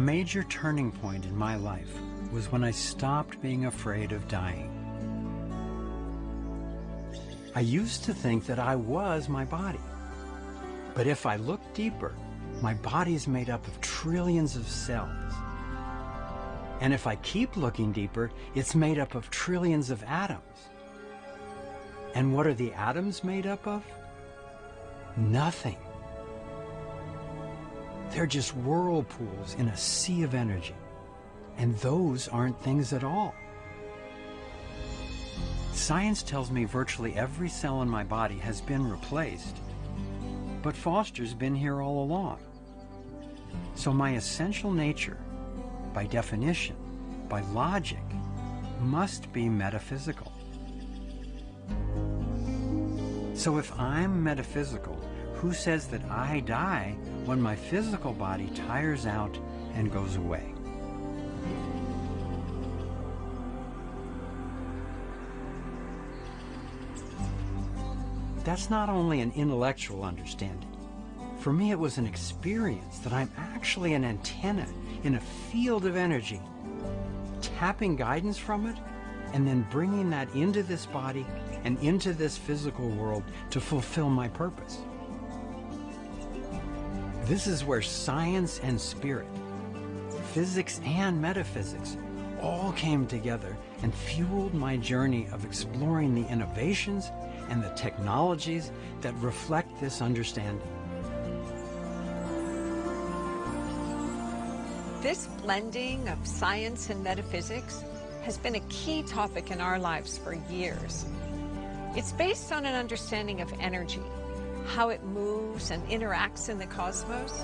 major turning point in my life was when I stopped being afraid of dying. I used to think that I was my body. But if I look deeper, my body's made up of trillions of cells. And if I keep looking deeper, it's made up of trillions of atoms. And what are the atoms made up of? Nothing. They're just whirlpools in a sea of energy. And those aren't things at all. Science tells me virtually every cell in my body has been replaced, but Foster's been here all along. So my essential nature, by definition, by logic, must be metaphysical. So if I'm metaphysical, who says that I die when my physical body tires out and goes away? That's not only an intellectual understanding. For me, it was an experience that I'm actually an antenna in a field of energy, tapping guidance from it, and then bringing that into this body and into this physical world to fulfill my purpose. This is where science and spirit, physics and metaphysics, all came together and fueled my journey of exploring the innovations and the technologies that reflect this understanding. This blending of science and metaphysics has been a key topic in our lives for years. It's based on an understanding of energy, how it moves and interacts in the cosmos.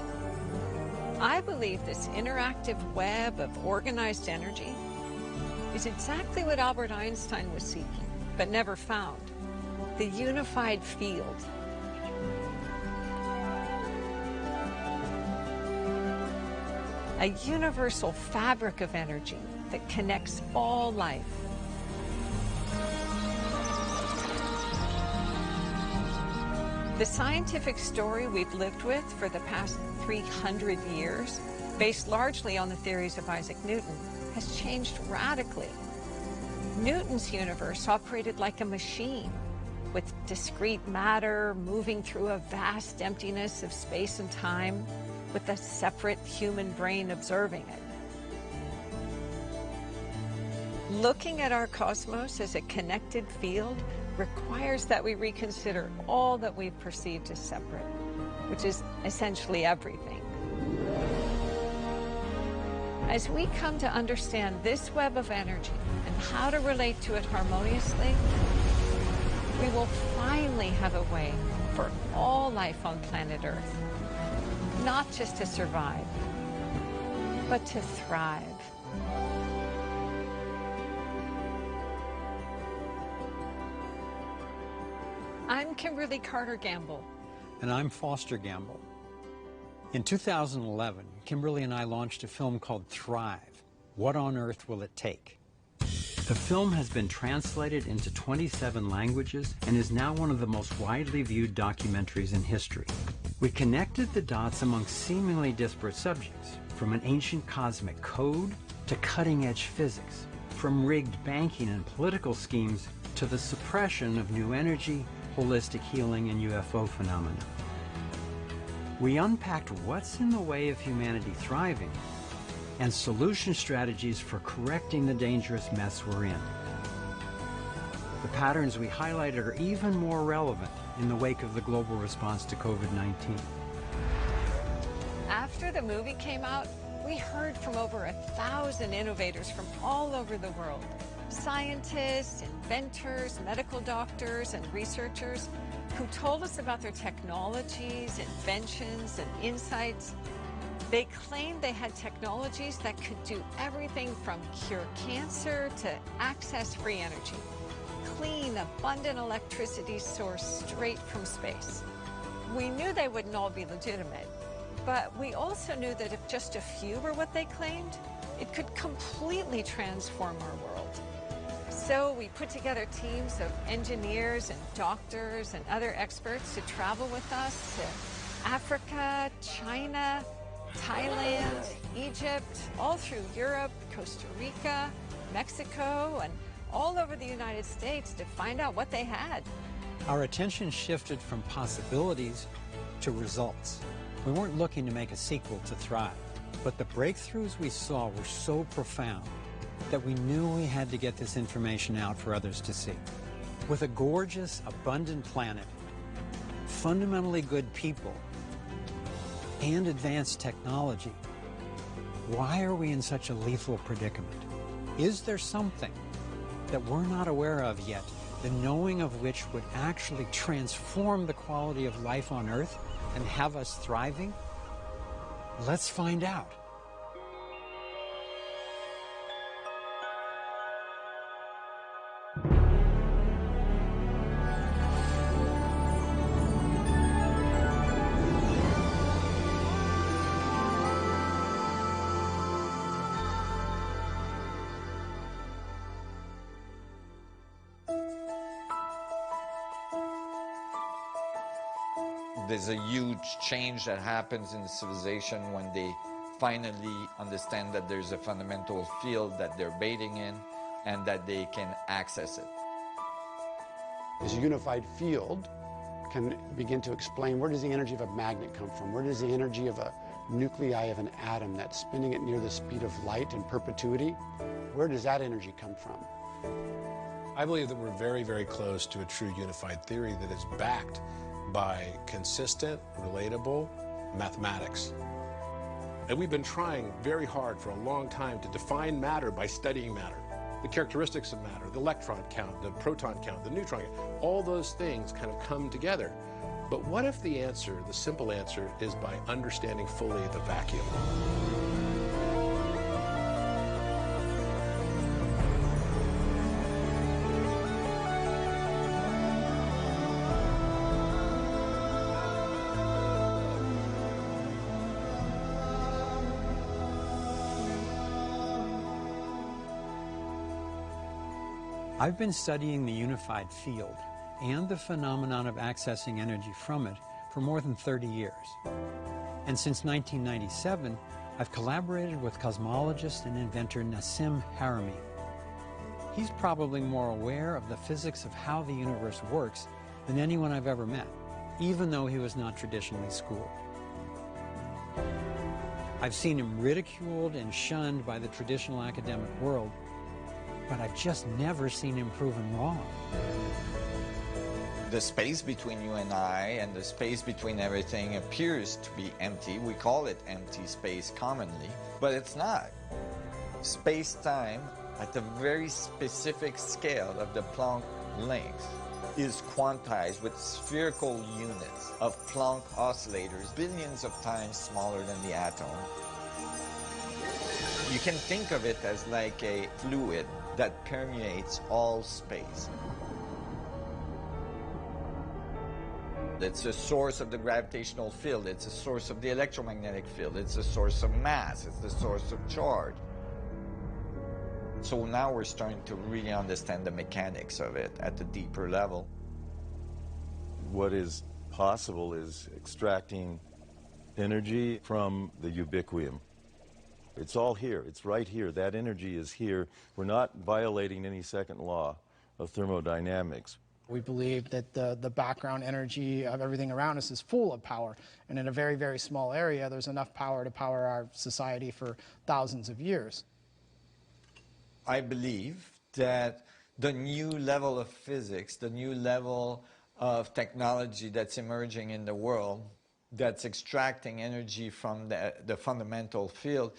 I believe this interactive web of organized energy is exactly what Albert Einstein was seeking, but never found: the unified field. A universal fabric of energy that connects all life. The scientific story we've lived with for the past 300 years, based largely on the theories of Isaac Newton, has changed radically. Newton's universe operated like a machine, with discrete matter moving through a vast emptiness of space and time, with a separate human brain observing it. Looking at our cosmos as a connected field requires that we reconsider all that we've perceived as separate, which is essentially everything. As we come to understand this web of energy and how to relate to it harmoniously, we will finally have a way for all life on planet Earth, not just to survive, but to thrive. I'm Kimberly Carter Gamble. And I'm Foster Gamble. In 2011, Kimberly and I launched a film called Thrive: What on Earth Will It Take? The film has been translated into 27 languages and is now one of the most widely viewed documentaries in history. We connected the dots among seemingly disparate subjects, from an ancient cosmic code to cutting-edge physics, from rigged banking and political schemes to the suppression of new energy, holistic healing, and UFO phenomena. We unpacked what's in the way of humanity thriving and solution strategies for correcting the dangerous mess we're in. The patterns we highlighted are even more relevant in the wake of the global response to COVID-19. After the movie came out, we heard from over 1,000 innovators from all over the world. Scientists, inventors, medical doctors, and researchers who told us about their technologies, inventions, and insights. They claimed they had technologies that could do everything from cure cancer to access free energy, clean, abundant electricity sourced straight from space. We knew they wouldn't all be legitimate, but we also knew that if just a few were what they claimed, it could completely transform our world. So we put together teams of engineers and doctors and other experts to travel with us to Africa, China, Thailand, Egypt, all through Europe, Costa Rica, Mexico, and all over the United States to find out what they had. Our attention shifted from possibilities to results. We weren't looking to make a sequel to Thrive, but the breakthroughs we saw were so profound that we knew we had to get this information out for others to see. With a gorgeous, abundant planet, fundamentally good people, and advanced technology, why are we in such a lethal predicament? Is there something that we're not aware of yet, the knowing of which would actually transform the quality of life on Earth and have us thriving? Let's find out. There's a huge change that happens in civilization when they finally understand that there's a fundamental field that they're bathing in and that they can access it. This unified field can begin to explain where does the energy of a magnet come from? Where does the energy of a nuclei of an atom that's spinning at near the speed of light in perpetuity, where does that energy come from? I believe that we're very, very close to a true unified theory that is backed by consistent, relatable mathematics. And we've been trying very hard for a long time to define matter by studying matter. The characteristics of matter, the electron count, the proton count, the neutron count, all those things kind of come together. But what if the answer, the simple answer, is by understanding fully the vacuum? I've been studying the unified field and the phenomenon of accessing energy from it for more than 30 years. And since 1997, I've collaborated with cosmologist and inventor Nassim Haramein. He's probably more aware of the physics of how the universe works than anyone I've ever met, even though he was not traditionally schooled. I've seen him ridiculed and shunned by the traditional academic world, but I've just never seen him proven wrong. The space between you and I and the space between everything appears to be empty. We call it empty space commonly, but it's not. Space-time at a very specific scale of the Planck length is quantized with spherical units of Planck oscillators, billions of times smaller than the atom. You can think of it as like a fluid that permeates all space. It's a source of the gravitational field, it's a source of the electromagnetic field, it's a source of mass, it's the source of charge. So now we're starting to really understand the mechanics of it at a deeper level. What is possible is extracting energy from the ubiquium. It's all here. It's right here. That energy is here. We're not violating any second law of thermodynamics. We believe that the background energy of everything around us is full of power. And in a very, very small area, there's enough power to power our society for thousands of years. I believe that the new level of physics, the new level of technology that's emerging in the world, that's extracting energy from the fundamental field,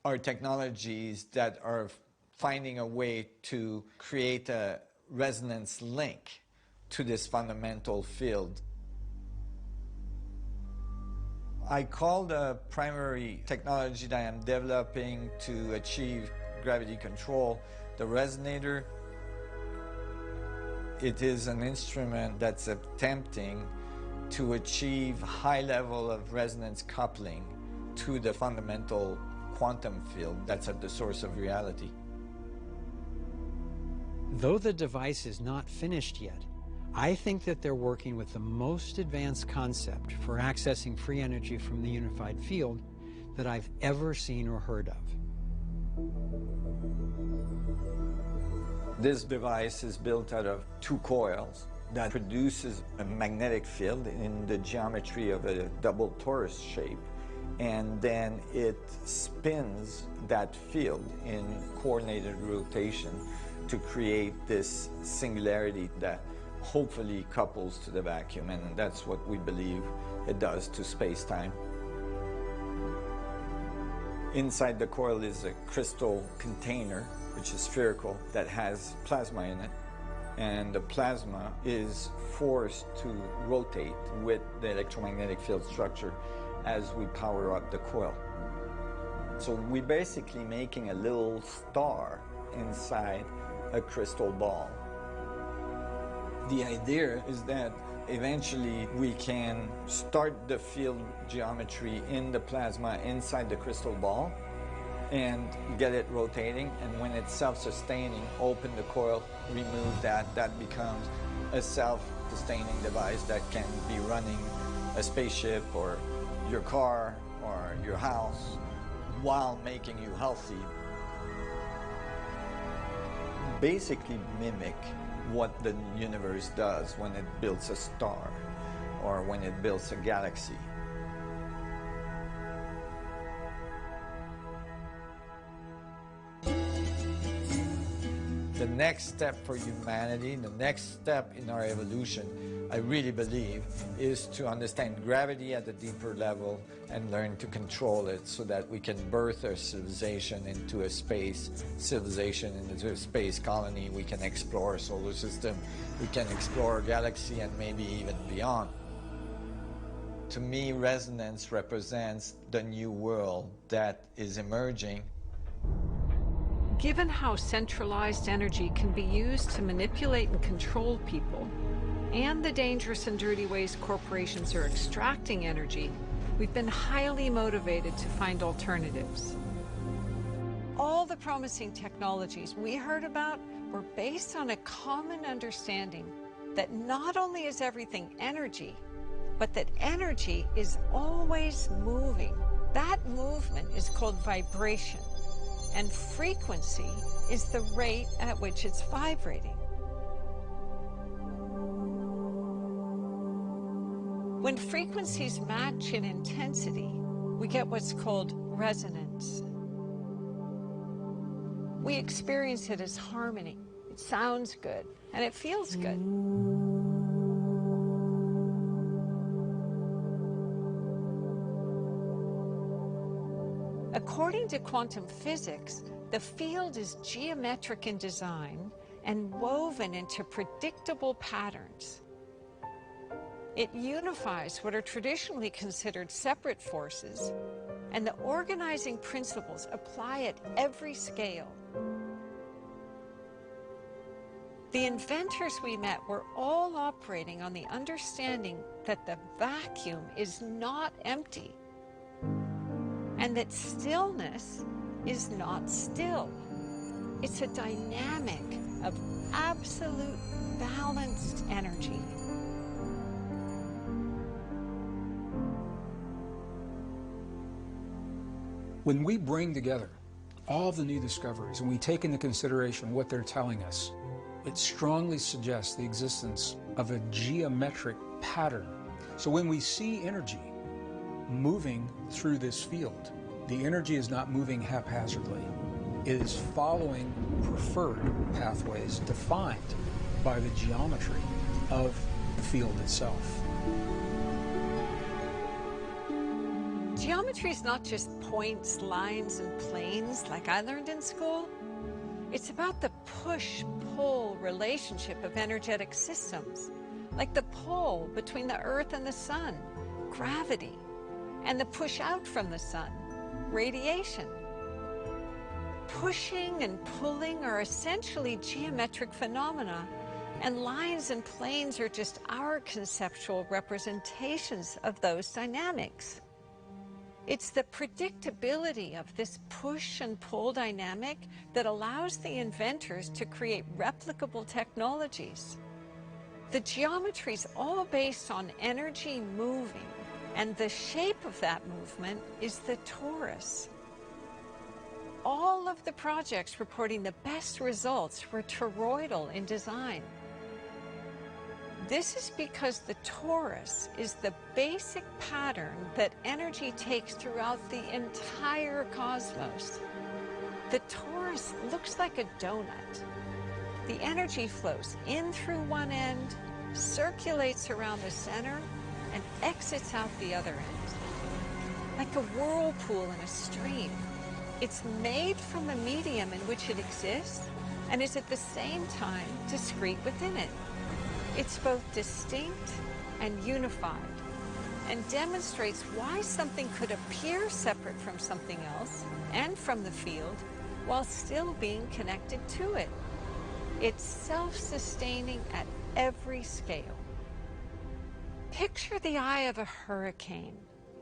are technologies that are finding a way to create a resonance link to this fundamental field. I call the primary technology that I'm developing to achieve gravity control the resonator. It is an instrument that's attempting to achieve high level of resonance coupling to the fundamental quantum field that's at the source of reality. Though the device is not finished yet, I think that they're working with the most advanced concept for accessing free energy from the unified field that I've ever seen or heard of. This device is built out of two coils that produces a magnetic field in the geometry of a double torus shape, and then it spins that field in coordinated rotation to create this singularity that hopefully couples to the vacuum, and that's what we believe it does to space-time. Inside the coil is a crystal container, which is spherical, that has plasma in it, and the plasma is forced to rotate with the electromagnetic field structure as we power up the coil. So we're basically making a little star inside a crystal ball. The idea is that eventually we can start the field geometry in the plasma inside the crystal ball and get it rotating, and when it's self-sustaining, open the coil, remove that, that becomes a self-sustaining device that can be running a spaceship or your car or your house while making you healthy. Basically mimic what the universe does when it builds a star or when it builds a galaxy. The next step for humanity, the next step in our evolution, I really believe, is to understand gravity at a deeper level and learn to control it so that we can birth our civilization into a space civilization, into a space colony. We can explore our solar system, we can explore our galaxy, and maybe even beyond. To me, resonance represents the new world that is emerging. Given how centralized energy can be used to manipulate and control people, and the dangerous and dirty ways corporations are extracting energy, we've been highly motivated to find alternatives. All the promising technologies we heard about were based on a common understanding that not only is everything energy, but that energy is always moving. That movement is called vibration, and frequency is the rate at which it's vibrating. When frequencies match in intensity, we get what's called resonance. We experience it as harmony. It sounds good, and it feels good. According to quantum physics, the field is geometric in design and woven into predictable patterns. It unifies what are traditionally considered separate forces, and the organizing principles apply at every scale. The inventors we met were all operating on the understanding that the vacuum is not empty, and that stillness is not still. It's a dynamic of absolute balanced energy. When we bring together all the new discoveries and we take into consideration what they're telling us, it strongly suggests the existence of a geometric pattern. So when we see energy moving through this field, the energy is not moving haphazardly. It is following preferred pathways defined by the geometry of the field itself. Geometry is not just points, lines, and planes like I learned in school. It's about the push-pull relationship of energetic systems, like the pull between the Earth and the Sun, gravity, and the push out from the Sun, radiation. Pushing and pulling are essentially geometric phenomena, and lines and planes are just our conceptual representations of those dynamics. It's the predictability of this push and pull dynamic that allows the inventors to create replicable technologies. The geometry is all based on energy moving, And the shape of that movement is the torus. All of the projects reporting the best results were toroidal in design. This is because the torus is the basic pattern that energy takes throughout the entire cosmos. The torus looks like a donut. The energy flows in through one end, circulates around the center, and exits out the other end. Like a whirlpool in a stream. It's made from the medium in which it exists and is at the same time discrete within it. It's both distinct and unified, and demonstrates why something could appear separate from something else and from the field while still being connected to it. It's self-sustaining at every scale. Picture the eye of a hurricane.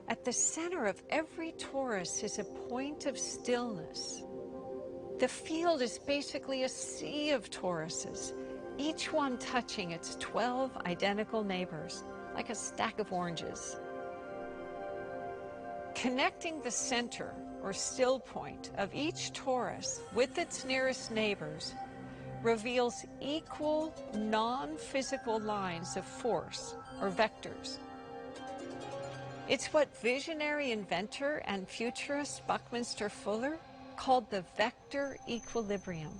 At the center of every torus is a point of stillness. The field is basically a sea of toruses, each one touching its 12 identical neighbors, like a stack of oranges. Connecting the center, or still point, of each torus with its nearest neighbors reveals equal non-physical lines of force, or vectors. It's what visionary inventor and futurist Buckminster Fuller called the vector equilibrium.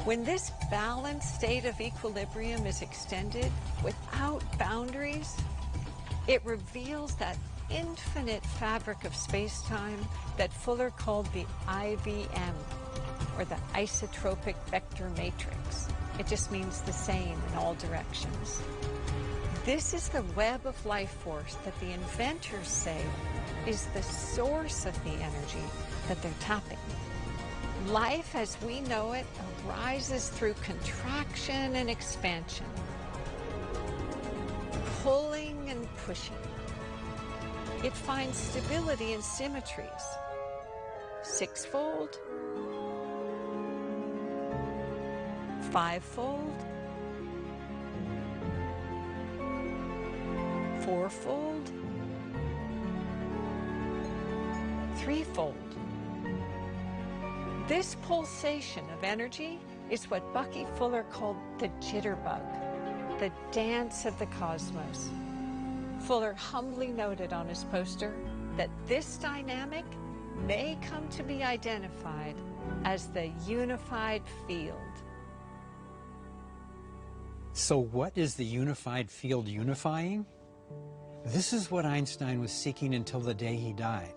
When this balanced state of equilibrium is extended without boundaries, it reveals that infinite fabric of space-time that Fuller called the IVM, or the isotropic vector matrix. It just means the same in all directions. This is the web of life force that the inventors say is the source of the energy that they're tapping. Life as we know it arises through contraction and expansion, pulling and pushing. It finds stability in symmetries, sixfold, fivefold, fourfold, threefold. This pulsation of energy is what Bucky Fuller called the jitterbug, the dance of the cosmos. Fuller humbly noted on his poster that this dynamic may come to be identified as the unified field. So what is the unified field unifying? This is what Einstein was seeking until the day he died.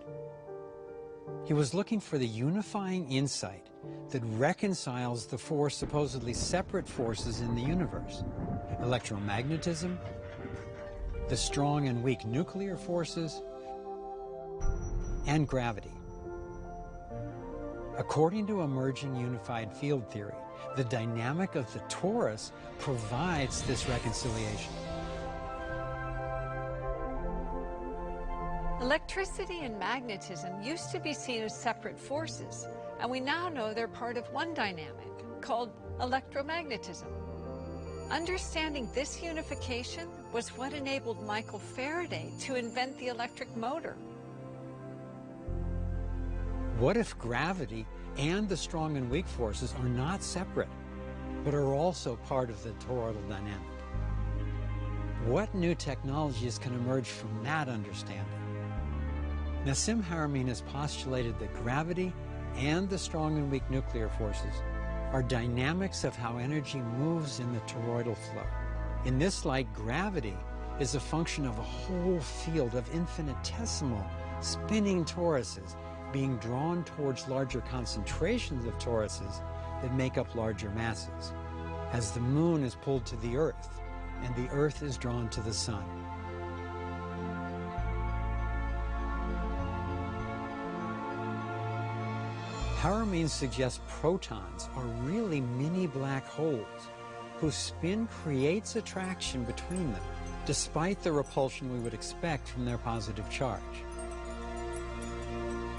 He was looking for the unifying insight that reconciles the four supposedly separate forces in the universe: electromagnetism, the strong and weak nuclear forces, and gravity. According to emerging unified field theory, the dynamic of the torus provides this reconciliation. Electricity and magnetism used to be seen as separate forces, and we now know they're part of one dynamic called electromagnetism. Understanding this unification was what enabled Michael Faraday to invent the electric motor. What if gravity and the strong and weak forces are not separate, but are also part of the toroidal dynamic? What new technologies can emerge from that understanding? Nassim Haramein has postulated that gravity and the strong and weak nuclear forces are dynamics of how energy moves in the toroidal flow. In this light, gravity is a function of a whole field of infinitesimal spinning toruses being drawn towards larger concentrations of toruses that make up larger masses, as the moon is pulled to the Earth and the Earth is drawn to the sun. Haramein suggests protons are really mini black holes whose spin creates attraction between them, despite the repulsion we would expect from their positive charge.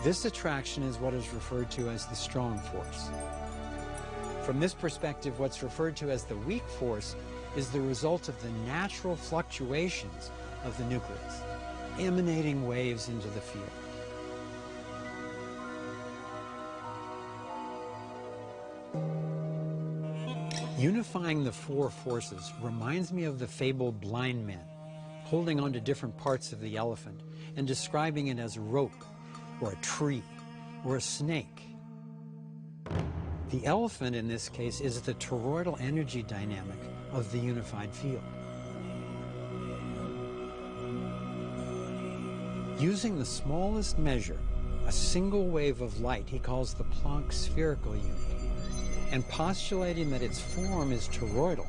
This attraction is what is referred to as the strong force. From this perspective, what's referred to as the weak force is the result of the natural fluctuations of the nucleus, emanating waves into the field. Unifying the four forces reminds me of the fabled blind men holding on to different parts of the elephant and describing it as a rope or a tree or a snake. The elephant in this case is the toroidal energy dynamic of the unified field. Using the smallest measure, a single wave of light he calls the Planck spherical unit, and postulating that its form is toroidal,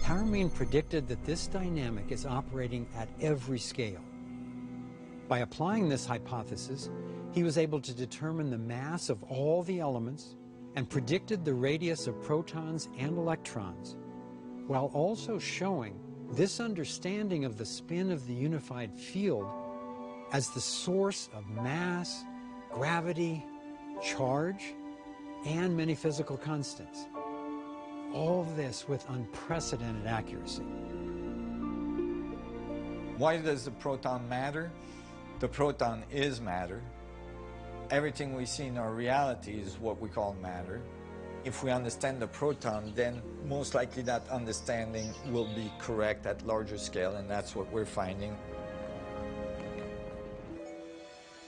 Harameen predicted that this dynamic is operating at every scale. By applying this hypothesis, he was able to determine the mass of all the elements and predicted the radius of protons and electrons, while also showing this understanding of the spin of the unified field as the source of mass, gravity, charge, and many physical constants. All of this with unprecedented accuracy. Why does the proton matter? The proton is matter. Everything we see in our reality is what we call matter. If we understand the proton, then most likely that understanding will be correct at larger scale, and that's what we're finding.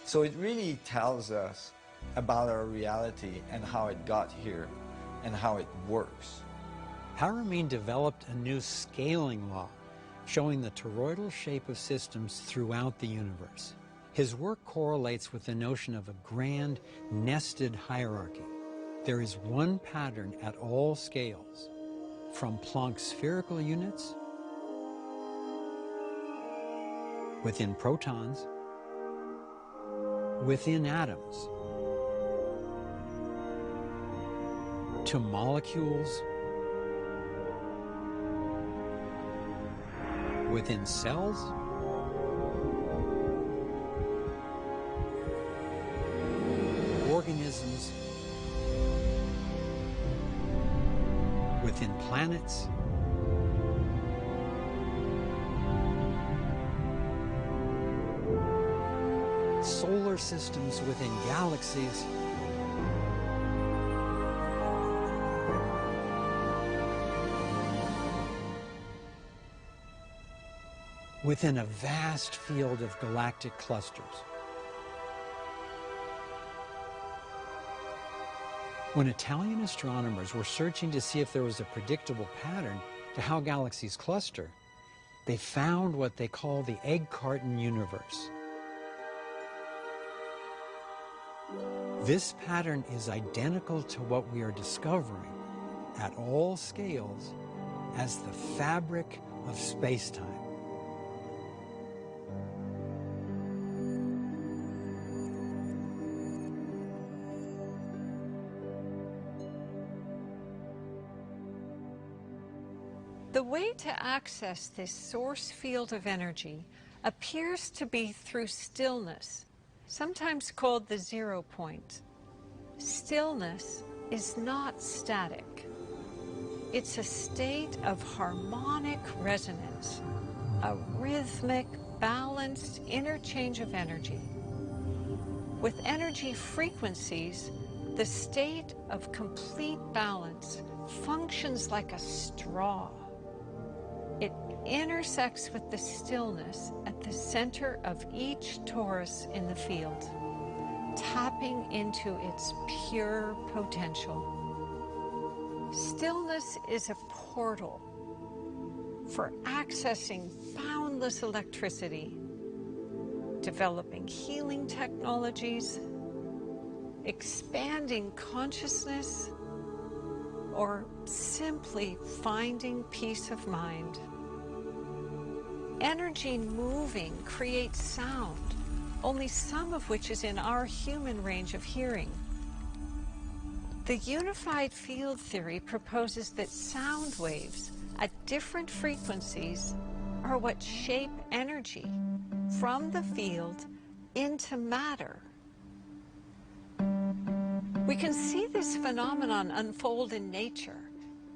So it really tells us about our reality and how it got here and how it works. Harameen developed a new scaling law showing the toroidal shape of systems throughout the universe. His work correlates with the notion of a grand nested hierarchy. There is one pattern at all scales, from Planck spherical units, within protons, within atoms, to molecules, within cells, organisms, within planets, solar systems, within galaxies, within a vast field of galactic clusters. When Italian astronomers were searching to see if there was a predictable pattern to how galaxies cluster, they found what they call the egg carton universe. This pattern is identical to what we are discovering at all scales as the fabric of space-time. The way to access this source field of energy appears to be through stillness, sometimes called the 0 point. Stillness is not static. It's a state of harmonic resonance, a rhythmic, balanced interchange of energy. With energy frequencies, the state of complete balance functions like a straw. It intersects with the stillness at the center of each torus in the field, tapping into its pure potential. Stillness is a portal for accessing boundless electricity, developing healing technologies, expanding consciousness, or simply finding peace of mind. Energy moving creates sound, only some of which is in our human range of hearing. The unified field theory proposes that sound waves at different frequencies are what shape energy from the field into matter We can see this phenomenon unfold in nature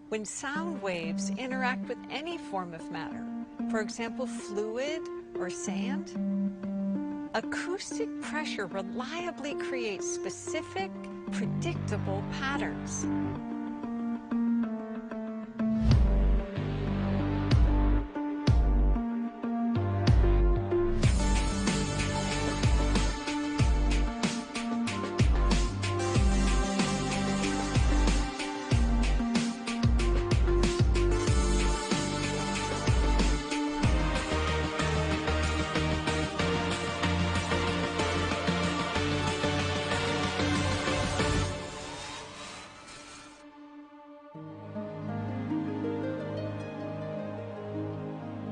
when sound waves interact with any form of matter, for example, fluid or sand. Acoustic pressure reliably creates specific, predictable patterns.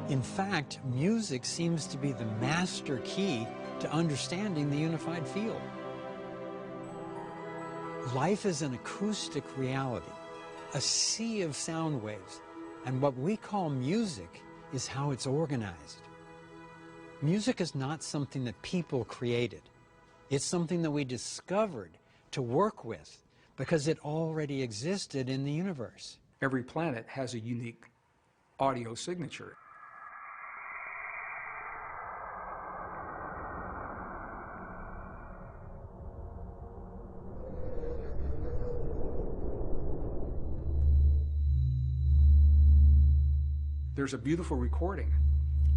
In fact, music seems to be the master key to understanding the unified field. Life is an acoustic reality, a sea of sound waves, and what we call music is how it's organized. Music is not something that people created. It's something that we discovered to work with because it already existed in the universe. Every planet has a unique audio signature. There's a beautiful recording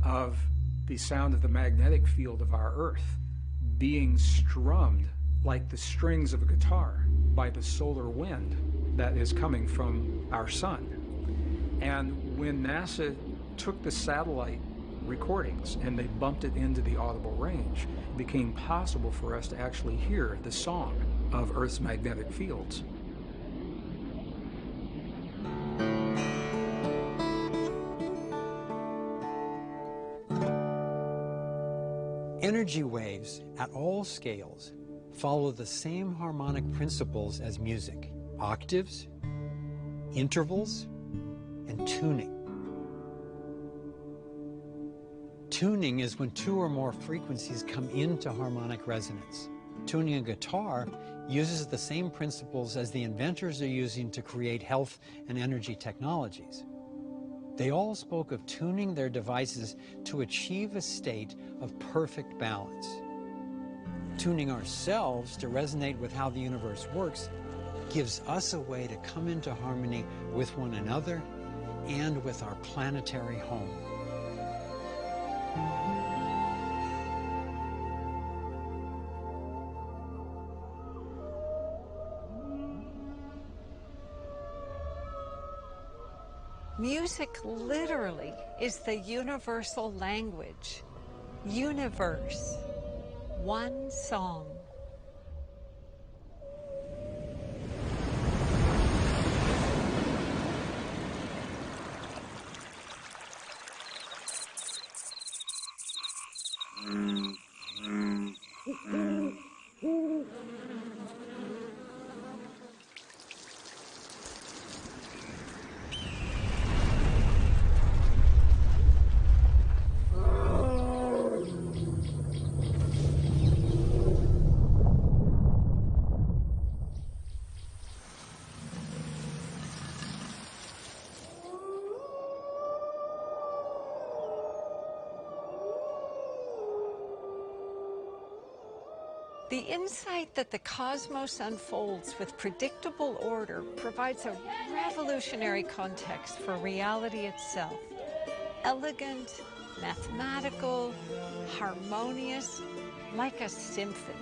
of the sound of the magnetic field of our Earth being strummed like the strings of a guitar by the solar wind that is coming from our sun. And when NASA took the satellite recordings and they bumped it into the audible range, it became possible for us to actually hear the song of Earth's magnetic fields. Energy waves at all scales follow the same harmonic principles as music: octaves, intervals, and tuning. Tuning is when two or more frequencies come into harmonic resonance. Tuning a guitar uses the same principles as the inventors are using to create health and energy technologies. They all spoke of tuning their devices to achieve a state of perfect balance. Tuning ourselves to resonate with how the universe works gives us a way to come into harmony with one another and with our planetary home. Music literally is the universal language. Universe. One song. The insight that the cosmos unfolds with predictable order provides a revolutionary context for reality itself. Elegant, mathematical, harmonious, like a symphony.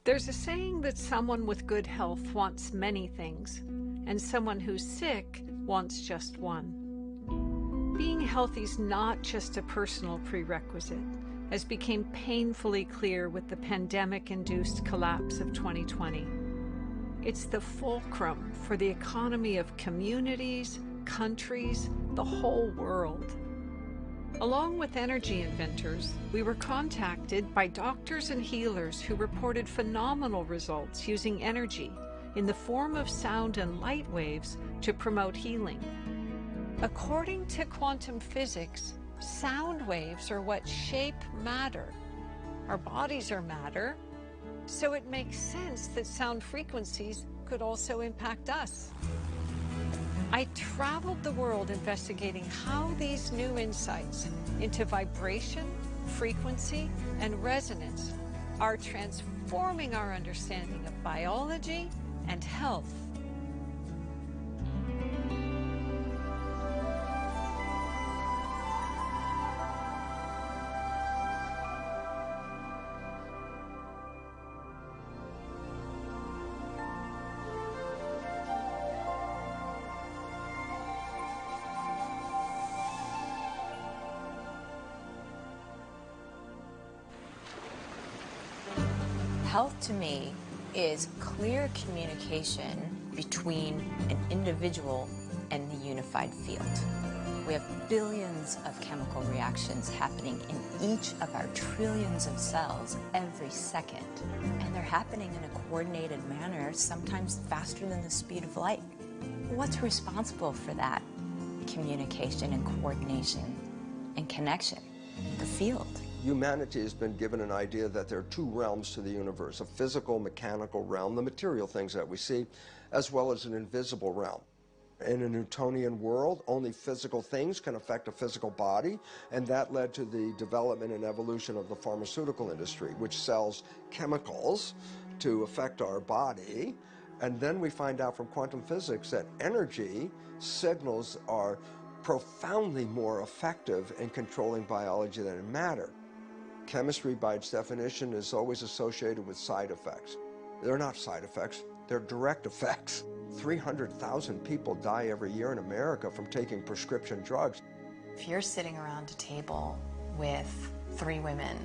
There's a saying that someone with good health wants many things, and someone who's sick wants just one. Being healthy is not just a personal prerequisite, as became painfully clear with the pandemic-induced collapse of 2020. It's the fulcrum for the economy of communities, countries, the whole world. Along with energy inventors, we were contacted by doctors and healers who reported phenomenal results using energy in the form of sound and light waves to promote healing. According to quantum physics, sound waves are what shape matter. Our bodies are matter, so it makes sense that sound frequencies could also impact us. I traveled the world investigating how these new insights into vibration, frequency, and resonance are transforming our understanding of biology and health. Health to me is clear communication between an individual and the unified field. We have billions of chemical reactions happening in each of our trillions of cells every second. And they're happening in a coordinated manner, sometimes faster than the speed of light. What's responsible for that communication and coordination and connection? The field. Humanity has been given an idea that there are two realms to the universe, a physical, mechanical realm, the material things that we see, as well as an invisible realm. In a Newtonian world, only physical things can affect a physical body, and that led to the development and evolution of the pharmaceutical industry, which sells chemicals to affect our body. And then we find out from quantum physics that energy signals are profoundly more effective in controlling biology than matter. Chemistry, by its definition, is always associated with side effects. They're not side effects, they're direct effects. 300,000 people die every year in America from taking prescription drugs. If you're sitting around a table with 3 women,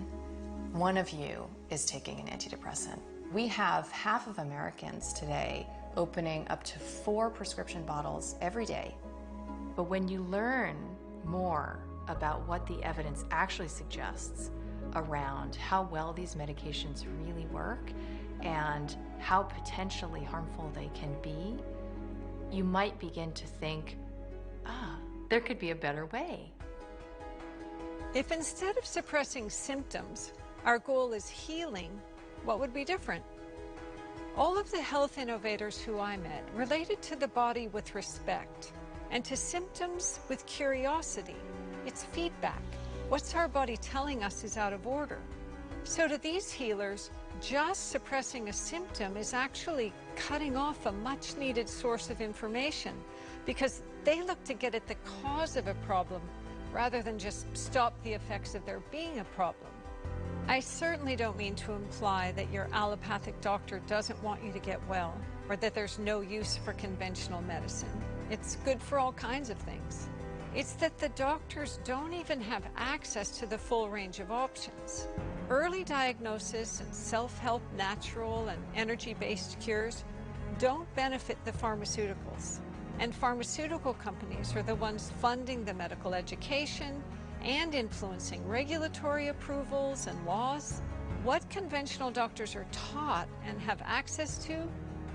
one of you is taking an antidepressant. We have half of Americans today opening up to 4 prescription bottles every day. But when you learn more about what the evidence actually suggests around how well these medications really work and how potentially harmful they can be, you might begin to think, there could be a better way. If instead of suppressing symptoms, our goal is healing, what would be different? All of the health innovators who I met related to the body with respect and to symptoms with curiosity. It's feedback. What's our body telling us is out of order? So to these healers, just suppressing a symptom is actually cutting off a much-needed source of information because they look to get at the cause of a problem rather than just stop the effects of there being a problem. I certainly don't mean to imply that your allopathic doctor doesn't want you to get well or that there's no use for conventional medicine. It's good for all kinds of things. It's that the doctors don't even have access to the full range of options. Early diagnosis and self-help natural and energy-based cures don't benefit the pharmaceuticals. And pharmaceutical companies are the ones funding the medical education and influencing regulatory approvals and laws. What conventional doctors are taught and have access to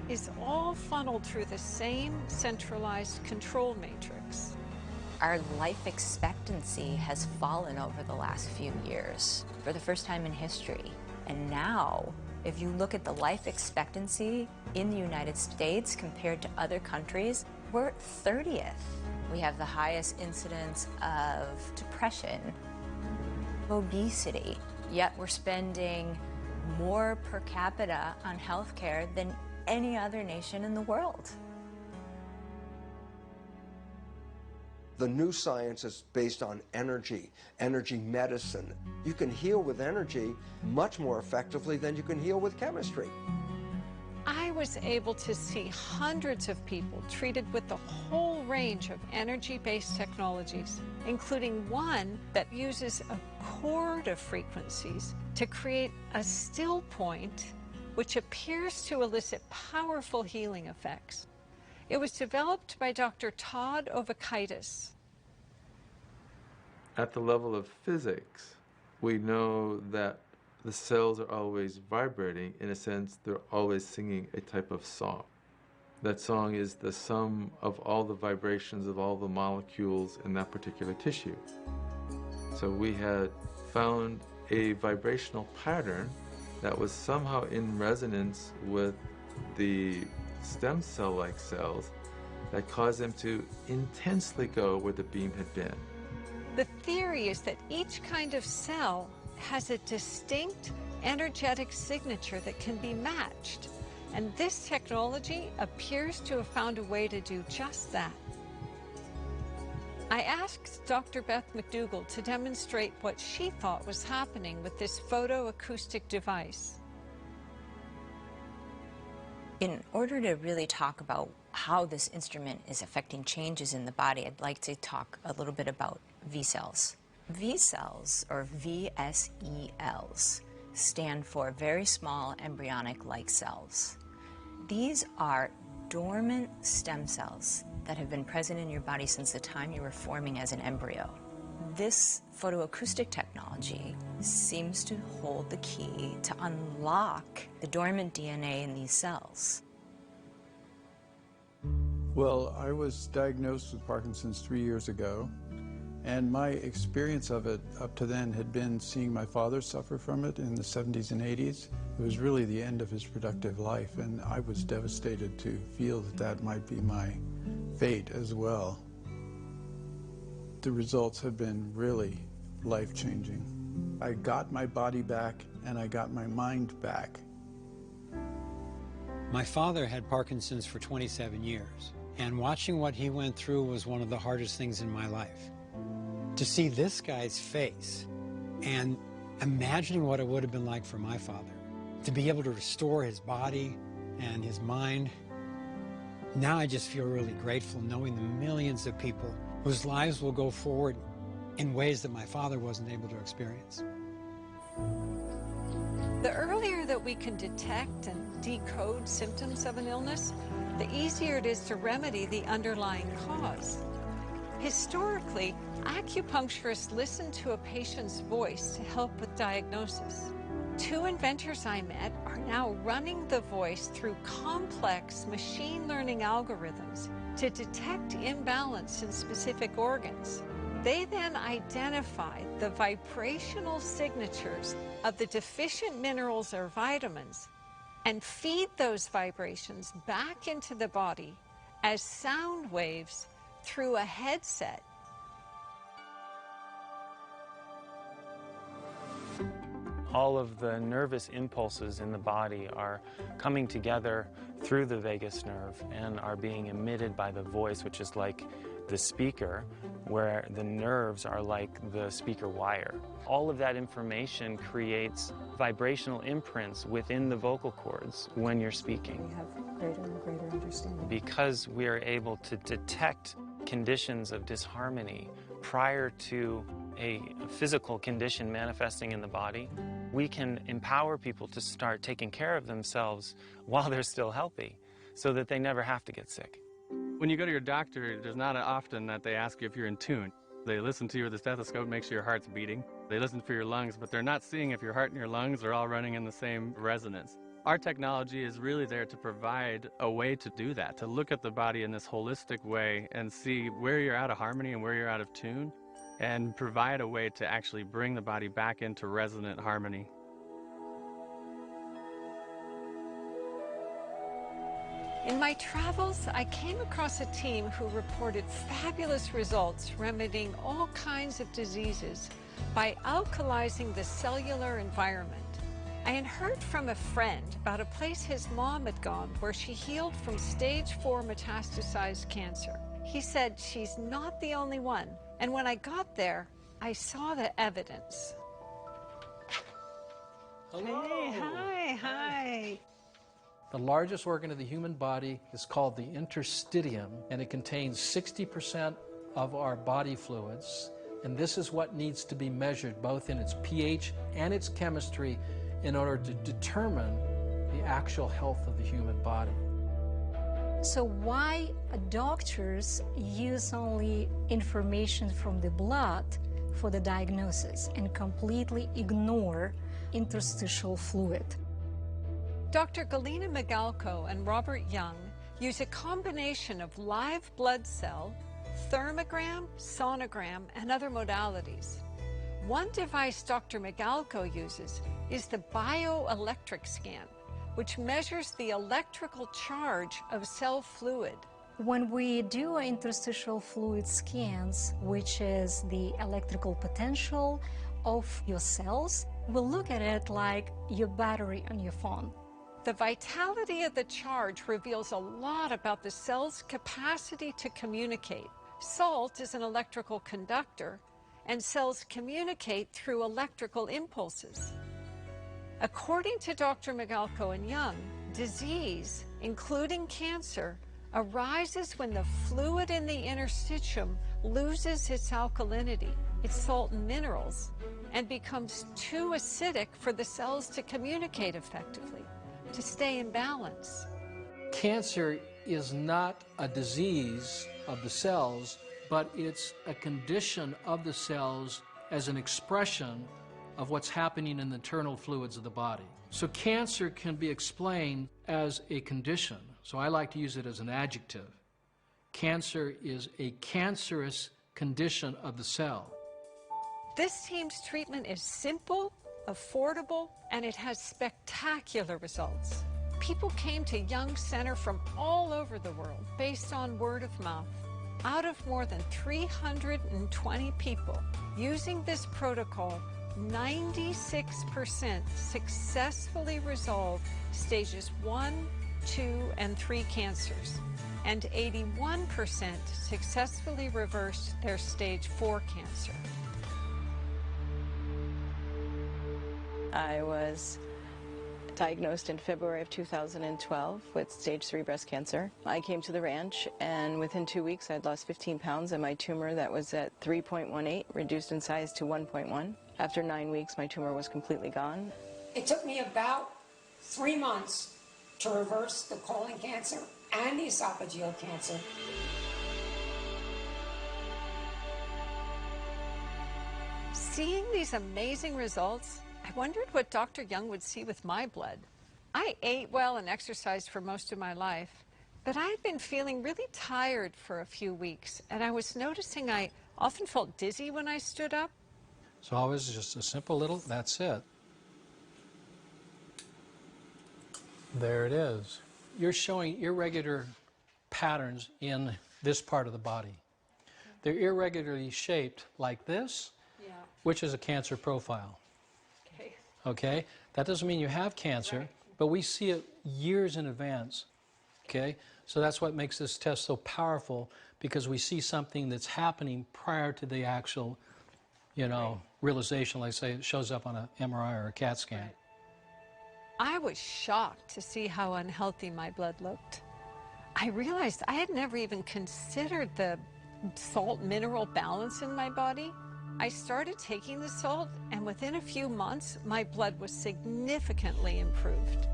is all funneled through the same centralized control matrix. Our life expectancy has fallen over the last few years for the first time in history. And now, if you look at the life expectancy in the United States compared to other countries, we're 30th. We have the highest incidence of depression, obesity, yet we're spending more per capita on healthcare than any other nation in the world. The new science is based on energy, energy medicine. You can heal with energy much more effectively than you can heal with chemistry. I was able to see hundreds of people treated with the whole range of energy-based technologies, including one that uses a chord of frequencies to create a still point which appears to elicit powerful healing effects. It was developed by Dr. Todd Ovakaitis. At the level of physics, we know that the cells are always vibrating. In a sense, they're always singing a type of song. That song is the sum of all the vibrations of all the molecules in that particular tissue. So we had found a vibrational pattern that was somehow in resonance with the stem cell-like cells that caused them to intensely go where the beam had been. The theory is that each kind of cell has a distinct energetic signature that can be matched, and this technology appears to have found a way to do just that. I asked Dr. Beth McDougall to demonstrate what she thought was happening with this photoacoustic device. In order to really talk about how this instrument is affecting changes in the body, I'd like to talk a little bit about V cells. V cells, or VSELs, stand for very small embryonic-like cells. These are dormant stem cells that have been present in your body since the time you were forming as an embryo. This photoacoustic technology seems to hold the key to unlock the dormant DNA in these cells. Well, I was diagnosed with Parkinson's 3 years ago, and my experience of it up to then had been seeing my father suffer from it in the 70s and 80s. It was really the end of his productive life, and I was devastated to feel that that might be my fate as well. The results have been really life-changing. I got my body back, and I got my mind back. My father had Parkinson's for 27 years, and watching what he went through was one of the hardest things in my life. To see this guy's face and imagining what it would have been like for my father, to be able to restore his body and his mind, now I just feel really grateful knowing the millions of people whose lives will go forward in ways that my father wasn't able to experience. The earlier that we can detect and decode symptoms of an illness, the easier it is to remedy the underlying cause. Historically, acupuncturists listen to a patient's voice to help with diagnosis. Two inventors I met are now running the voice through complex machine learning algorithms to detect imbalance in specific organs. They then identify the vibrational signatures of the deficient minerals or vitamins and feed those vibrations back into the body as sound waves through a headset. All of the nervous impulses in the body are coming together through the vagus nerve and are being emitted by the voice, which is like the speaker, where the nerves are like the speaker wire. All of that information creates vibrational imprints within the vocal cords when you're speaking. We have greater and greater understanding. Because we are able to detect conditions of disharmony prior to a physical condition manifesting in the body, we can empower people to start taking care of themselves while they're still healthy so that they never have to get sick. When you go to your doctor, there's not often that they ask you if you're in tune. They listen to you with a stethoscope, make sure your heart's beating. They listen for your lungs, but they're not seeing if your heart and your lungs are all running in the same resonance. Our technology is really there to provide a way to do that, to look at the body in this holistic way and see where you're out of harmony and where you're out of tune, and provide a way to actually bring the body back into resonant harmony. In my travels, I came across a team who reported fabulous results remedying all kinds of diseases by alkalizing the cellular environment. I had heard from a friend about a place his mom had gone where she healed from stage 4 metastasized cancer. He said she's not the only one. And when I got there, I saw the evidence. Hello. Hey, hi. The largest organ of the human body is called the interstitium, and it contains 60% of our body fluids. And this is what needs to be measured both in its pH and its chemistry in order to determine the actual health of the human body. So why doctors use only information from the blood for the diagnosis and completely ignore interstitial fluid? Dr. Galina Migalko and Robert Young use a combination of live blood cell, thermogram, sonogram, and other modalities. One device Dr. Migalko uses is the bioelectric scan, which measures the electrical charge of cell fluid. When we do interstitial fluid scans, which is the electrical potential of your cells, we'll look at it like your battery on your phone. The vitality of the charge reveals a lot about the cell's capacity to communicate. Salt is an electrical conductor, and cells communicate through electrical impulses. According to Dr. Migalko and Young, disease, including cancer, arises when the fluid in the interstitium loses its alkalinity, its salt and minerals, and becomes too acidic for the cells to communicate effectively, to stay in balance. Cancer is not a disease of the cells, but it's a condition of the cells as an expression of what's happening in the internal fluids of the body. So cancer can be explained as a condition. So I like to use it as an adjective. Cancer is a cancerous condition of the cell. This team's treatment is simple, affordable, and it has spectacular results. People came to Young Center from all over the world based on word of mouth. Out of more than 320 people using this protocol, 96% successfully resolved stages 1, 2, and 3 cancers, and 81% successfully reversed their stage 4 cancer. I was diagnosed in February of 2012 with stage 3 breast cancer. I came to the ranch, and within 2 weeks I'd lost 15 pounds, and my tumor that was at 3.18 reduced in size to 1.1. After 9 weeks, my tumor was completely gone. It took me about 3 months to reverse the colon cancer and the esophageal cancer. Seeing these amazing results, I wondered what Dr. Young would see with my blood. I ate well and exercised for most of my life, but I had been feeling really tired for a few weeks, and I was noticing I often felt dizzy when I stood up. So always just a simple little, that's it. There it is. You're showing irregular patterns in this part of the body. They're irregularly shaped like this, which is a cancer profile. Okay? That doesn't mean you have cancer, but we see it years in advance. Okay? So that's what makes this test so powerful, because we see something that's happening prior to the actual, realization. Like say it shows up on an MRI or a CAT scan. I was shocked to see how unhealthy my blood looked. I realized I had never even considered the salt-mineral balance in my body. I started taking the salt, and within a few months, my blood was significantly improved.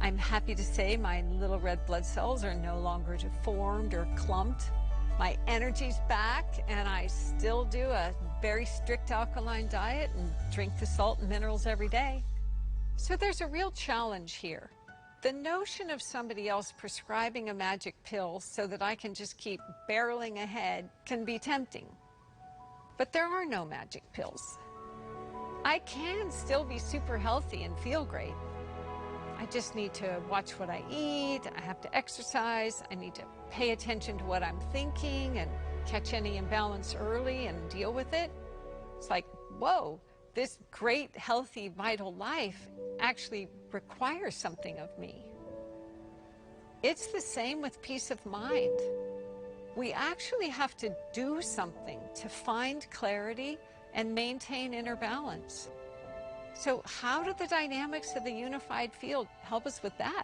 I'm happy to say my little red blood cells are no longer deformed or clumped. My energy's back, and I still do a very strict alkaline diet and drink the salt and minerals every day. So there's a real challenge here. The notion of somebody else prescribing a magic pill so that I can just keep barreling ahead can be tempting. But there are no magic pills. I can still be super healthy and feel great. I just need to watch what I eat, I have to exercise, I need to pay attention to what I'm thinking and catch any imbalance early and deal with it. It's like, whoa, this great, healthy, vital life actually requires something of me. It's the same with peace of mind. we actually have to do something to find clarity and maintain inner balance. So how do the dynamics of the unified field help us with that?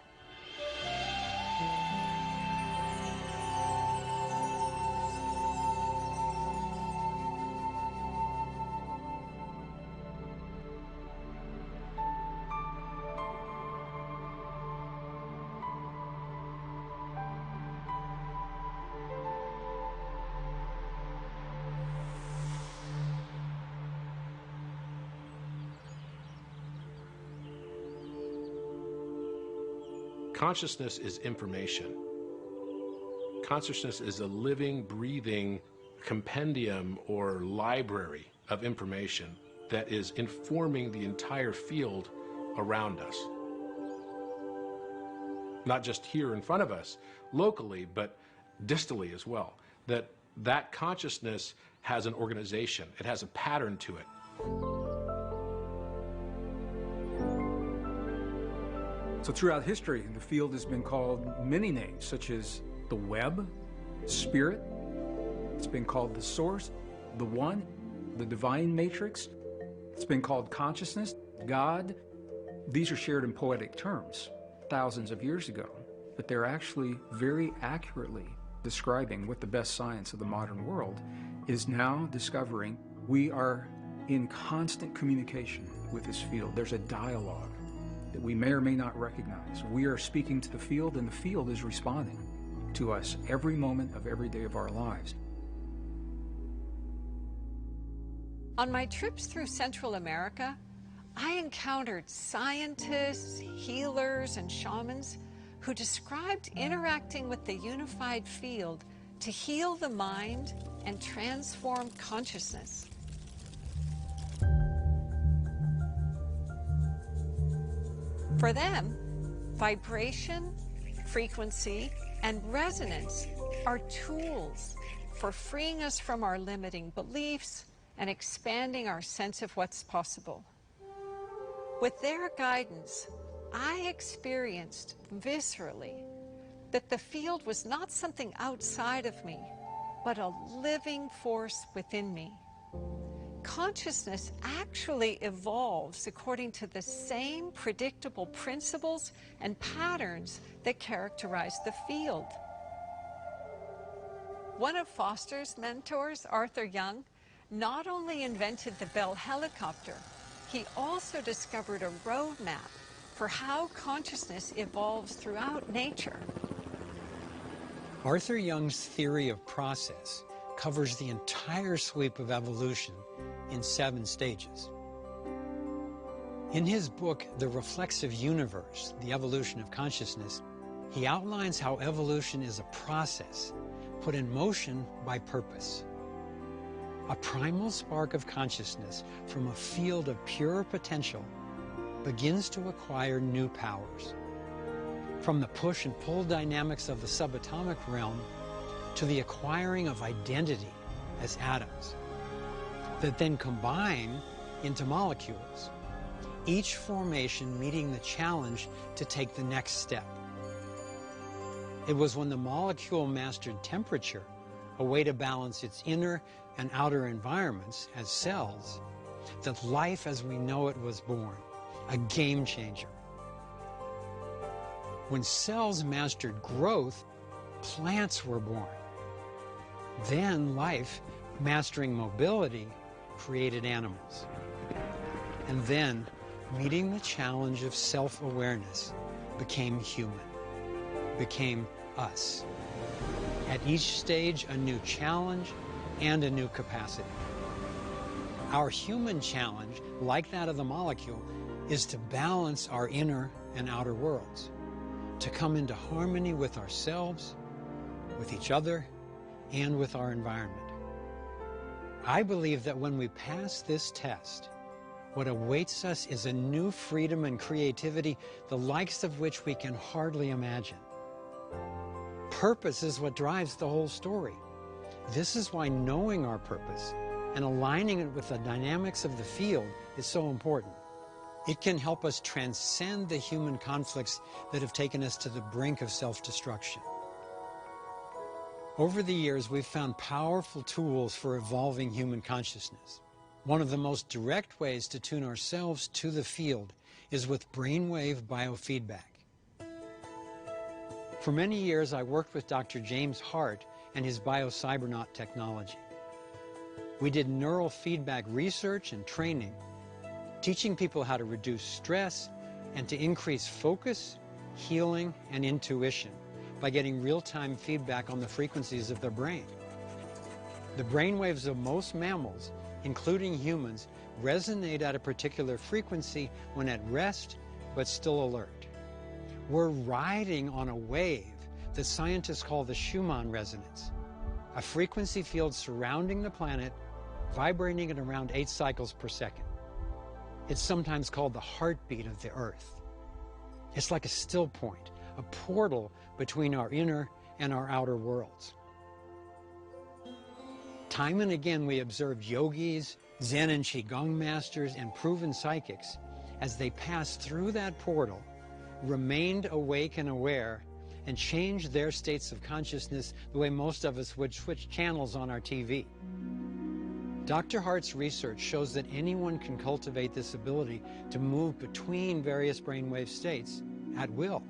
Consciousness is information. Consciousness is a living, breathing compendium or library of information that is informing the entire field around us. Not just here in front of us, locally, but distally as well. That consciousness has an organization. It has a pattern to it. So throughout history, the field has been called many names, such as the web, spirit. It's been called the source, the one, the divine matrix. It's been called consciousness, God. These are shared in poetic terms thousands of years ago, but they're actually very accurately describing what the best science of the modern world is now discovering. We are in constant communication with this field. There's a dialogue that we may or may not recognize. We are speaking to the field, and the field is responding to us every moment of every day of our lives. On my trips through Central America, I encountered scientists, healers, and shamans who described interacting with the unified field to heal the mind and transform consciousness. For them, vibration, frequency, and resonance are tools for freeing us from our limiting beliefs and expanding our sense of what's possible. With their guidance, I experienced viscerally that the field was not something outside of me, but a living force within me. Consciousness actually evolves according to the same predictable principles and patterns that characterize the field. One of Foster's mentors, Arthur Young, not only invented the Bell helicopter, he also discovered a roadmap for how consciousness evolves throughout nature. Arthur Young's theory of process covers the entire sweep of evolution in 7 stages. In his book, The Reflexive Universe, The Evolution of Consciousness, he outlines how evolution is a process put in motion by purpose. A primal spark of consciousness from a field of pure potential begins to acquire new powers. From the push and pull dynamics of the subatomic realm to the acquiring of identity as atoms that then combine into molecules, each formation meeting the challenge to take the next step. It was when the molecule mastered temperature, a way to balance its inner and outer environments as cells, that life as we know it was born, a game changer. When cells mastered growth, plants were born. Then life, mastering mobility, created animals. And then, meeting the challenge of self-awareness, became human, became us. At each stage, a new challenge and a new capacity. Our human challenge, like that of the molecule, is to balance our inner and outer worlds, to come into harmony with ourselves, with each other, and with our environment. I believe that when we pass this test, what awaits us is a new freedom and creativity, the likes of which we can hardly imagine. Purpose is what drives the whole story. This is why knowing our purpose and aligning it with the dynamics of the field is so important. It can help us transcend the human conflicts that have taken us to the brink of self-destruction. Over the years, we've found powerful tools for evolving human consciousness. One of the most direct ways to tune ourselves to the field is with brainwave biofeedback. For many years, I worked with Dr. James Hart and his biocybernaut technology. We did neural feedback research and training, teaching people how to reduce stress and to increase focus, healing, and intuition by getting real-time feedback on the frequencies of their brain. The brainwaves of most mammals, including humans, resonate at a particular frequency when at rest, but still alert. We're riding on a wave that scientists call the Schumann resonance, a frequency field surrounding the planet, vibrating at around 8 cycles per second. It's sometimes called the heartbeat of the Earth. It's like a still point, a portal between our inner and our outer worlds. Time and again, we observed yogis, Zen and Qigong masters, and proven psychics as they passed through that portal, remained awake and aware, and changed their states of consciousness the way most of us would switch channels on our TV. Dr. Hart's research shows that anyone can cultivate this ability to move between various brainwave states at will.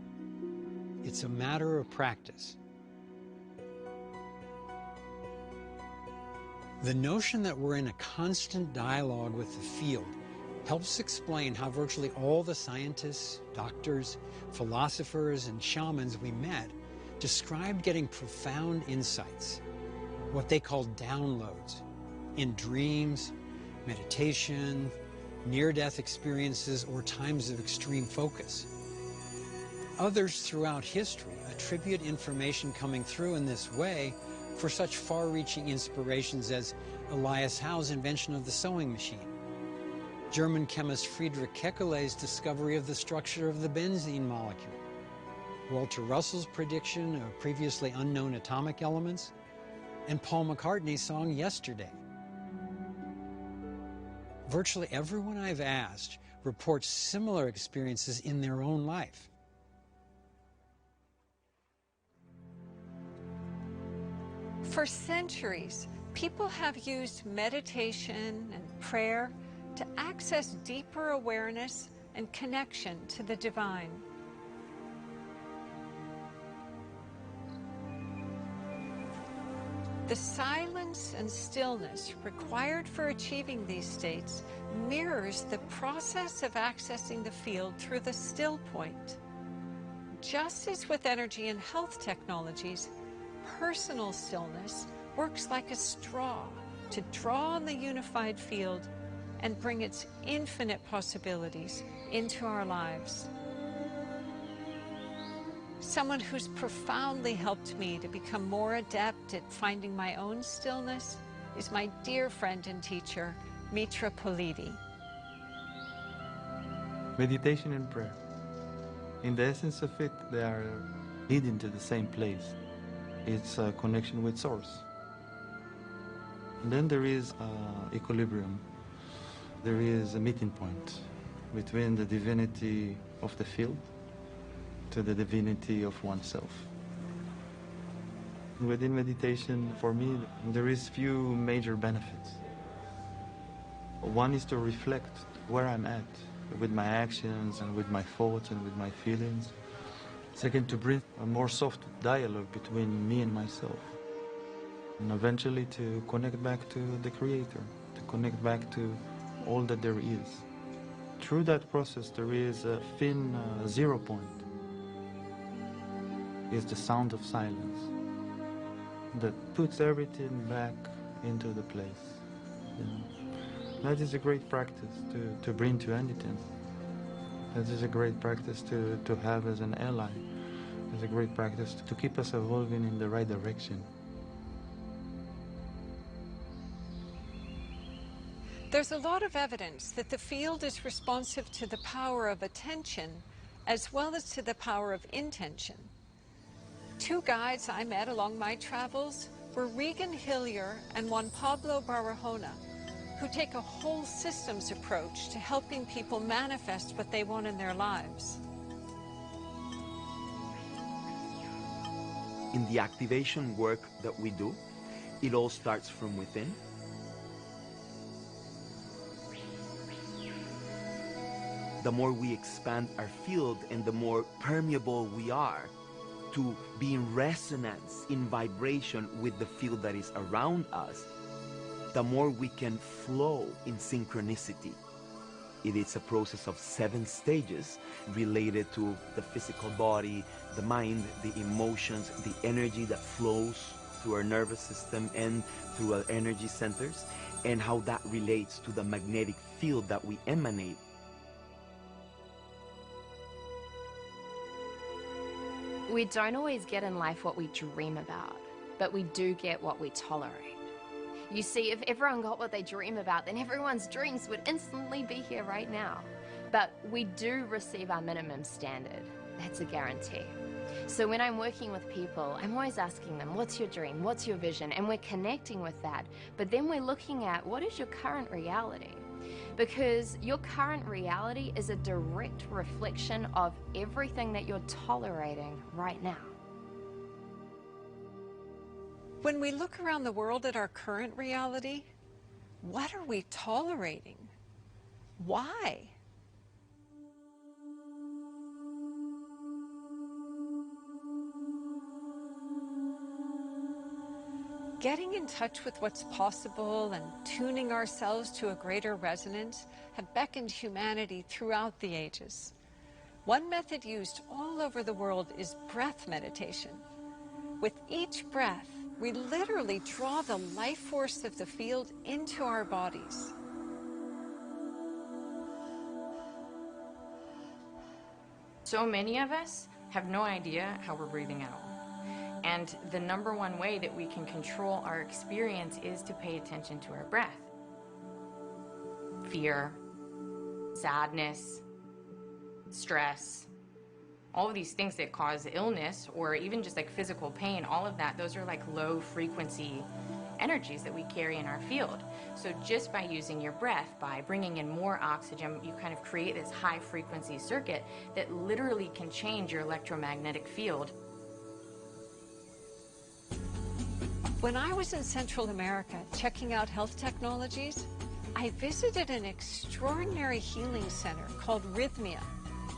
It's a matter of practice. The notion that we're in a constant dialogue with the field helps explain how virtually all the scientists, doctors, philosophers, and shamans we met described getting profound insights, what they called downloads, in dreams, meditation, near-death experiences, or times of extreme focus. Others throughout history attribute information coming through in this way for such far-reaching inspirations as Elias Howe's invention of the sewing machine, German chemist Friedrich Kekulé's discovery of the structure of the benzene molecule, Walter Russell's prediction of previously unknown atomic elements, and Paul McCartney's song Yesterday. Virtually everyone I've asked reports similar experiences in their own life. For centuries, people have used meditation and prayer to access deeper awareness and connection to the divine. The silence and stillness required for achieving these states mirrors the process of accessing the field through the still point. Just as with energy and health technologies, personal stillness works like a straw to draw on the unified field and bring its infinite possibilities into our lives. Someone who's profoundly helped me to become more adept at finding my own stillness is my dear friend and teacher, Mitra Polidi. Meditation and prayer. In the essence of it, they are leading to the same place. It's a connection with Source. And then there is equilibrium. There is a meeting point between the divinity of the field to the divinity of oneself. Within meditation, for me, there is few major benefits. One is to reflect where I'm at with my actions and with my thoughts and with my feelings. Second, to bring a more soft dialogue between me and myself. And eventually to connect back to the Creator, to connect back to all that there is. Through that process, there is a thin zero point. It's the sound of silence that puts everything back into the place. That is a great practice to bring to anything. That is a great practice to have as an ally. It's a great practice to keep us evolving in the right direction. There's a lot of evidence that the field is responsive to the power of attention as well as to the power of intention. Two guides I met along my travels were Regan Hillier and Juan Pablo Barahona, who take a whole systems approach to helping people manifest what they want in their lives. in the activation work that we do, it all starts from within. The more we expand our field and the more permeable we are to be in resonance, in vibration with the field that is around us, the more we can flow in synchronicity. It is a process of 7 stages related to the physical body, the mind, the emotions, the energy that flows through our nervous system and through our energy centers, and how that relates to the magnetic field that we emanate. We don't always get in life what we dream about, but we do get what we tolerate. You see, if everyone got what they dream about, then everyone's dreams would instantly be here right now. But we do receive our minimum standard. That's a guarantee. So when I'm working with people, I'm always asking them, what's your dream? What's your vision? And we're connecting with that. But then we're looking at, what is your current reality? Because your current reality is a direct reflection of everything that you're tolerating right now. When we look around the world at our current reality, what are we tolerating? Why? Getting in touch with what's possible and tuning ourselves to a greater resonance have beckoned humanity throughout the ages. One method used all over the world is breath meditation. With each breath, we literally draw the life force of the field into our bodies. So many of us have no idea how we're breathing at all. And the number one way that we can control our experience is to pay attention to our breath. Fear, sadness, stress, all of these things that cause illness or even just like physical pain, all of that, those are like low frequency energies that we carry in our field. So just by using your breath, by bringing in more oxygen, you kind of create this high frequency circuit that literally can change your electromagnetic field. When I was in Central America checking out health technologies, I visited an extraordinary healing center called Rhythmia,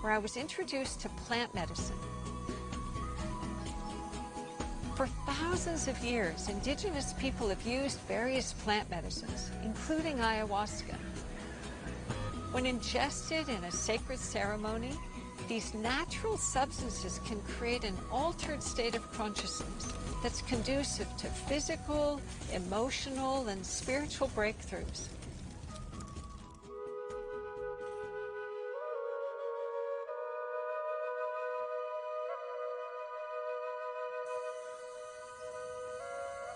where I was introduced to plant medicine. For thousands of years, indigenous people have used various plant medicines, including ayahuasca. When ingested in a sacred ceremony, these natural substances can create an altered state of consciousness that's conducive to physical, emotional, and spiritual breakthroughs.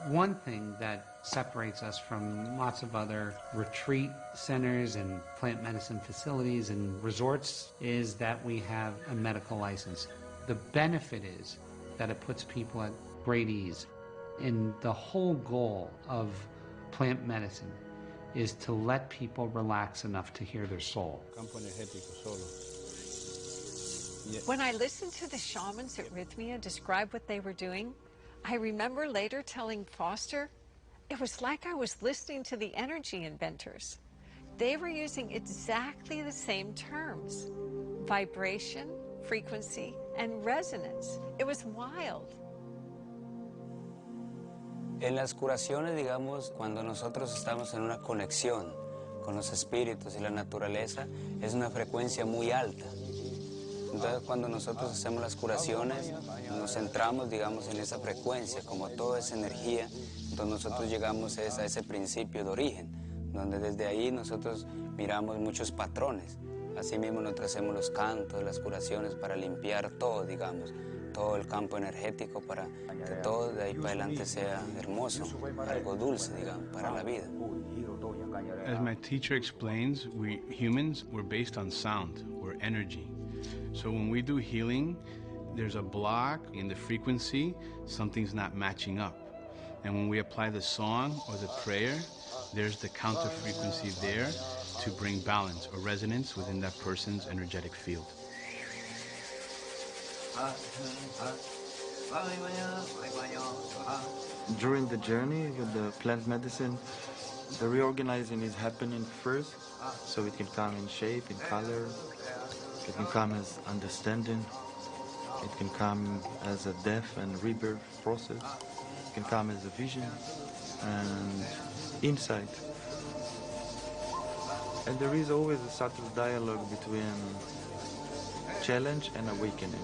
One thing that separates us from lots of other retreat centers and plant medicine facilities and resorts is that we have a medical license. The benefit is that it puts people at great ease. And the whole goal of plant medicine is to let people relax enough to hear their soul. When I listened to the shamans at Rhythmia describe what they were doing, I remember later telling Foster, it was like I was listening to the energy inventors. They were using exactly the same terms: vibration, frequency, and resonance. It was wild. En las curaciones, digamos, cuando nosotros estamos en una conexión con los espíritus y la naturaleza, es una frecuencia muy alta. Entonces, cuando nosotros hacemos las curaciones, nos centramos, digamos, en esa frecuencia, como toda esa energía, entonces nosotros llegamos a ese principio de origen, donde desde ahí nosotros miramos muchos patrones. Así mismo nosotros hacemos los cantos, las curaciones para limpiar todo, digamos, todo el campo energético para que todo de ahí para adelante sea hermoso, algo dulce, digamos, para la vida. As my teacher explains, we humans, we're based on sound, we're energy. So when we do healing, there's a block in the frequency, something's not matching up. And when we apply the song or the prayer, there's the counter frequency there to bring balance or resonance within that person's energetic field. During the journey with the plant medicine, the reorganizing is happening first, so it can come in shape, in color, it can come as understanding, it can come as a death and rebirth process, it can come as a vision and insight. And there is always a subtle dialogue between challenge and awakening.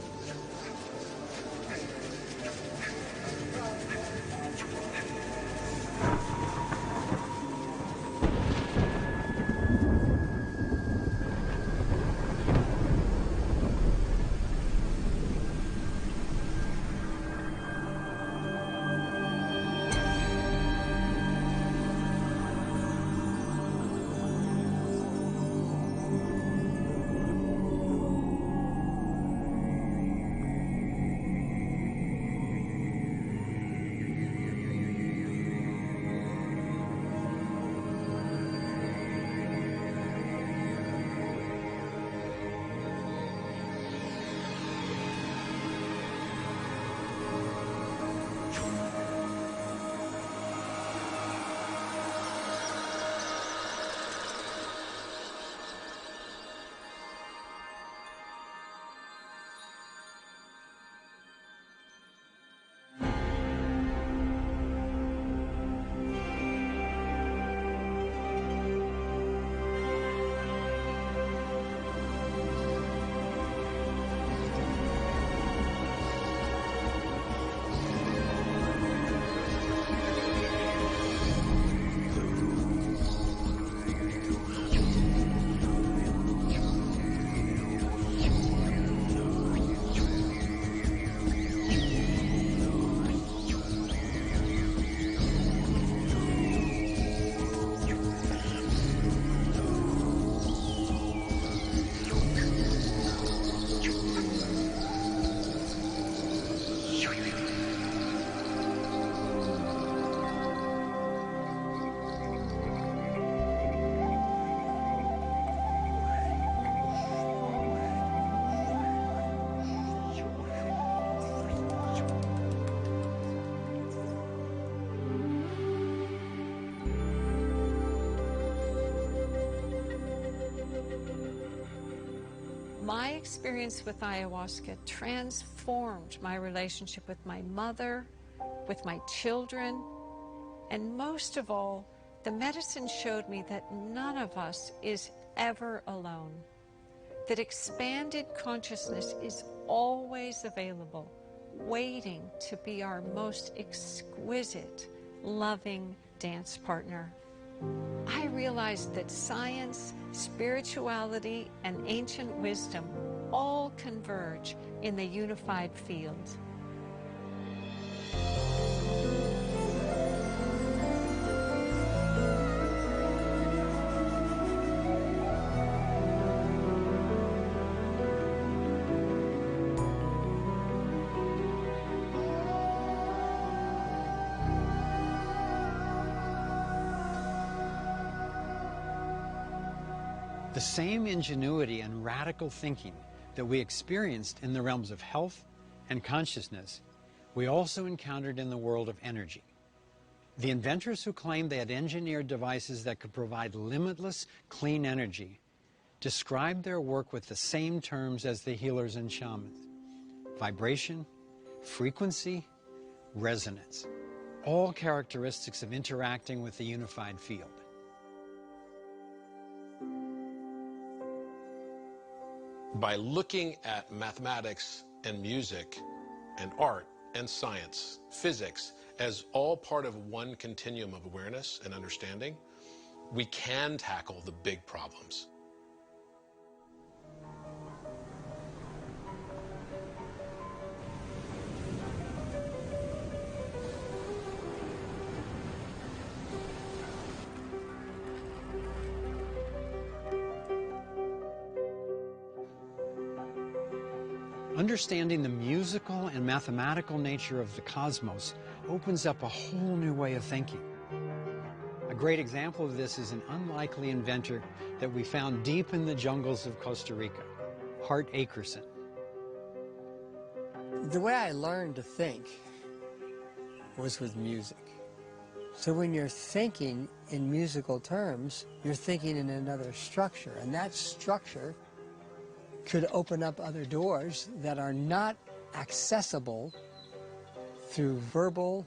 My experience with ayahuasca transformed my relationship with my mother, with my children, and most of all, the medicine showed me that none of us is ever alone, that expanded consciousness is always available, waiting to be our most exquisite, loving dance partner. I realized that science, spirituality, and ancient wisdom all converge in the unified field. The same ingenuity and radical thinking that we experienced in the realms of health and consciousness, we also encountered in the world of energy. The inventors who claimed they had engineered devices that could provide limitless, clean energy described their work with the same terms as the healers and shamans: vibration, frequency, resonance, all characteristics of interacting with the unified field. By looking at mathematics and music and art and science, physics, as all part of one continuum of awareness and understanding, we can tackle the big problems. Understanding the musical and mathematical nature of the cosmos opens up a whole new way of thinking. A great example of this is an unlikely inventor that we found deep in the jungles of Costa Rica, Hart Akerson. The way I learned to think was with music. So when you're thinking in musical terms, you're thinking in another structure, and that structure could open up other doors that are not accessible through verbal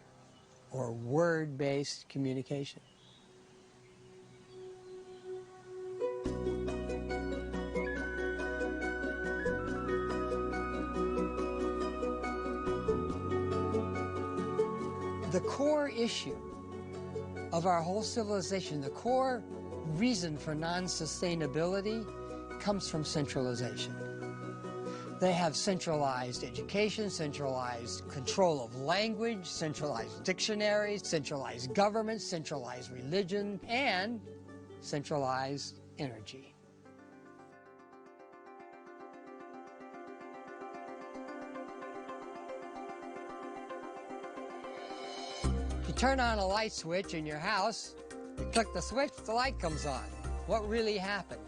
or word-based communication. The core issue of our whole civilization, the core reason for non-sustainability comes from centralization. They have centralized education, centralized control of language, centralized dictionaries, centralized government, centralized religion, and centralized energy. You turn on a light switch in your house, you click the switch, the light comes on. What really happened?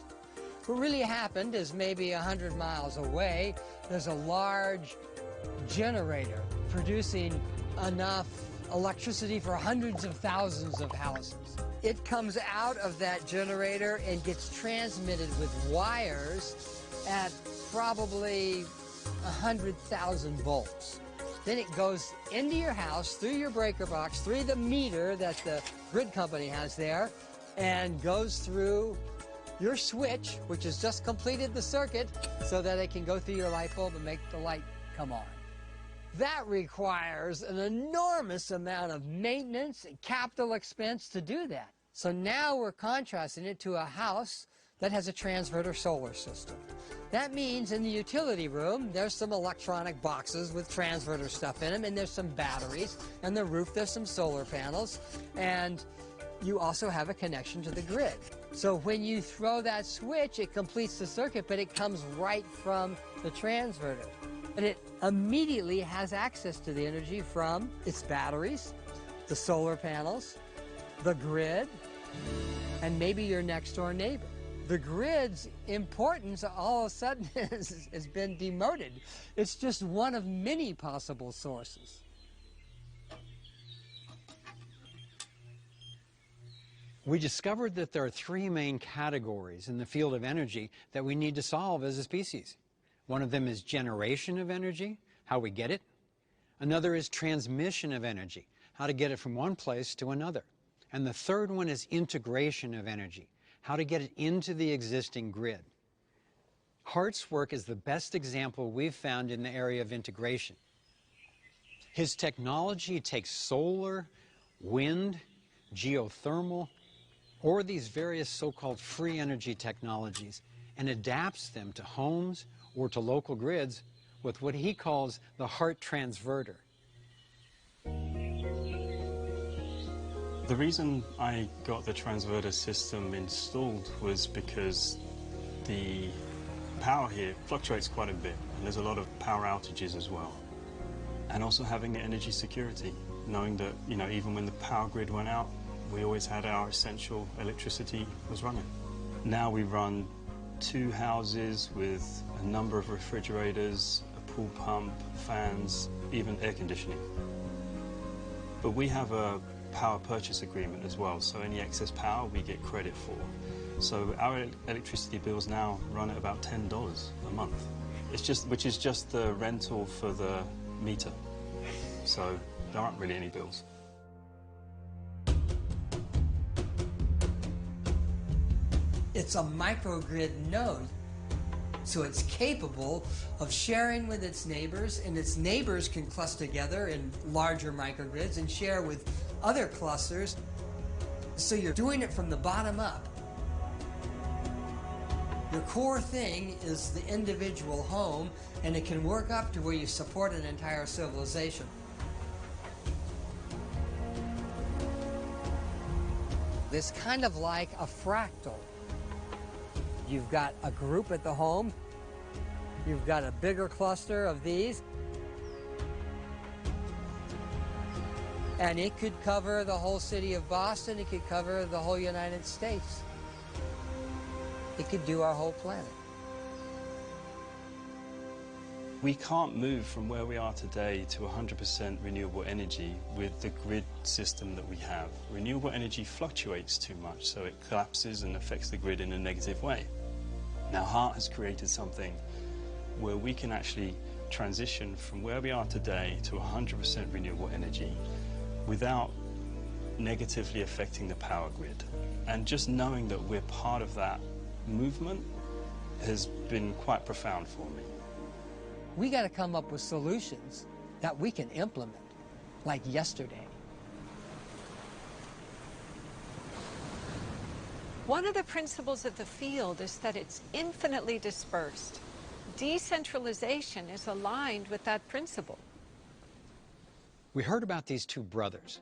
What really happened is maybe 100 miles away, there's a large generator producing enough electricity for hundreds of thousands of houses. It comes out of that generator and gets transmitted with wires at probably 100,000 volts. Then it goes into your house, through your breaker box, through the meter that the grid company has there, and goes through your switch, which has just completed the circuit, so that it can go through your light bulb and make the light come on. That requires an enormous amount of maintenance and capital expense to do that. So now we're contrasting it to a house that has a transverter solar system. That means in the utility room, there's some electronic boxes with transverter stuff in them, and there's some batteries, and the roof there's some solar panels, and you also have a connection to the grid. So when you throw that switch, it completes the circuit, but it comes right from the transverter. And it immediately has access to the energy from its batteries, the solar panels, the grid, and maybe your next door neighbor. The grid's importance all of a sudden has been demoted. It's just one of many possible sources. We discovered that there are three main categories in the field of energy that we need to solve as a species. One of them is generation of energy, how we get it. Another is transmission of energy, how to get it from one place to another. And the third one is integration of energy, how to get it into the existing grid. Hart's work is the best example we've found in the area of integration. His technology takes solar, wind, geothermal, or these various so-called free energy technologies and adapts them to homes or to local grids with what he calls the Hart transverter. The reason I got the transverter system installed was because the power here fluctuates quite a bit, and there's a lot of power outages as well. And also having the energy security, knowing that, even when the power grid went out, we always had our essential electricity was running. Now we run 2 houses with a number of refrigerators, a pool pump, fans, even air conditioning. But we have a power purchase agreement as well, so any excess power we get credit for. So our electricity bills now run at about $10 a month. Which is just the rental for the meter. So there aren't really any bills. It's a microgrid node, so it's capable of sharing with its neighbors, and its neighbors can cluster together in larger microgrids and share with other clusters. So you're doing it from the bottom up. Your core thing is the individual home, and it can work up to where you support an entire civilization. It's kind of like a fractal. You've got a group at the home, you've got a bigger cluster of these, and it could cover the whole city of Boston, it could cover the whole United States. It could do our whole planet. We can't move from where we are today to 100% renewable energy with the grid system that we have. Renewable energy fluctuates too much, so it collapses and affects the grid in a negative way. Now, Heart has created something where we can actually transition from where we are today to 100% renewable energy without negatively affecting the power grid. And just knowing that we're part of that movement has been quite profound for me. We got to come up with solutions that we can implement, like yesterday. One of the principles of the field is that it's infinitely dispersed. Decentralization is aligned with that principle. We heard about these two brothers,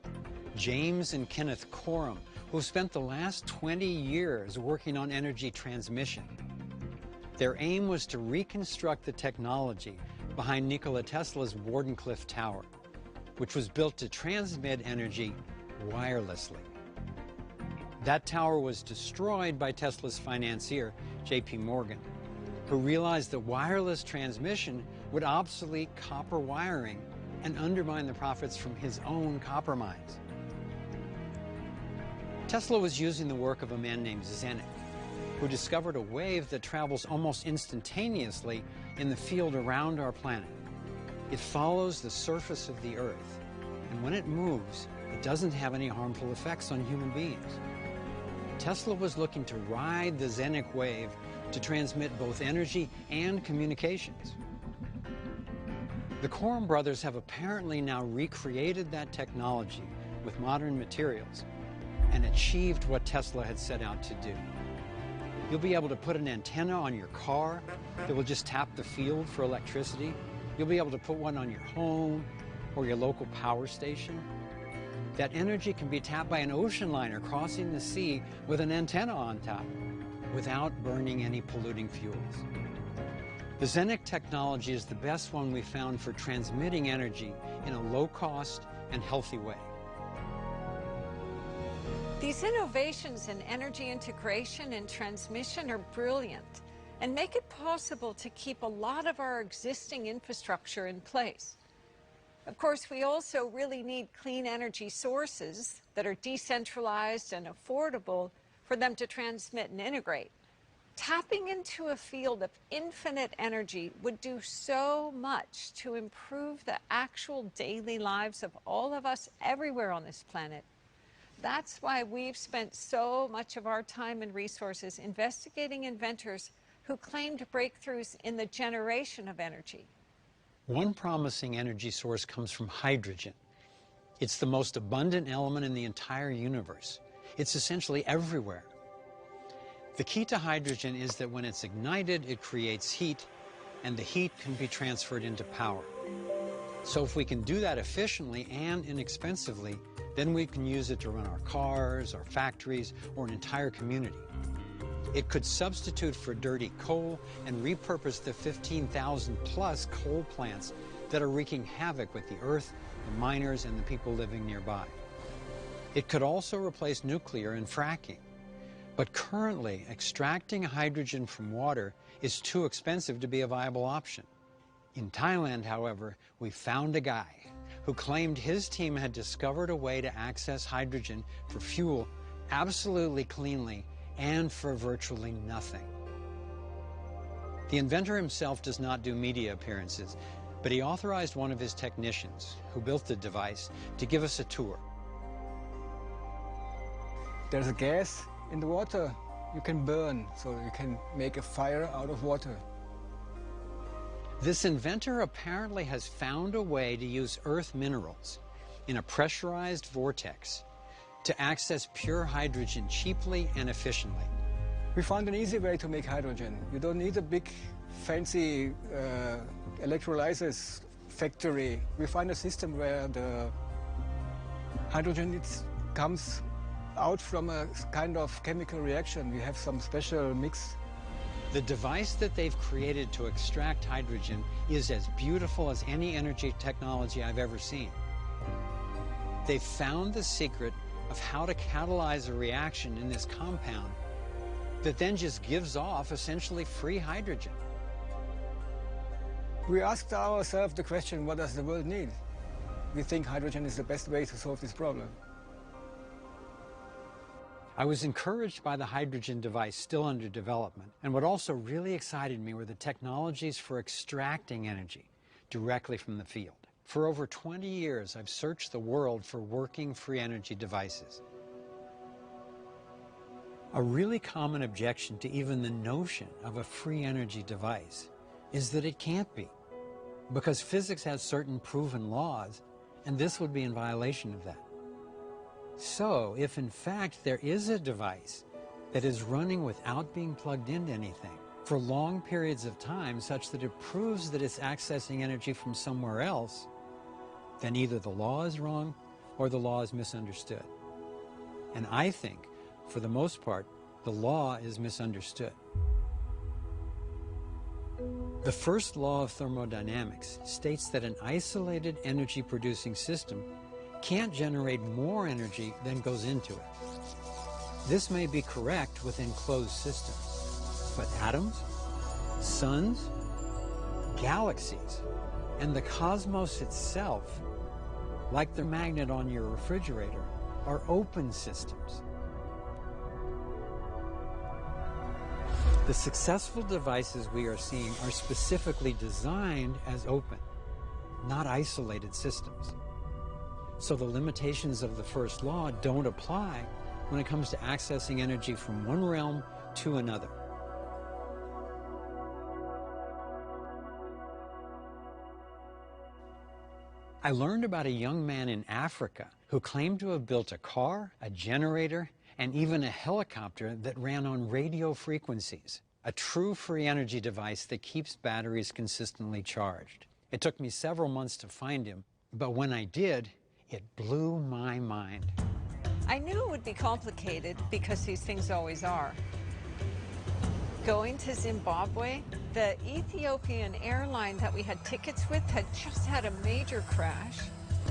James and Kenneth Coram, who spent the last 20 years working on energy transmission. Their aim was to reconstruct the technology behind Nikola Tesla's Wardenclyffe Tower, which was built to transmit energy wirelessly. That tower was destroyed by Tesla's financier, J.P. Morgan, who realized that wireless transmission would obsolete copper wiring and undermine the profits from his own copper mines. Tesla was using the work of a man named Zenit, who discovered a wave that travels almost instantaneously in the field around our planet. It follows the surface of the Earth, and when it moves, it doesn't have any harmful effects on human beings. Tesla was looking to ride the Zenit wave to transmit both energy and communications. The Coram brothers have apparently now recreated that technology with modern materials and achieved what Tesla had set out to do. You'll be able to put an antenna on your car that will just tap the field for electricity. You'll be able to put one on your home or your local power station. That energy can be tapped by an ocean liner crossing the sea with an antenna on top without burning any polluting fuels. The Zenit technology is the best one we found for transmitting energy in a low-cost and healthy way. These innovations in energy integration and transmission are brilliant and make it possible to keep a lot of our existing infrastructure in place. Of course, we also really need clean energy sources that are decentralized and affordable for them to transmit and integrate. Tapping into a field of infinite energy would do so much to improve the actual daily lives of all of us everywhere on this planet. That's why we've spent so much of our time and resources investigating inventors who claimed breakthroughs in the generation of energy. One promising energy source comes from hydrogen. It's the most abundant element in the entire universe. It's essentially everywhere. The key to hydrogen is that when it's ignited, it creates heat, and the heat can be transferred into power. So if we can do that efficiently and inexpensively, then we can use it to run our cars, our factories, or an entire community. It could substitute for dirty coal and repurpose the 15,000 plus coal plants that are wreaking havoc with the earth, the miners, and the people living nearby. It could also replace nuclear and fracking. But currently, extracting hydrogen from water is too expensive to be a viable option. In Thailand, however, we found a guy who claimed his team had discovered a way to access hydrogen for fuel absolutely cleanly and for virtually nothing. The inventor himself does not do media appearances, but he authorized one of his technicians, who built the device, to give us a tour. There's a gas in the water you can burn, so you can make a fire out of water. This inventor apparently has found a way to use earth minerals in a pressurized vortex to access pure hydrogen cheaply and efficiently. We found an easy way to make hydrogen. You don't need a big, fancy electrolysis factory. We find a system where the hydrogen comes out from a kind of chemical reaction. We have some special mix. The device that they've created to extract hydrogen is as beautiful as any energy technology I've ever seen. They've found the secret of how to catalyze a reaction in this compound that then just gives off essentially free hydrogen. We asked ourselves the question, what does the world need? We think hydrogen is the best way to solve this problem. I was encouraged by the hydrogen device still under development, and what also really excited me were the technologies for extracting energy directly from the field. For over 20 years, I've searched the world for working free energy devices. A really common objection to even the notion of a free energy device is that it can't be, because physics has certain proven laws, and this would be in violation of that. So, if in fact there is a device that is running without being plugged into anything for long periods of time such that it proves that it's accessing energy from somewhere else, then either the law is wrong or the law is misunderstood. And I think, for the most part, the law is misunderstood. The first law of thermodynamics states that an isolated energy-producing system can't generate more energy than goes into it. This may be correct within closed systems, but atoms, suns, galaxies, and the cosmos itself, like the magnet on your refrigerator, are open systems. The successful devices we are seeing are specifically designed as open, not isolated systems. So the limitations of the first law don't apply when it comes to accessing energy from one realm to another. I learned about a young man in Africa who claimed to have built a car, a generator, and even a helicopter that ran on radio frequencies, a true free energy device that keeps batteries consistently charged. It took me several months to find him, but when I did, it blew my mind. I knew it would be complicated because these things always are. Going to Zimbabwe, the Ethiopian airline that we had tickets with had just had a major crash,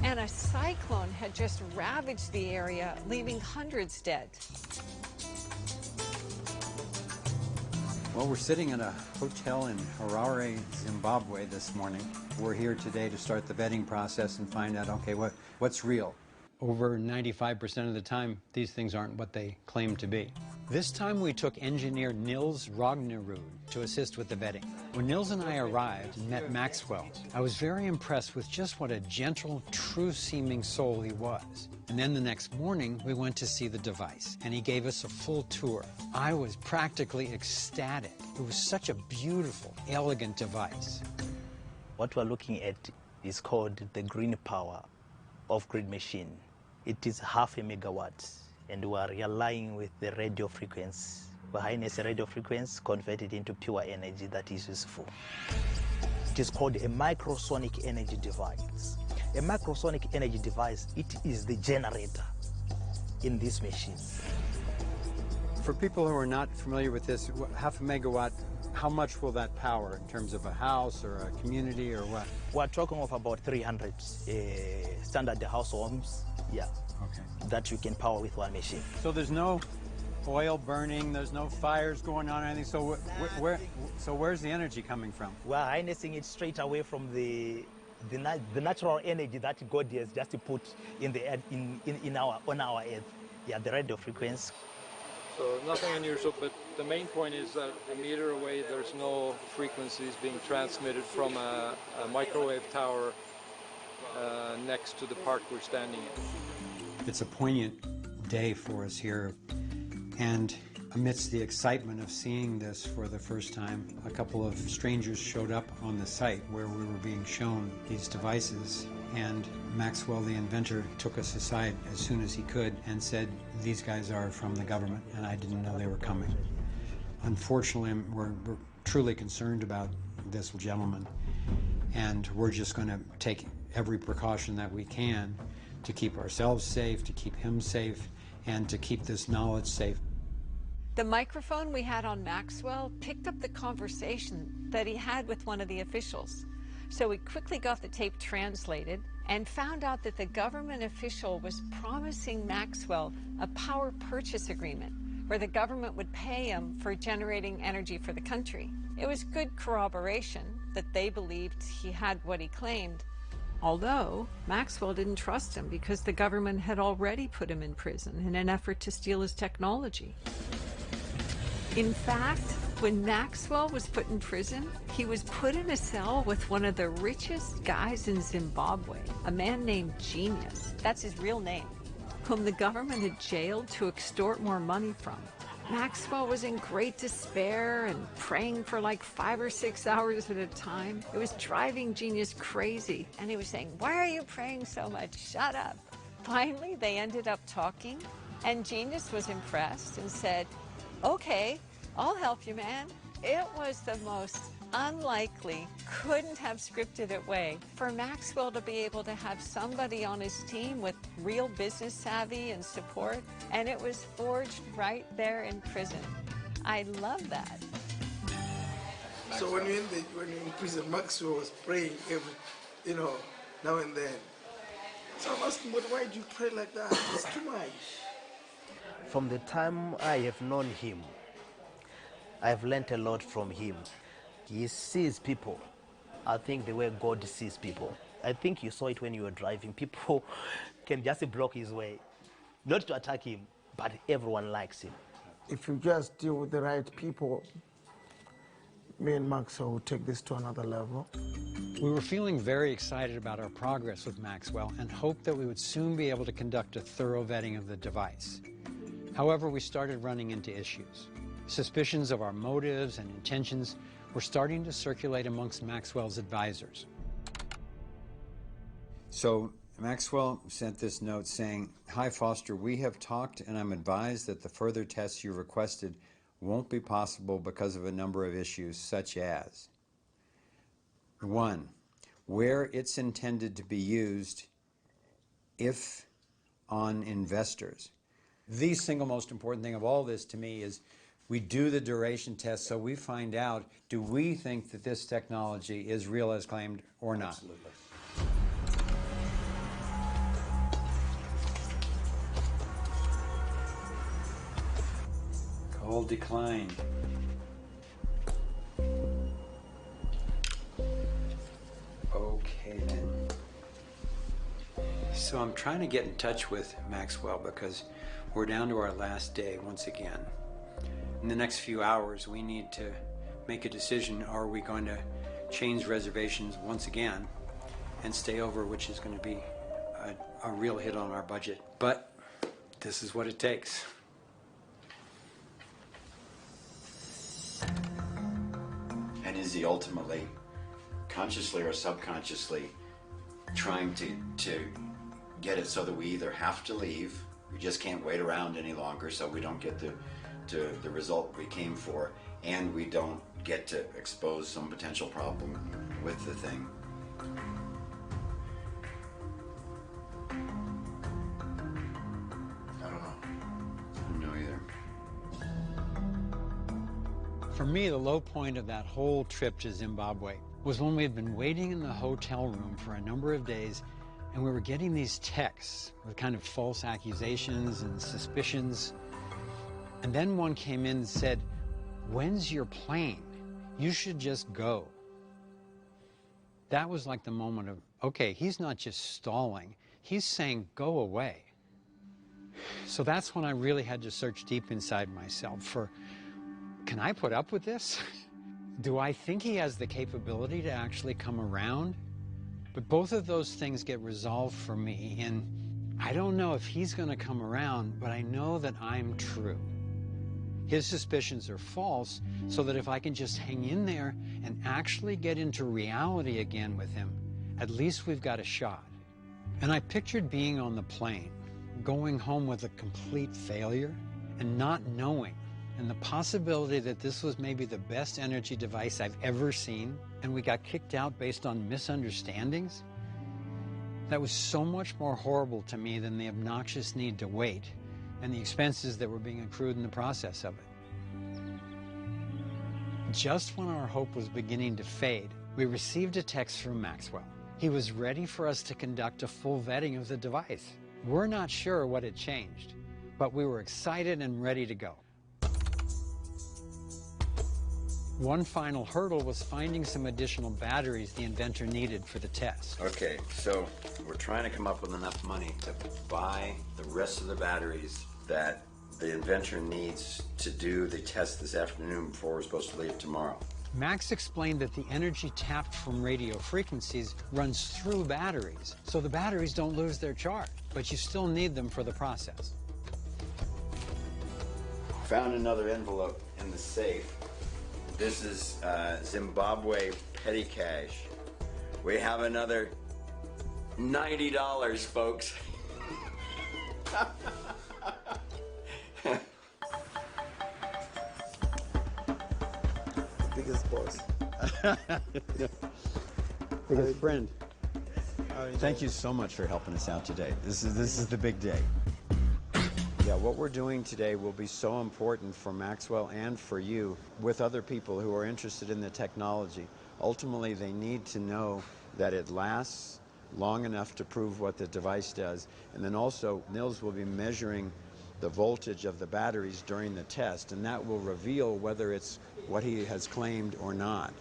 and a cyclone had just ravaged the area, leaving hundreds dead. Well, we're sitting in a hotel in Harare, Zimbabwe this morning. We're here today to start the vetting process and find out, okay, what's real? Over 95% of the time, these things aren't what they claim to be. This time we took engineer Nils Ragnerud to assist with the vetting. When Nils and I arrived and met Maxwell, I was very impressed with just what a gentle, true-seeming soul he was. And then the next morning, we went to see the device, and he gave us a full tour. I was practically ecstatic. It was such a beautiful, elegant device. What we're looking at is called the green power off-grid machine. It is 0.5 megawatts, and we are relying with the radio frequency. We harness the radio frequency, convert it into pure energy that is useful. It is called a microsonic energy device. A microsonic energy device, it is the generator in this machine. For people who are not familiar with this, 0.5 megawatt, how much will that power in terms of a house or a community or what? We're talking of about 300 standard house homes, yeah, okay, that you can power with one machine. So there's no oil burning, there's no fires going on or anything, so where's the energy coming from? We're harnessing it straight away from the natural energy that God has just put in the earth, on our earth. Yeah, the radio frequency. So nothing unusual, but the main point is that a meter away there's no frequencies being transmitted from a microwave tower next to the park we're standing in. It's a poignant day for us here, and amidst the excitement of seeing this for the first time, a couple of strangers showed up on the site where we were being shown these devices, and Maxwell, the inventor, took us aside as soon as he could and said, these guys are from the government, and I didn't know they were coming. Unfortunately, we're truly concerned about this gentleman, and we're just going to take every precaution that we can to keep ourselves safe, to keep him safe, and to keep this knowledge safe. The microphone we had on Maxwell picked up the conversation that he had with one of the officials. So we quickly got the tape translated and found out that the government official was promising Maxwell a power purchase agreement where the government would pay him for generating energy for the country. It was good corroboration, that they believed he had what he claimed. Although Maxwell didn't trust him because the government had already put him in prison in an effort to steal his technology. In fact, when Maxwell was put in prison, he was put in a cell with one of the richest guys in Zimbabwe, a man named Genius, that's his real name, whom the government had jailed to extort more money from. Maxwell was in great despair and praying for like 5 or 6 hours at a time. It was driving Genius crazy, and he was saying, "Why are you praying so much? Shut up." Finally, they ended up talking, and Genius was impressed and said, "Okay, I'll help you, man." It was the most unlikely, couldn't have scripted it way for Maxwell to be able to have somebody on his team with real business savvy and support, and it was forged right there in prison. I love that. So when you're in prison, Maxwell was praying every, now and then. So I'm asking, but why do you pray like that? It's too much. From the time I have known him, I've learned a lot from him. He sees people, I think, the way God sees people. I think you saw it when you were driving. People can just block his way. Not to attack him, but everyone likes him. If you just deal with the right people, me and Maxwell will take this to another level. We were feeling very excited about our progress with Maxwell and hoped that we would soon be able to conduct a thorough vetting of the device. However, we started running into issues. Suspicions of our motives and intentions were starting to circulate amongst Maxwell's advisors. So Maxwell sent this note saying, "Hi Foster, we have talked and I'm advised that the further tests you requested won't be possible because of a number of issues such as 1. Where it's intended to be used, if on investors." The single most important thing of all this to me is we do the duration test so we find out, do we think that this technology is real as claimed or not? Absolutely. Call declined. Okay then. So I'm trying to get in touch with Maxwell because we're down to our last day once again. In the next few hours, we need to make a decision. Are we going to change reservations once again and stay over, which is going to be a real hit on our budget? But this is what it takes. And is he ultimately, consciously or subconsciously, trying to get it so that we either have to leave, we just can't wait around any longer so we don't get the result we came for, and we don't get to expose some potential problem with the thing? I don't know either. For me, the low point of that whole trip to Zimbabwe was when we had been waiting in the hotel room for a number of days, and we were getting these texts with kind of false accusations and suspicions. And then one came in and said, "When's your plane? You should just go." That was like the moment of, okay, he's not just stalling, he's saying, go away. So that's when I really had to search deep inside myself for, can I put up with this? Do I think he has the capability to actually come around? But both of those things get resolved for me, and I don't know if he's going to come around, but I know that I'm true. His suspicions are false, so that if I can just hang in there and actually get into reality again with him, at least we've got a shot. And I pictured being on the plane, going home with a complete failure, and not knowing, and the possibility that this was maybe the best energy device I've ever seen, and we got kicked out based on misunderstandings. That was so much more horrible to me than the obnoxious need to wait and the expenses that were being accrued in the process of it. Just when our hope was beginning to fade, we received a text from Maxwell. He was ready for us to conduct a full vetting of the device. We're not sure what had changed, but we were excited and ready to go. One final hurdle was finding some additional batteries the inventor needed for the test. Okay, so we're trying to come up with enough money to buy the rest of the batteries that the inventor needs to do the test this afternoon before we're supposed to leave tomorrow. Max explained that the energy tapped from radio frequencies runs through batteries, so the batteries don't lose their charge, but you still need them for the process. Found another envelope in the safe. This is Zimbabwe petty cash. We have another $90, folks. Biggest boss. Biggest friend. Thank you so much for helping us out today. This is the big day. Yeah, what we're doing today will be so important for Maxwell and for you with other people who are interested in the technology. Ultimately, they need to know that it lasts long enough to prove what the device does. And then also, Nils will be measuring the voltage of the batteries during the test, and that will reveal whether it's what he has claimed or not.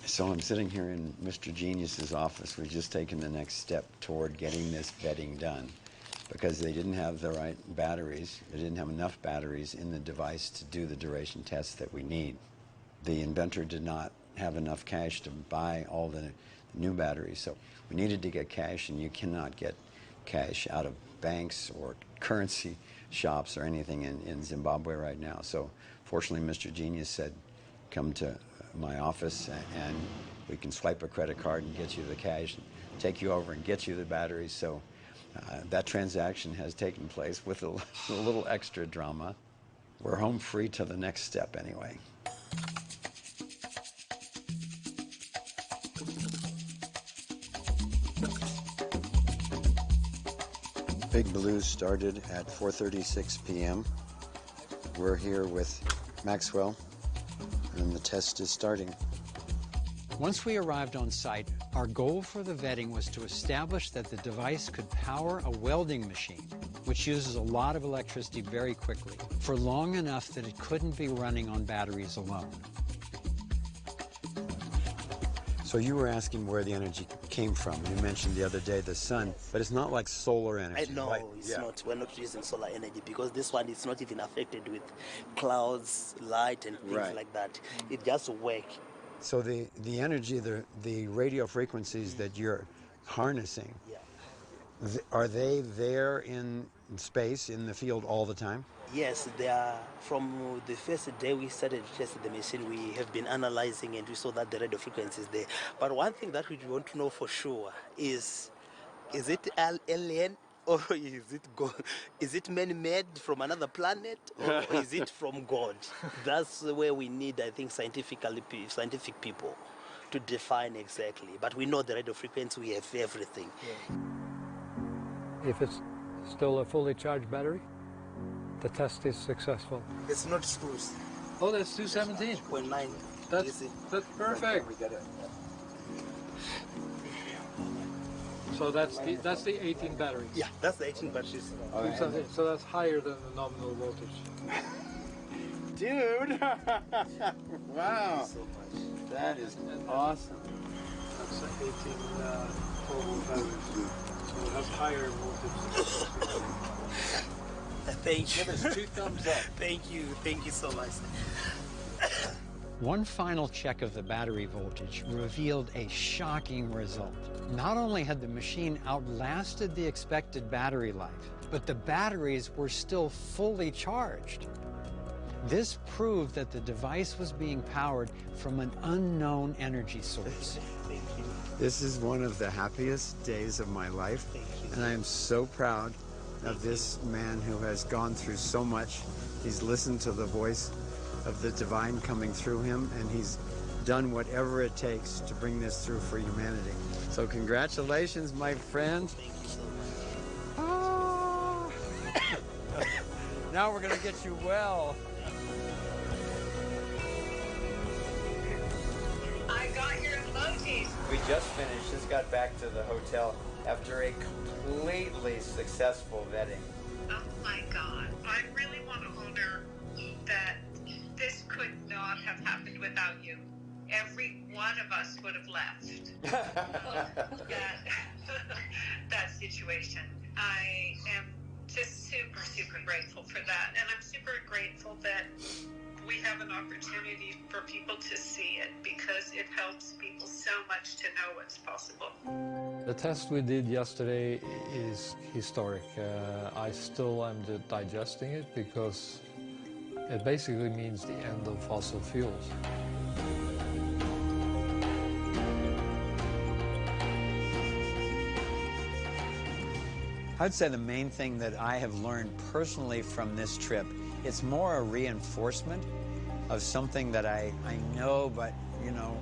So I'm sitting here in Mr. Genius's office. We've just taken the next step toward getting this vetting done because they didn't have the right batteries. They didn't have enough batteries in the device to do the duration tests that we need. The inventor did not have enough cash to buy all the new batteries, so we needed to get cash, and you cannot get cash out of banks or currency shops or anything in Zimbabwe right now. So fortunately, Mr. Genius said, come to my office and we can swipe a credit card and get you the cash and take you over and get you the batteries. So that transaction has taken place with a little extra drama. We're home free to the next step anyway. Big Blue started at 4:36 p.m. We're here with Maxwell, and the test is starting. Once we arrived on site, our goal for the vetting was to establish that the device could power a welding machine, which uses a lot of electricity very quickly, for long enough that it couldn't be running on batteries alone. So you were asking where the energy came from. You mentioned the other day the sun, but it's not like solar energy. No, right? It's not. We're not using solar energy because this one is not even affected with clouds, light, and things like that. It just works. So the energy, the radio frequencies that you're harnessing, are they there in space, in the field all the time? Yes, they are. From the first day we started to test the machine, we have been analyzing and we saw that the radio frequency is there. But one thing that we want to know for sure is it alien or is it God? Is it man-made from another planet or is it from God? That's where we need, I think, scientific people to define exactly. But we know the radio frequency, we have everything. If it's still a fully charged battery, the test is successful. It's not screws. Oh, that's 217. 0.9. That's perfect. So that's the 18 batteries. Yeah, that's the 18 batteries. So that's higher than the nominal voltage. Dude! Wow! That is awesome. That's the 18 total batteries. So it has higher voltage. Thank you. Give us 2 thumbs up. Thank you so much. One final check of the battery voltage revealed a shocking result. Not only had the machine outlasted the expected battery life, but the batteries were still fully charged. This proved that the device was being powered from an unknown energy source. This is one of the happiest days of my life, and I am so proud of this man who has gone through so much. He's listened to the voice of the divine coming through him, and he's done whatever it takes to bring this through for humanity. So congratulations, my friend. Thank you so much. Ah. Now we're going to get you well. I got your emojis. We just finished, just got back to the hotel after a completely successful vetting. Oh my God. I really want to honor that every one of us would have left that situation. I am just super, super grateful for that. And I'm super grateful that we have an opportunity for people to see it, because it helps people so much to know what's possible. The test we did yesterday is historic. I still am digesting it, because it basically means the end of fossil fuels. I'd say the main thing that I have learned personally from this trip, it's more a reinforcement of something that I know, but, you know,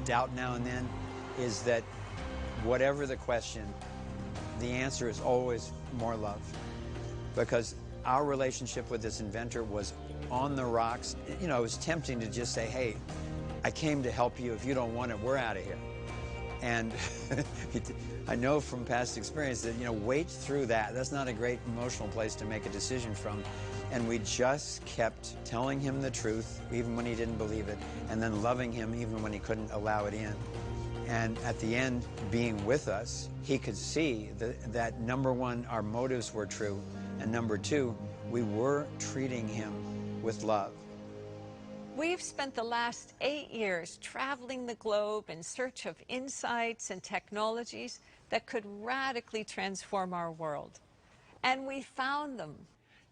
doubt now and then, is that whatever the question, the answer is always more love. Because our relationship with this inventor was on the rocks. You know, it was tempting to just say, hey, I came to help you. If you don't want it, we're out of here. And I know from past experience that, you know, wait through that. That's not a great emotional place to make a decision from. And we just kept telling him the truth, even when he didn't believe it, and then loving him even when he couldn't allow it in. And at the end, being with us, he could see that number one, our motives were true, and number two, we were treating him with love. We've spent the last 8 years traveling the globe in search of insights and technologies that could radically transform our world. And we found them.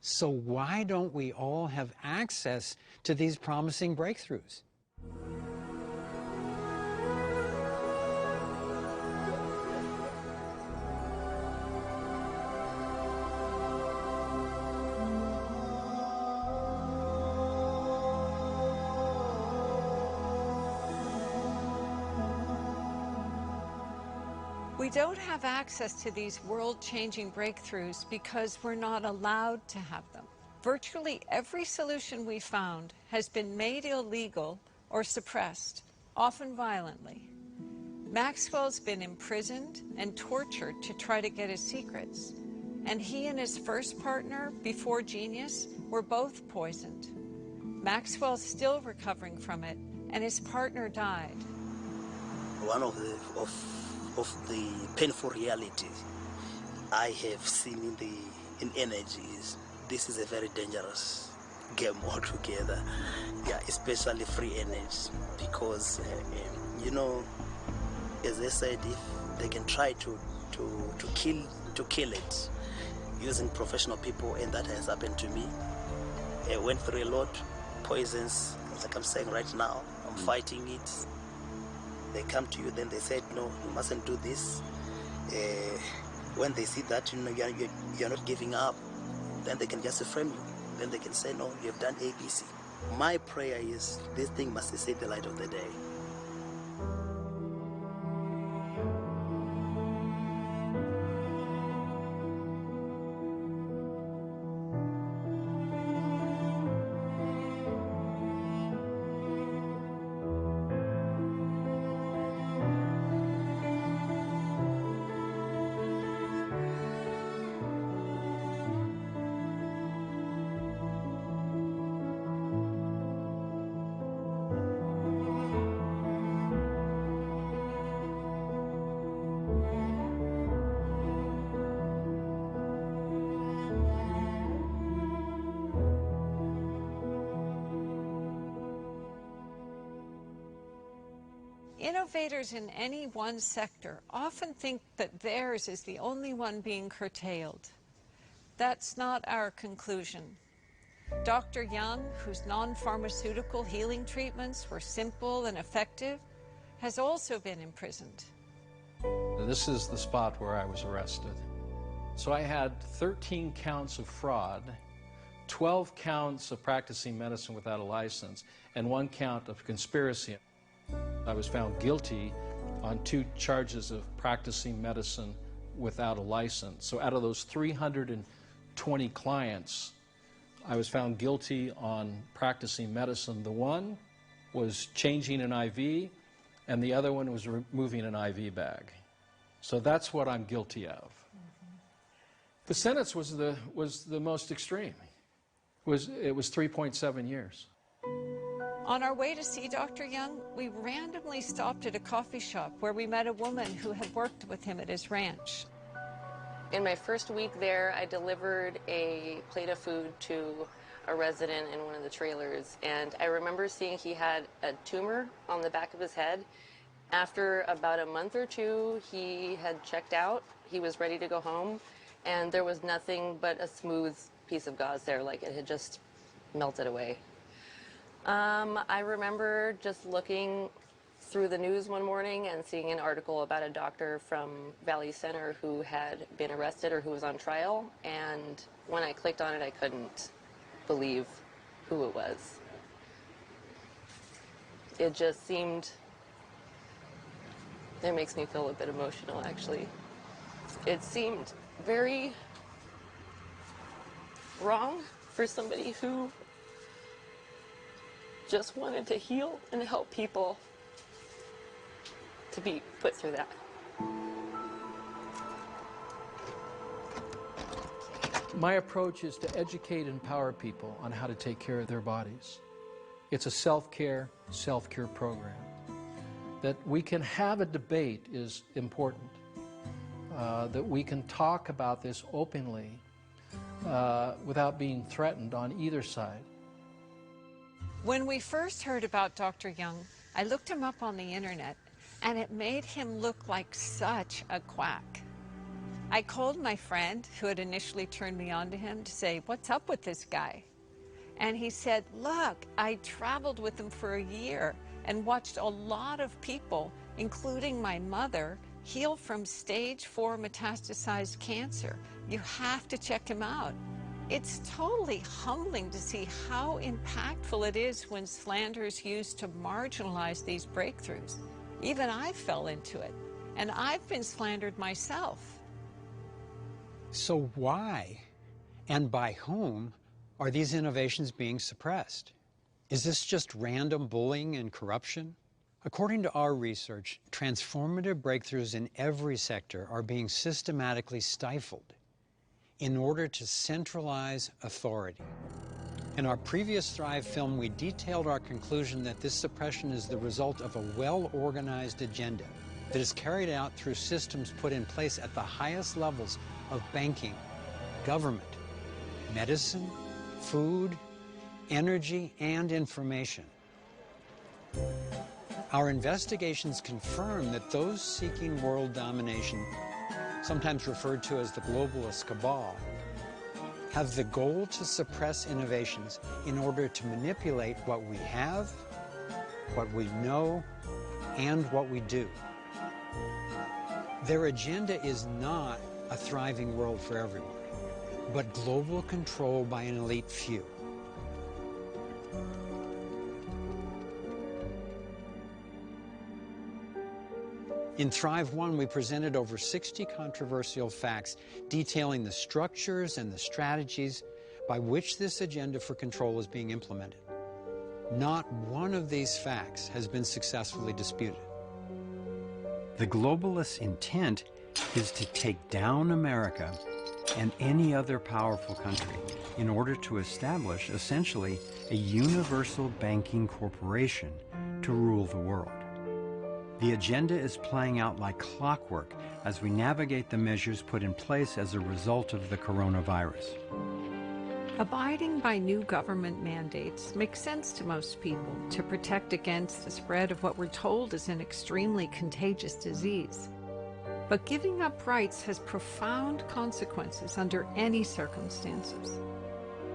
So why don't we all have access to these promising breakthroughs? We don't have access to these world-changing breakthroughs because we're not allowed to have them. Virtually every solution we found has been made illegal or suppressed, often violently. Maxwell's been imprisoned and tortured to try to get his secrets. And he and his first partner, before Genius, were both poisoned. Maxwell's still recovering from it, and his partner died. One of the painful realities I have seen in energy is this is a very dangerous game altogether. Yeah, especially free energy, because you know, as I said, if they can try to kill it using professional people, and that has happened to me. I went through a lot, poisons, like I'm saying right now. I'm fighting it. They come to you, then they said, no, you mustn't do this. When they see that, you know, you're not giving up, then they can just frame you. Then they can say, no, you have done ABC. My prayer is this thing must see the light of the day. Innovators in any one sector often think that theirs is the only one being curtailed. That's not our conclusion. Dr. Young, whose non-pharmaceutical healing treatments were simple and effective, has also been imprisoned. This is the spot where I was arrested. So I had 13 counts of fraud, 12 counts of practicing medicine without a license, and 1 count of conspiracy. I was found guilty on 2 charges of practicing medicine without a license. So out of those 320 clients, I was found guilty on practicing medicine. The one was changing an IV, and the other one was removing an IV bag. So that's what I'm guilty of. The sentence was the most extreme. It was 3.7 years. On our way to see Dr. Young, we randomly stopped at a coffee shop where we met a woman who had worked with him at his ranch. In my first week there, I delivered a plate of food to a resident in one of the trailers, and I remember seeing he had a tumor on the back of his head. After about a month or two, he had checked out. He was ready to go home, and there was nothing but a smooth piece of gauze there, like it had just melted away. I remember just looking through the news one morning and seeing an article about a doctor from Valley Center who had been arrested or who was on trial, and when I clicked on it, I couldn't believe who it was. It just seemed, it makes me feel a bit emotional actually. It seemed very wrong for somebody who just wanted to heal and help people to be put through that. My approach is to educate and empower people on how to take care of their bodies. It's a self-care program. That we can have a debate is important. That we can talk about this openly without being threatened on either side. When we first heard about Dr. Young, I looked him up on the internet, and it made him look like such a quack. I called my friend who had initially turned me on to him to say, "What's up with this guy?" And he said, "Look, I traveled with him for a year and watched a lot of people, including my mother, heal from stage 4 metastasized cancer. You have to check him out." It's totally humbling to see how impactful it is when slander is used to marginalize these breakthroughs. Even I fell into it, and I've been slandered myself. So why and by whom are these innovations being suppressed? Is this just random bullying and corruption? According to our research, transformative breakthroughs in every sector are being systematically stifled in order to centralize authority. In our previous Thrive film, we detailed our conclusion that this suppression is the result of a well-organized agenda that is carried out through systems put in place at the highest levels of banking, government, medicine, food, energy, and information. Our investigations confirm that those seeking world domination, sometimes referred to as the globalist cabal, have the goal to suppress innovations in order to manipulate what we have, what we know, and what we do. Their agenda is not a thriving world for everyone, but global control by an elite few. In Thrive 1, we presented over 60 controversial facts detailing the structures and the strategies by which this agenda for control is being implemented. Not one of these facts has been successfully disputed. The globalists' intent is to take down America and any other powerful country in order to establish essentially a universal banking corporation to rule the world. The agenda is playing out like clockwork as we navigate the measures put in place as a result of the coronavirus. Abiding by new government mandates makes sense to most people to protect against the spread of what we're told is an extremely contagious disease. But giving up rights has profound consequences under any circumstances.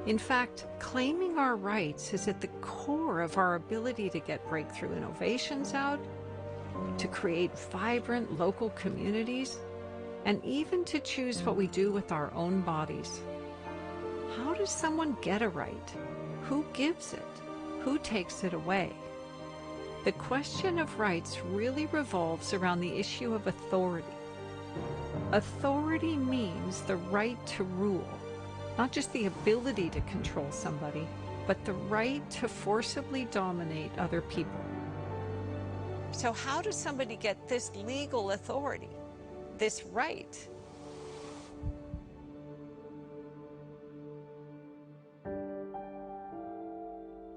In fact, claiming our rights is at the core of our ability to get breakthrough innovations out, to create vibrant local communities, and even to choose what we do with our own bodies. How does someone get a right? Who gives it? Who takes it away? The question of rights really revolves around the issue of authority. Authority means the right to rule, not just the ability to control somebody, but the right to forcibly dominate other people. So how does somebody get this legal authority, this right?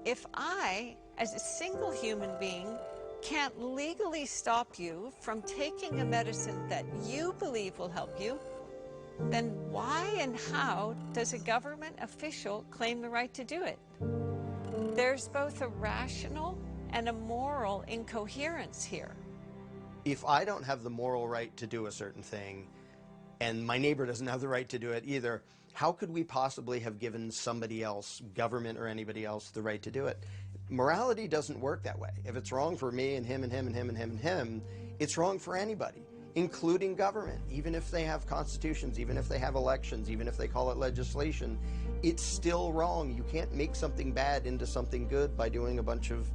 If I as a single human being, can't legally stop you from taking a medicine that you believe will help you, then why and how does a government official claim the right to do it? There's both a rational and a moral incoherence here. If I don't have the moral right to do a certain thing, and my neighbor doesn't have the right to do it either, how could we possibly have given somebody else, government or anybody else, the right to do it? Morality doesn't work that way. If it's wrong for me and him and him and him and him and him, it's wrong for anybody, including government. Even if they have constitutions, even if they have elections, even if they call it legislation, it's still wrong. You can't make something bad into something good by doing a bunch of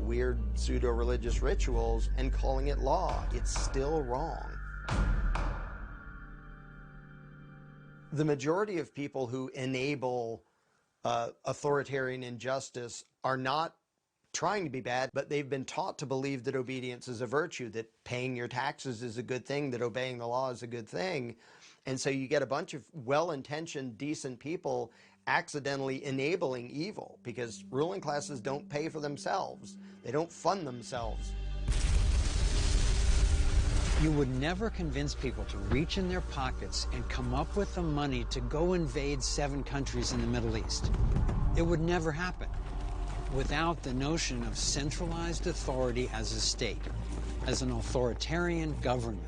weird pseudo-religious rituals and calling it law. It's still wrong. The majority of people who enable authoritarian injustice are not trying to be bad, but they've been taught to believe that obedience is a virtue, that paying your taxes is a good thing, that obeying the law is a good thing. And so you get a bunch of well-intentioned, decent people accidentally enabling evil because ruling classes don't pay for themselves. They don't fund themselves. You would never convince people to reach in their pockets and come up with the money to go invade 7 countries in the Middle East. It would never happen without the notion of centralized authority as a state, as an authoritarian government.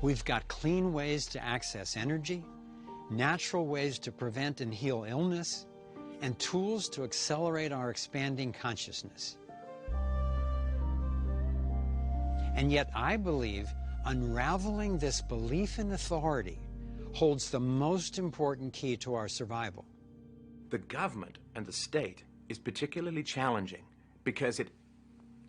We've got clean ways to access energy, natural ways to prevent and heal illness, and tools to accelerate our expanding consciousness. And yet I believe unraveling this belief in authority holds the most important key to our survival. The government and the state is particularly challenging because it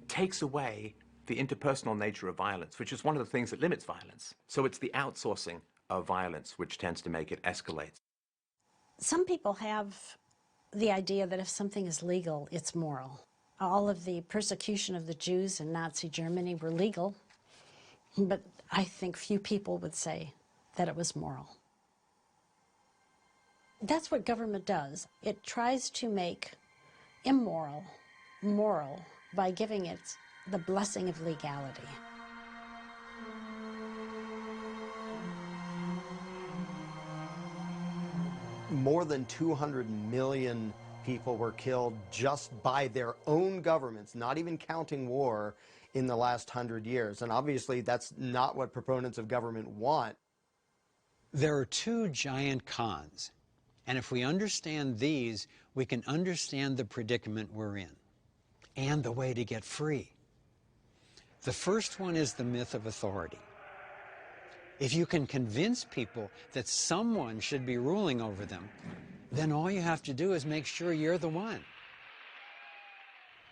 takes away the interpersonal nature of violence, which is one of the things that limits violence. So it's the outsourcing of violence which tends to make it escalate. Some people have the idea that if something is legal, it's moral. All of the persecution of the Jews in Nazi Germany were legal, but I think few people would say that it was moral. That's what government does. It tries to make immoral moral by giving it the blessing of legality. More than 200 million people were killed just by their own governments, not even counting war, in the last 100 years. And obviously that's not what proponents of government want. There are 2 giant cons, and if we understand these, we can understand the predicament we're in and the way to get free. The first one is the myth of authority. If you can convince people that someone should be ruling over them, then all you have to do is make sure you're the one.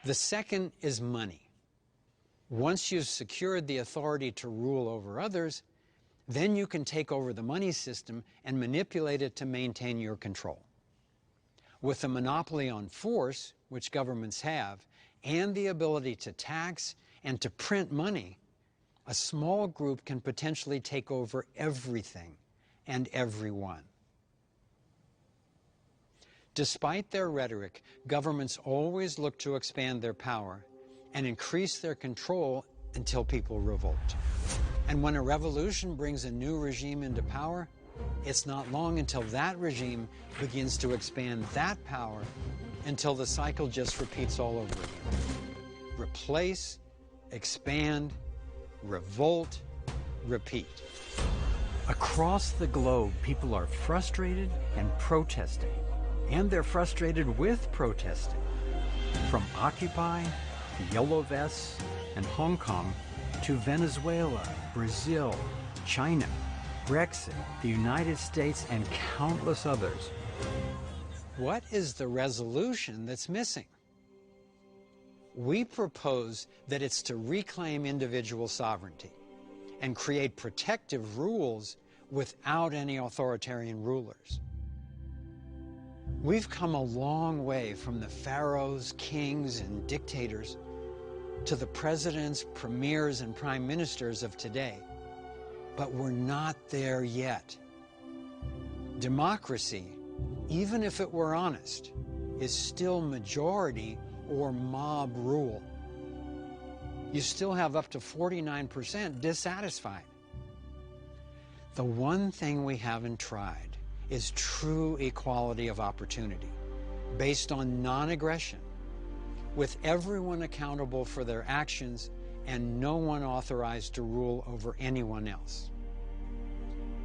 The second is money. Once you've secured the authority to rule over others, then you can take over the money system and manipulate it to maintain your control. With a monopoly on force, which governments have, and the ability to tax and to print money, a small group can potentially take over everything and everyone. Despite their rhetoric, governments always look to expand their power and increase their control until people revolt. And when a revolution brings a new regime into power, it's not long until that regime begins to expand that power until the cycle just repeats all over again. Replace, expand, revolt, repeat. Across the globe, people are frustrated and protesting. And they're frustrated with protesting. From Occupy, Yellow Vests, and Hong Kong to Venezuela, Brazil, China, Brexit, the United States, and countless others. What is the resolution that's missing? We propose that it's to reclaim individual sovereignty and create protective rules without any authoritarian rulers. We've come a long way from the pharaohs, kings, and dictators to the presidents, premiers, and prime ministers of today. But we're not there yet. Democracy, even if it were honest, is still majority or mob rule. You still have up to 49% dissatisfied. The one thing we haven't tried is true equality of opportunity, based on non-aggression, with everyone accountable for their actions and no one authorized to rule over anyone else.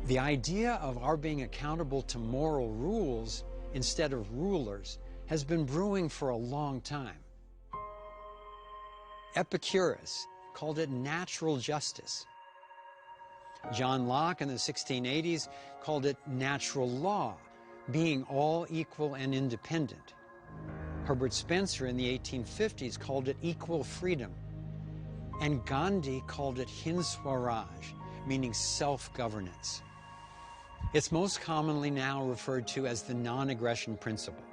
The idea of our being accountable to moral rules instead of rulers has been brewing for a long time. Epicurus called it natural justice. John Locke in the 1680s called it natural law, being all equal and independent. Herbert Spencer in the 1850s called it equal freedom. And Gandhi called it Hind Swaraj, meaning self-governance. It's most commonly now referred to as the non-aggression principle,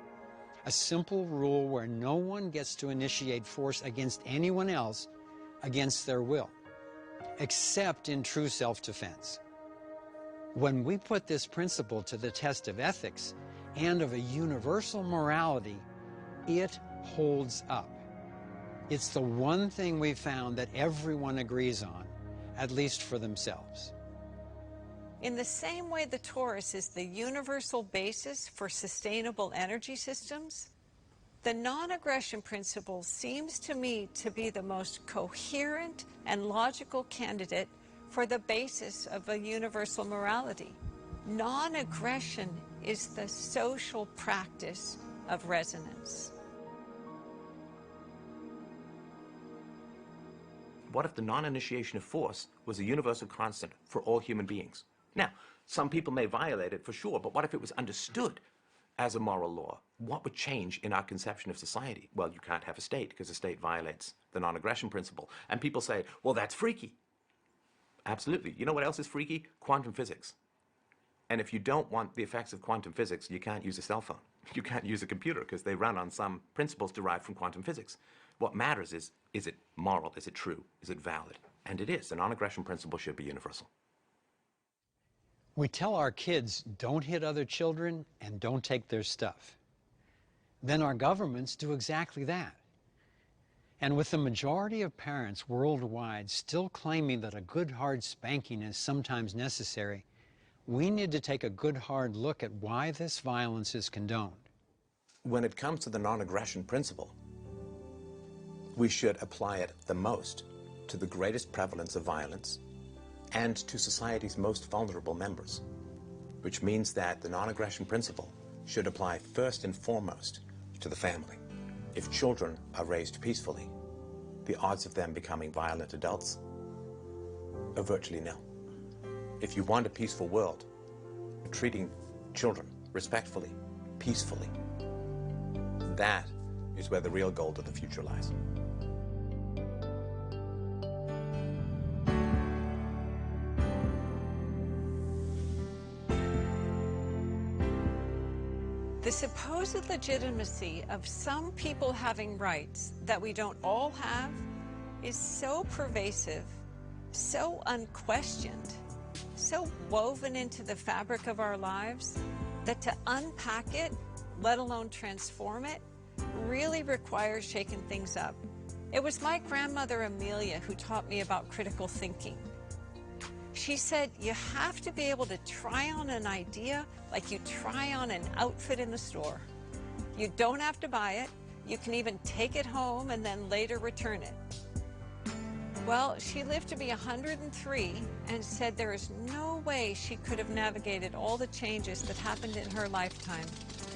a simple rule where no one gets to initiate force against anyone else against their will, except in true self-defense. When we put this principle to the test of ethics and of a universal morality, it holds up. It's the one thing we've found that everyone agrees on, at least for themselves. In the same way the torus is the universal basis for sustainable energy systems, the non-aggression principle seems to me to be the most coherent and logical candidate for the basis of a universal morality. Non-aggression is the social practice of resonance. What if the non-initiation of force was a universal constant for all human beings? Now, some people may violate it for sure, but what if it was understood as a moral law? What would change in our conception of society? Well, you can't have a state because a state violates the non-aggression principle. And people say, well, that's freaky. Absolutely. You know what else is freaky? Quantum physics. And if you don't want the effects of quantum physics, you can't use a cell phone. You can't use a computer because they run on some principles derived from quantum physics. What matters is it moral? Is it true? Is it valid? And it is. The non-aggression principle should be universal. We tell our kids, don't hit other children and don't take their stuff. Then our governments do exactly that. And with the majority of parents worldwide still claiming that a good hard spanking is sometimes necessary, we need to take a good hard look at why this violence is condoned. When it comes to the non-aggression principle, we should apply it the most to the greatest prevalence of violence and to society's most vulnerable members, which means that the non-aggression principle should apply first and foremost to the family. If children are raised peacefully, the odds of them becoming violent adults are virtually nil. If you want a peaceful world, treating children respectfully, peacefully, that is where the real gold of the future lies. The supposed legitimacy of some people having rights that we don't all have is so pervasive, so unquestioned, so woven into the fabric of our lives that to unpack it, let alone transform it, really requires shaking things up. It was my grandmother Amelia who taught me about critical thinking. She said, you have to be able to try on an idea like you try on an outfit in the store. You don't have to buy it. You can even take it home and then later return it. Well, she lived to be 103 and said there is no way she could have navigated all the changes that happened in her lifetime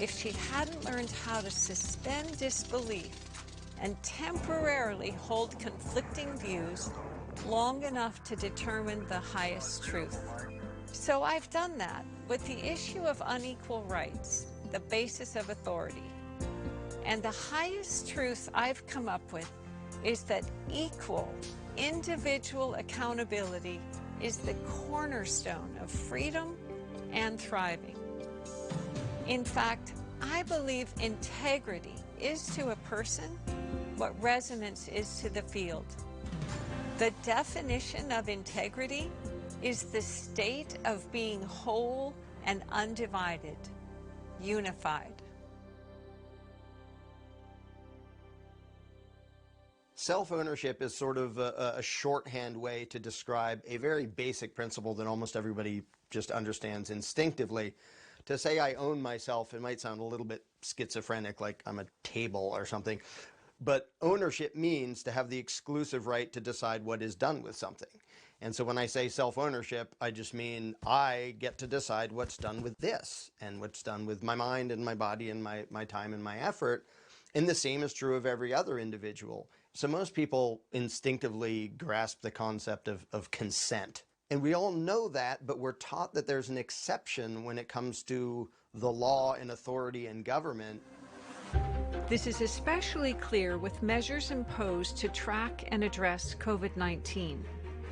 if she hadn't learned how to suspend disbelief and temporarily hold conflicting views long enough to determine the highest truth. So I've done that with the issue of unequal rights, the basis of authority. And the highest truth I've come up with is that equal individual accountability is the cornerstone of freedom and thriving. In fact, I believe integrity is to a person what resonance is to the field. The definition of integrity is the state of being whole and undivided. unified. Self-ownership is sort of a shorthand way to describe a very basic principle that almost everybody just understands instinctively. To say I own myself, it might sound a little bit schizophrenic, like I'm a table or something. But ownership means to have the exclusive right to decide what is done with something. And so when I say self-ownership, I just mean I get to decide what's done with this and what's done with my mind and my body and my time and my effort. And the same is true of every other individual. So most people instinctively grasp the concept of consent. And we all know that, but we're taught that there's an exception when it comes to the law and authority and government. This is especially clear with measures imposed to track and address COVID-19,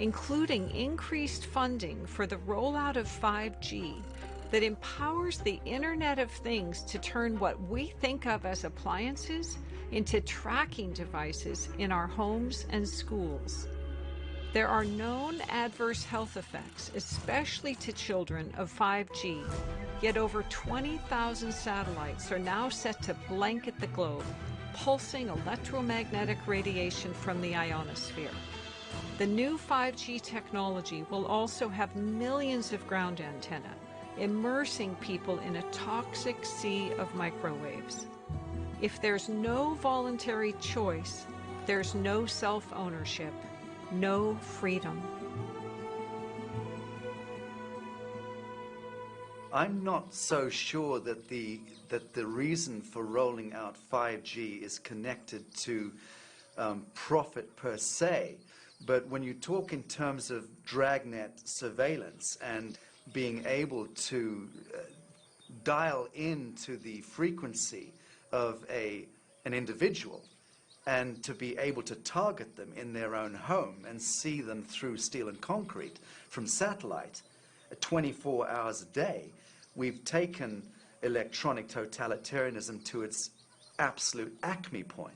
including increased funding for the rollout of 5G that empowers the Internet of Things to turn what we think of as appliances into tracking devices in our homes and schools. There are known adverse health effects, especially to children, of 5G, yet over 20,000 satellites are now set to blanket the globe, pulsing electromagnetic radiation from the ionosphere. The new 5G technology will also have millions of ground antennae, immersing people in a toxic sea of microwaves. If there's no voluntary choice, there's no self-ownership, no freedom. I'm not so sure that the reason for rolling out 5G is connected to profit per se, but when you talk in terms of dragnet surveillance and being able to dial into the frequency of an individual and to be able to target them in their own home and see them through steel and concrete from satellite 24 hours a day, we've taken electronic totalitarianism to its absolute acme point.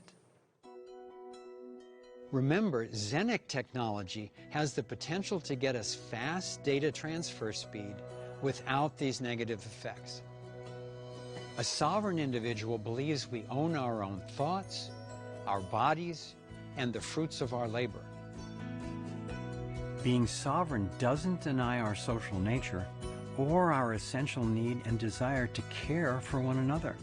Remember, Xenic technology has the potential to get us fast data transfer speed without these negative effects. A sovereign individual believes we own our own thoughts, our bodies, and the fruits of our labor. Being sovereign doesn't deny our social nature or our essential need and desire to care for one another.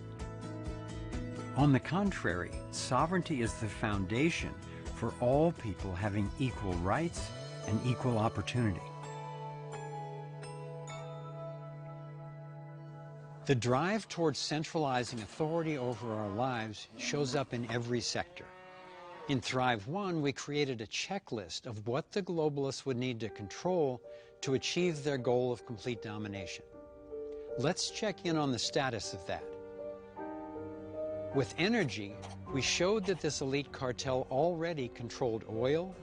On the contrary, sovereignty is the foundation for all people having equal rights and equal opportunity. The drive towards centralizing authority over our lives shows up in every sector. In Thrive 1, we created a checklist of what the globalists would need to control to achieve their goal of complete domination. Let's check in on the status of that. With energy, we showed that this elite cartel already controlled oil,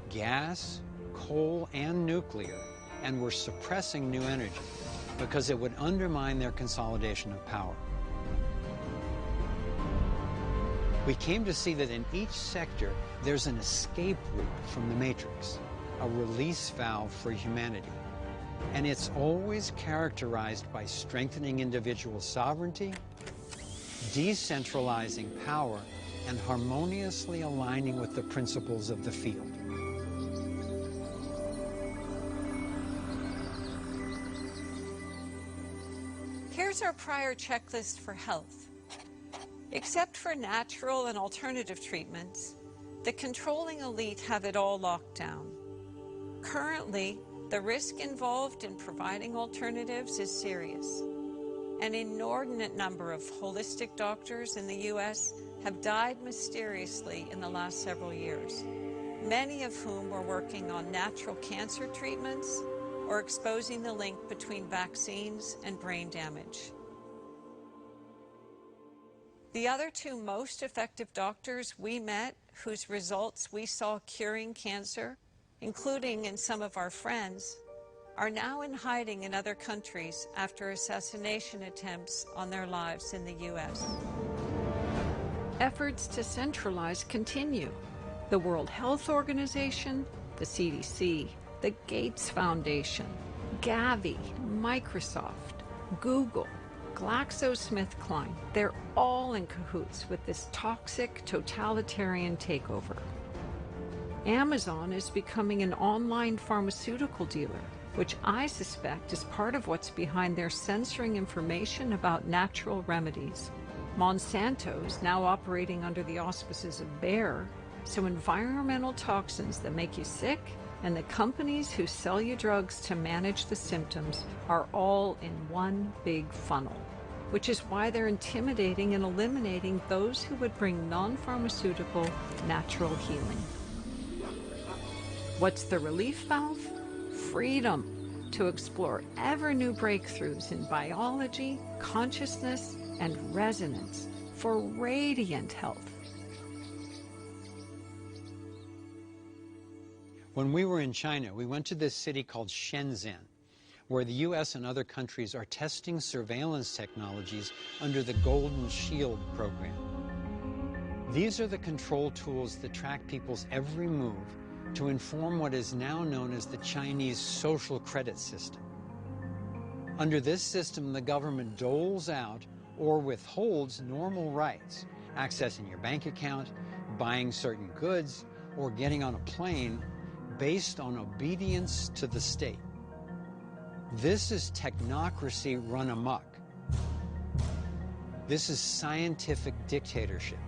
gas, coal, and nuclear, and were suppressing new energy because it would undermine their consolidation of power. We came to see that in each sector, there's an escape route from the matrix, a release valve for humanity. And it's always characterized by strengthening individual sovereignty, decentralizing power, and harmoniously aligning with the principles of the field. Here's our prior checklist for health. Except for natural and alternative treatments, the controlling elite have it all locked down. Currently, the risk involved in providing alternatives is serious. An inordinate number of holistic doctors in the U.S. have died mysteriously in the last several years, many of whom were working on natural cancer treatments or exposing the link between vaccines and brain damage. The other two most effective doctors we met, whose results we saw curing cancer, including in some of our friends, are now in hiding in other countries after assassination attempts on their lives in the U.S. Efforts to centralize continue. The World Health Organization, the CDC, the Gates Foundation, Gavi, Microsoft, Google, GlaxoSmithKline, they're all in cahoots with this toxic, totalitarian takeover. Amazon is becoming an online pharmaceutical dealer, which I suspect is part of what's behind their censoring information about natural remedies. Monsanto's now operating under the auspices of Bayer, so environmental toxins that make you sick and the companies who sell you drugs to manage the symptoms are all in one big funnel, which is why they're intimidating and eliminating those who would bring non-pharmaceutical natural healing. What's the relief valve? Freedom to explore ever new breakthroughs in biology, consciousness, and resonance for radiant health. When we were in China, we went to this city called Shenzhen, where the US and other countries are testing surveillance technologies under the Golden Shield program. These are the control tools that track people's every move to inform what is now known as the Chinese social credit system. Under this system, the government doles out or withholds normal rights, accessing your bank account, buying certain goods, or getting on a plane based on obedience to the state. This is technocracy run amok. This is scientific dictatorship.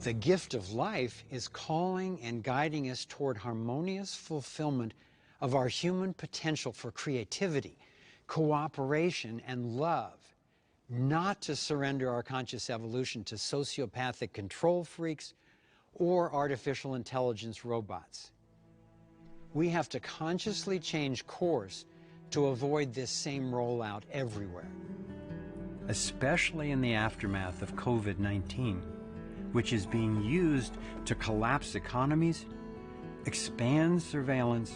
The gift of life is calling and guiding us toward harmonious fulfillment of our human potential for creativity, cooperation, and love, not to surrender our conscious evolution to sociopathic control freaks or artificial intelligence robots. We have to consciously change course to avoid this same rollout everywhere. Especially in the aftermath of COVID-19, which is being used to collapse economies, expand surveillance,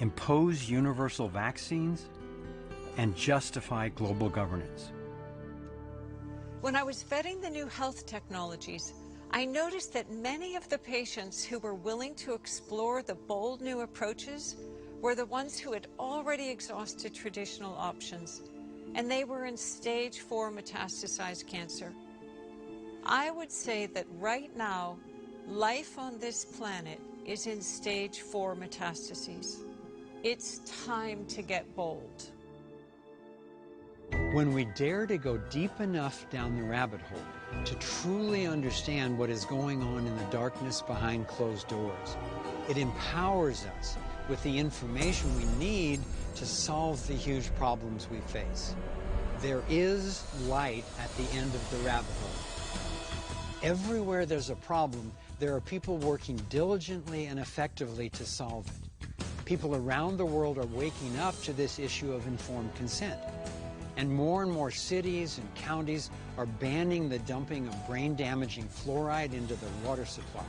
impose universal vaccines, and justify global governance. When I was vetting the new health technologies, I noticed that many of the patients who were willing to explore the bold new approaches were the ones who had already exhausted traditional options, and they were in stage 4 metastasized cancer. I would say that right now, life on this planet is in stage 4 metastases. It's time to get bold. When we dare to go deep enough down the rabbit hole to truly understand what is going on in the darkness behind closed doors, it empowers us with the information we need to solve the huge problems we face. There is light at the end of the rabbit hole. Everywhere there's a problem, there are people working diligently and effectively to solve it. People around the world are waking up to this issue of informed consent. And more cities and counties are banning the dumping of brain-damaging fluoride into their water supplies.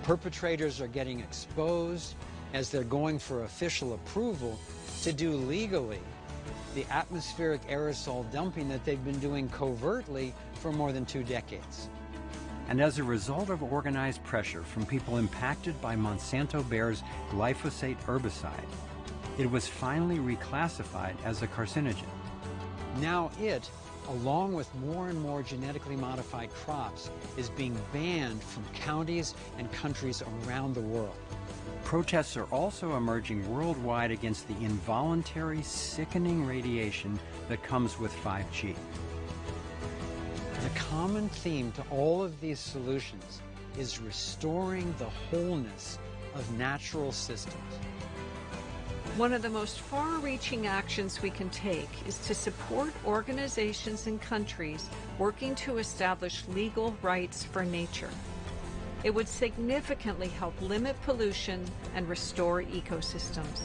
Perpetrators are getting exposed as they're going for official approval to do legally the atmospheric aerosol dumping that they've been doing covertly for more than 2 decades. And as a result of organized pressure from people impacted by Monsanto Bayer's glyphosate herbicide, it was finally reclassified as a carcinogen. Now it, along with more and more genetically modified crops, is being banned from counties and countries around the world. Protests are also emerging worldwide against the involuntary, sickening radiation that comes with 5G. The common theme to all of these solutions is restoring the wholeness of natural systems. One of the most far-reaching actions we can take is to support organizations and countries working to establish legal rights for nature. It would significantly help limit pollution and restore ecosystems.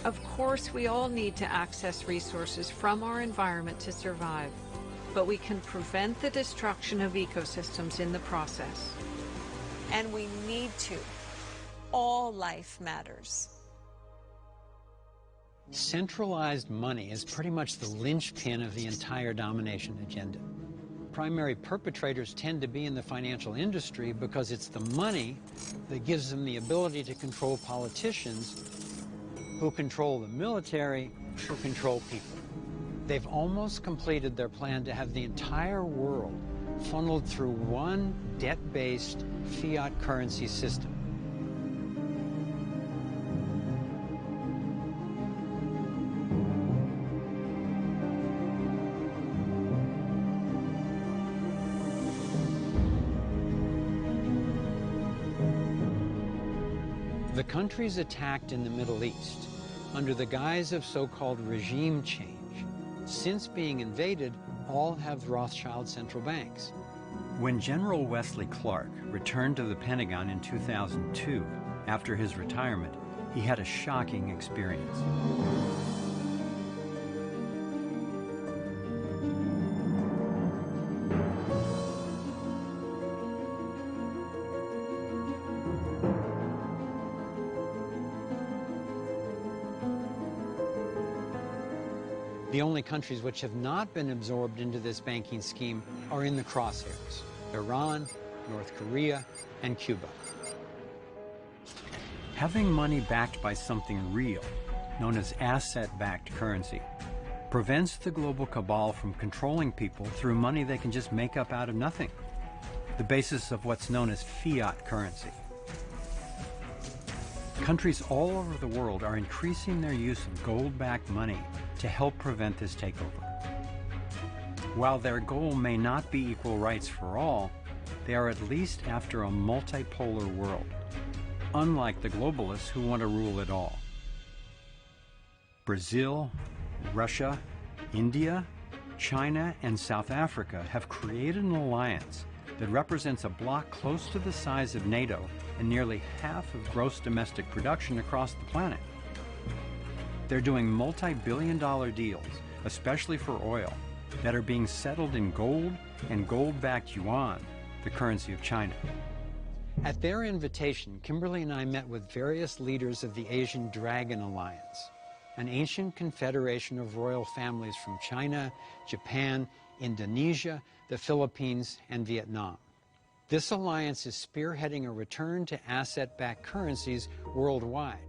Of course, we all need to access resources from our environment to survive, but we can prevent the destruction of ecosystems in the process. And we need to. All life matters. Centralized money is pretty much the linchpin of the entire domination agenda. Primary perpetrators tend to be in the financial industry because it's the money that gives them the ability to control politicians, who control the military, for control people. They've almost completed their plan to have the entire world funneled through one debt-based fiat currency system. The countries attacked in the Middle East under the guise of so-called regime change, since being invaded, all have Rothschild central banks. When General Wesley Clark returned to the Pentagon in 2002, after his retirement, he had a shocking experience. The only countries which have not been absorbed into this banking scheme are in the crosshairs: Iran, North Korea, and Cuba. Having money backed by something real, known as asset-backed currency, prevents the global cabal from controlling people through money they can just make up out of nothing, the basis of what's known as fiat currency. Countries all over the world are increasing their use of gold-backed money to help prevent this takeover. While their goal may not be equal rights for all, they are at least after a multipolar world, unlike the globalists who want to rule it all. Brazil, Russia, India, China, and South Africa have created an alliance that represents a bloc close to the size of NATO and nearly half of gross domestic production across the planet. They're doing multi-billion-dollar deals, especially for oil, that are being settled in gold and gold-backed yuan, the currency of China. At their invitation, Kimberly and I met with various leaders of the Asian Dragon Alliance, an ancient confederation of royal families from China, Japan, Indonesia, the Philippines, and Vietnam. This alliance is spearheading a return to asset-backed currencies worldwide.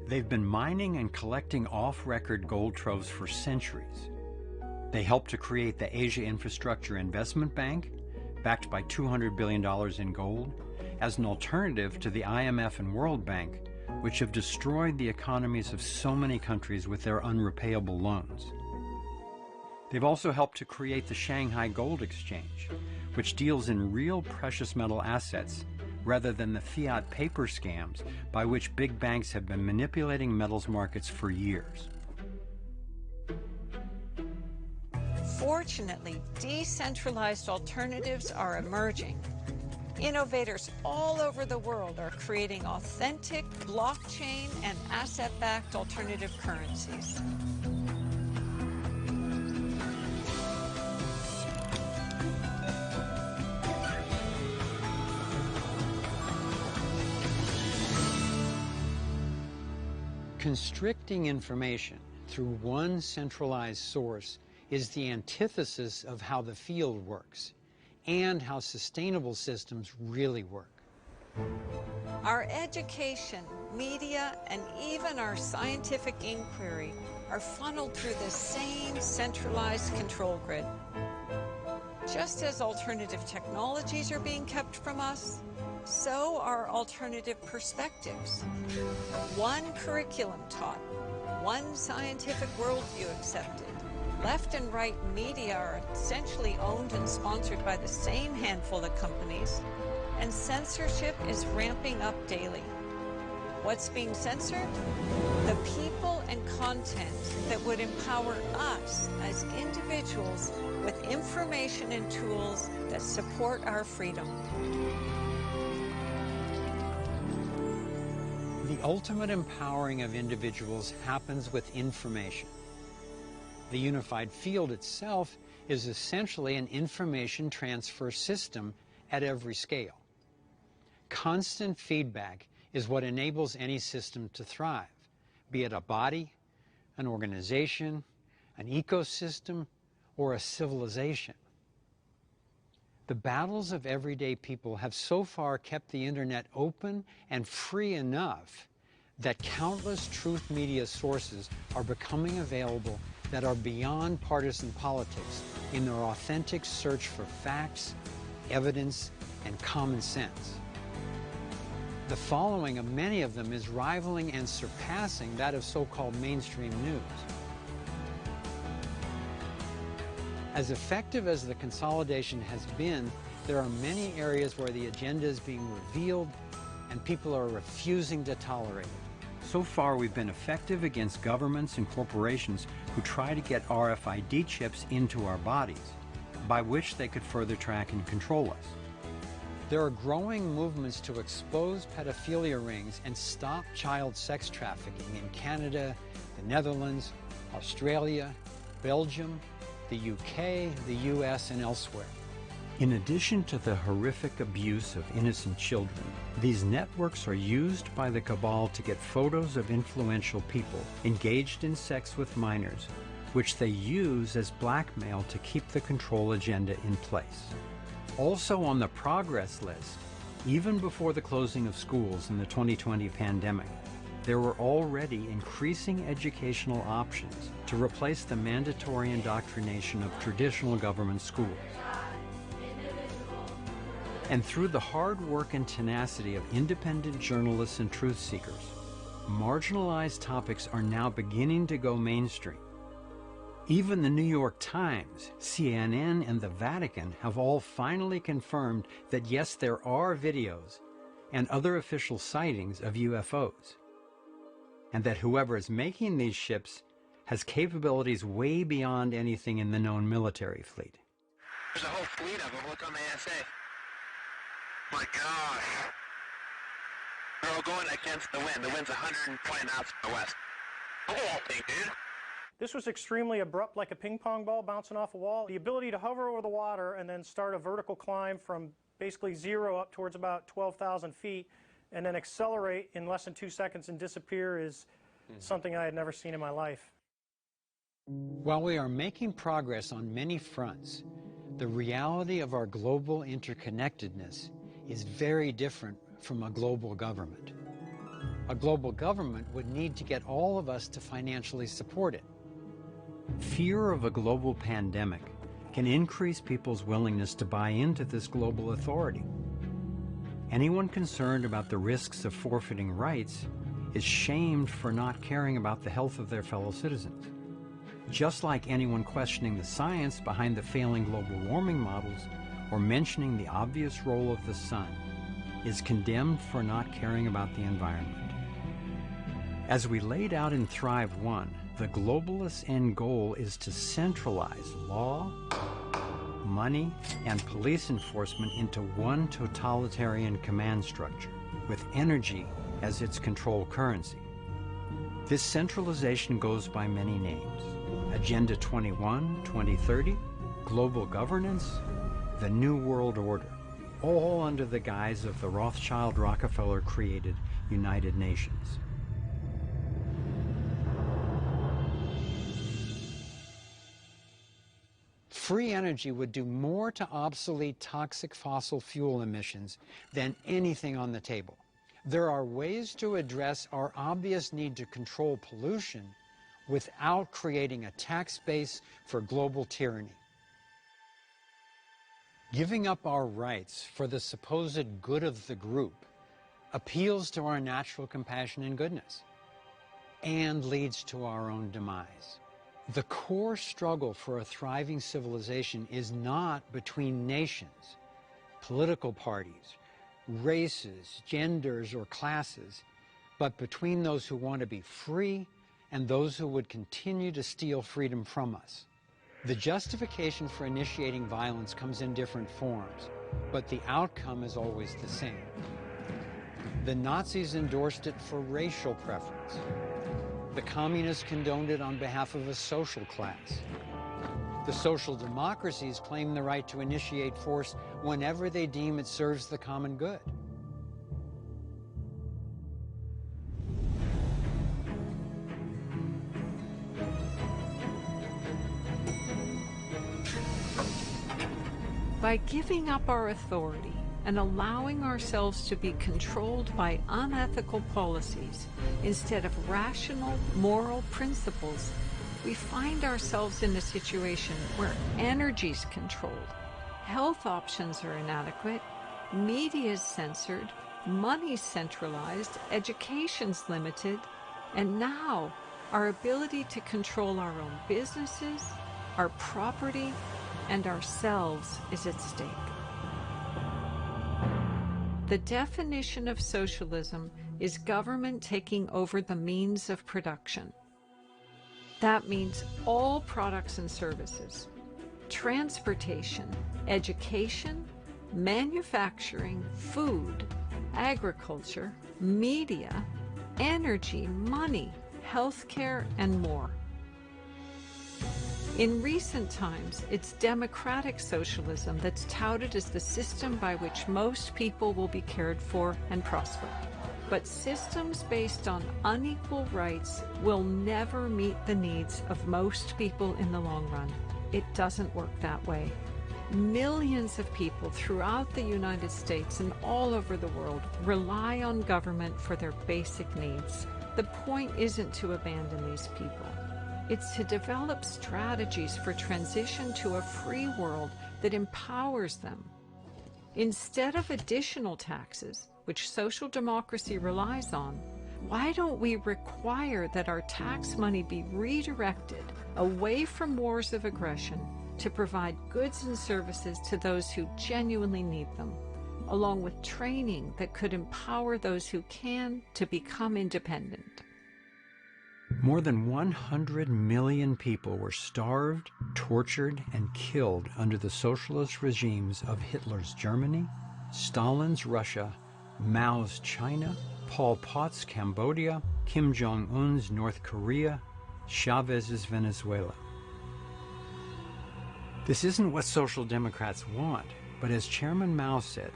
They've been mining and collecting off-record gold troves for centuries. They helped to create the Asia Infrastructure Investment Bank, backed by $200 billion in gold, as an alternative to the IMF and World Bank, which have destroyed the economies of so many countries with their unrepayable loans. They've also helped to create the Shanghai Gold Exchange, which deals in real precious metal assets rather than the fiat paper scams by which big banks have been manipulating metals markets for years. Fortunately, decentralized alternatives are emerging. Innovators all over the world are creating authentic blockchain and asset-backed alternative currencies. Constricting information through one centralized source is the antithesis of how the field works and how sustainable systems really work. Our education, media, and even our scientific inquiry are funneled through the same centralized control grid. Just as alternative technologies are being kept from us, so are alternative perspectives. One curriculum taught, one scientific worldview accepted. Left and right media are essentially owned and sponsored by the same handful of companies, and censorship is ramping up daily. What's being censored? The people and content that would empower us as individuals with information and tools that support our freedom. The ultimate empowering of individuals happens with information. The unified field itself is essentially an information transfer system at every scale. Constant feedback is what enables any system to thrive, be it a body, an organization, an ecosystem, or a civilization. The battles of everyday people have so far kept the internet open and free enough that countless truth media sources are becoming available that are beyond partisan politics in their authentic search for facts, evidence, and common sense. The following of many of them is rivaling and surpassing that of so-called mainstream news. As effective as the consolidation has been, there are many areas where the agenda is being revealed and people are refusing to tolerate it. So far, we've been effective against governments and corporations who try to get RFID chips into our bodies, by which they could further track and control us. There are growing movements to expose pedophilia rings and stop child sex trafficking in Canada, the Netherlands, Australia, Belgium, the UK, the US, and elsewhere. In addition to the horrific abuse of innocent children, these networks are used by the cabal to get photos of influential people engaged in sex with minors, which they use as blackmail to keep the control agenda in place. Also on the progress list, even before the closing of schools in the 2020 pandemic, there were already increasing educational options to replace the mandatory indoctrination of traditional government schools. And through the hard work and tenacity of independent journalists and truth seekers, marginalized topics are now beginning to go mainstream. Even the New York Times, CNN, and the Vatican have all finally confirmed that yes, there are videos and other official sightings of UFOs, and that whoever is making these ships has capabilities way beyond anything in the known military fleet. There's a whole fleet of them. Look on the ASA. My gosh. They're all going against the wind. The wind's 120 knots to the west. Look at that thing, dude. This was extremely abrupt, like a ping pong ball bouncing off a wall. The ability to hover over the water and then start a vertical climb from basically zero up towards about 12,000 feet and then accelerate in less than 2 seconds and disappear is something I had never seen in my life. While we are making progress on many fronts, the reality of our global interconnectedness is very different from a global government. A global government would need to get all of us to financially support it. Fear of a global pandemic can increase people's willingness to buy into this global authority. Anyone concerned about the risks of forfeiting rights is shamed for not caring about the health of their fellow citizens. Just like anyone questioning the science behind the failing global warming models or mentioning the obvious role of the sun is condemned for not caring about the environment. As we laid out in Thrive 1, the globalist end goal is to centralize law, money, and police enforcement into one totalitarian command structure, with energy as its control currency. This centralization goes by many names: Agenda 21, 2030, Global Governance, the New World Order, all under the guise of the Rothschild-Rockefeller-created United Nations. Free energy would do more to obsolete toxic fossil fuel emissions than anything on the table. There are ways to address our obvious need to control pollution without creating a tax base for global tyranny. Giving up our rights for the supposed good of the group appeals to our natural compassion and goodness and leads to our own demise. The core struggle for a thriving civilization is not between nations, political parties, races, genders, or classes, but between those who want to be free and those who would continue to steal freedom from us. The justification for initiating violence comes in different forms, but the outcome is always the same. The Nazis endorsed it for racial preference. The communists condoned it on behalf of a social class. The social democracies claim the right to initiate force whenever they deem it serves the common good. By giving up our authority, and allowing ourselves to be controlled by unethical policies instead of rational moral principles, we find ourselves in a situation where energy's controlled, health options are inadequate, media is censored, money's centralized, education's limited, and now our ability to control our own businesses, our property, and ourselves is at stake. The definition of socialism is government taking over the means of production. That means all products and services, transportation, education, manufacturing, food, agriculture, media, energy, money, healthcare, and more. In recent times, it's democratic socialism that's touted as the system by which most people will be cared for and prosper. But systems based on unequal rights will never meet the needs of most people in the long run. It doesn't work that way. Millions of people throughout the United States and all over the world rely on government for their basic needs. The point isn't to abandon these people. It's to develop strategies for transition to a free world that empowers them. Instead of additional taxes, which social democracy relies on, why don't we require that our tax money be redirected away from wars of aggression to provide goods and services to those who genuinely need them, along with training that could empower those who can to become independent? More than 100 million people were starved, tortured, and killed under the socialist regimes of Hitler's Germany, Stalin's Russia, Mao's China, Pol Pot's Cambodia, Kim Jong-un's North Korea, Chavez's Venezuela. This isn't what social democrats want, but as Chairman Mao said,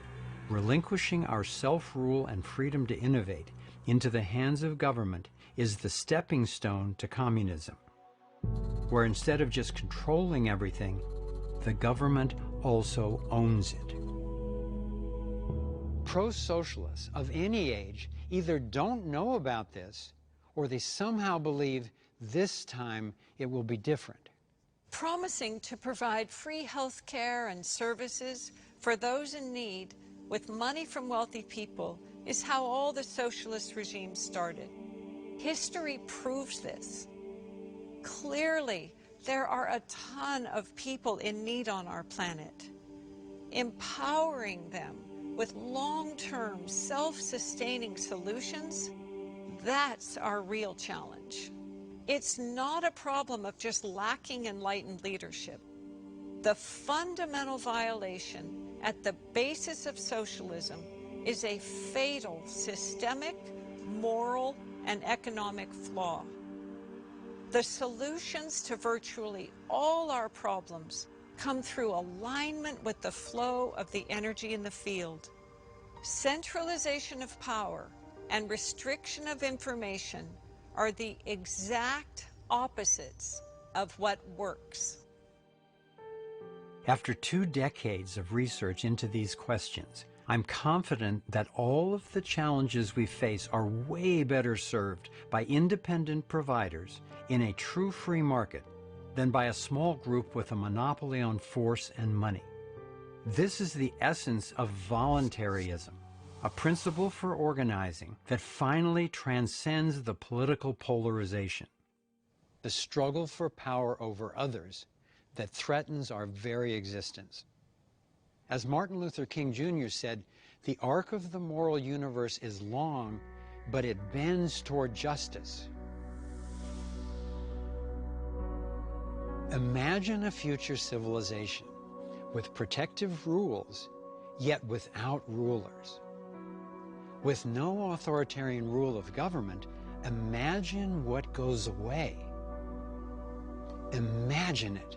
relinquishing our self-rule and freedom to innovate into the hands of government is the stepping stone to communism, where instead of just controlling everything, the government also owns it. Pro-socialists of any age either don't know about this or they somehow believe this time it will be different. Promising to provide free health care and services for those in need with money from wealthy people is how all the socialist regimes started. History proves this. Clearly, there are a ton of people in need on our planet. Empowering them with long-term, self-sustaining solutions, that's our real challenge. It's not a problem of just lacking enlightened leadership. The fundamental violation at the basis of socialism is a fatal systemic, moral, and economic flaw. The solutions to virtually all our problems come through alignment with the flow of the energy in the field. Centralization of power and restriction of information are the exact opposites of what works. After 2 decades of research into these questions, I'm confident that all of the challenges we face are way better served by independent providers in a true free market than by a small group with a monopoly on force and money. This is the essence of voluntarism, a principle for organizing that finally transcends the political polarization. The struggle for power over others that threatens our very existence. As Martin Luther King Jr. said, the arc of the moral universe is long, but it bends toward justice. Imagine a future civilization with protective rules, yet without rulers. With no authoritarian rule of government, imagine what goes away. Imagine it.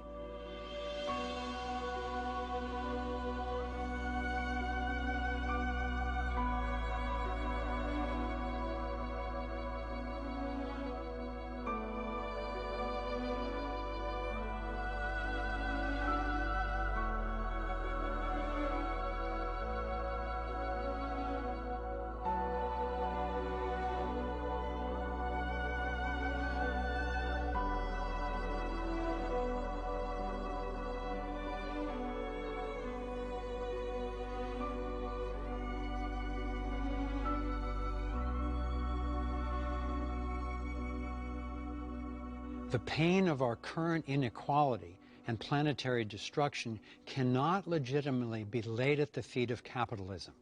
The pain of our current inequality and planetary destruction cannot legitimately be laid at the feet of capitalism,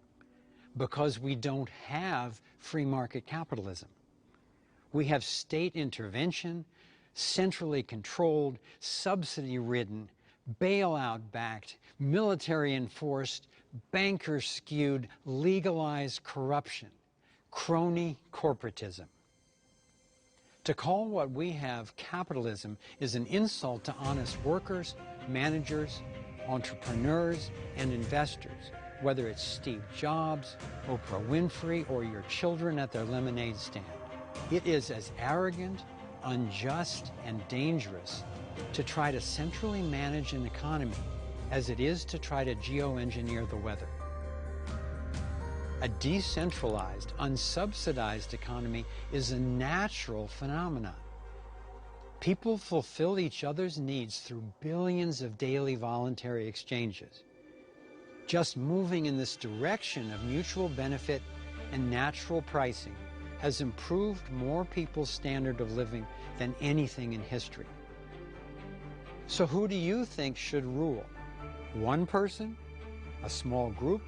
because we don't have free market capitalism. We have state intervention, centrally controlled, subsidy-ridden, bailout-backed, military-enforced, banker-skewed, legalized corruption, crony corporatism. To call what we have capitalism is an insult to honest workers, managers, entrepreneurs, and investors, whether it's Steve Jobs, Oprah Winfrey, or your children at their lemonade stand. It is as arrogant, unjust, and dangerous to try to centrally manage an economy as it is to try to geoengineer the weather. A decentralized, unsubsidized economy is a natural phenomenon. People fulfill each other's needs through billions of daily voluntary exchanges. Just moving in this direction of mutual benefit and natural pricing has improved more people's standard of living than anything in history. So who do you think should rule? One person? A small group?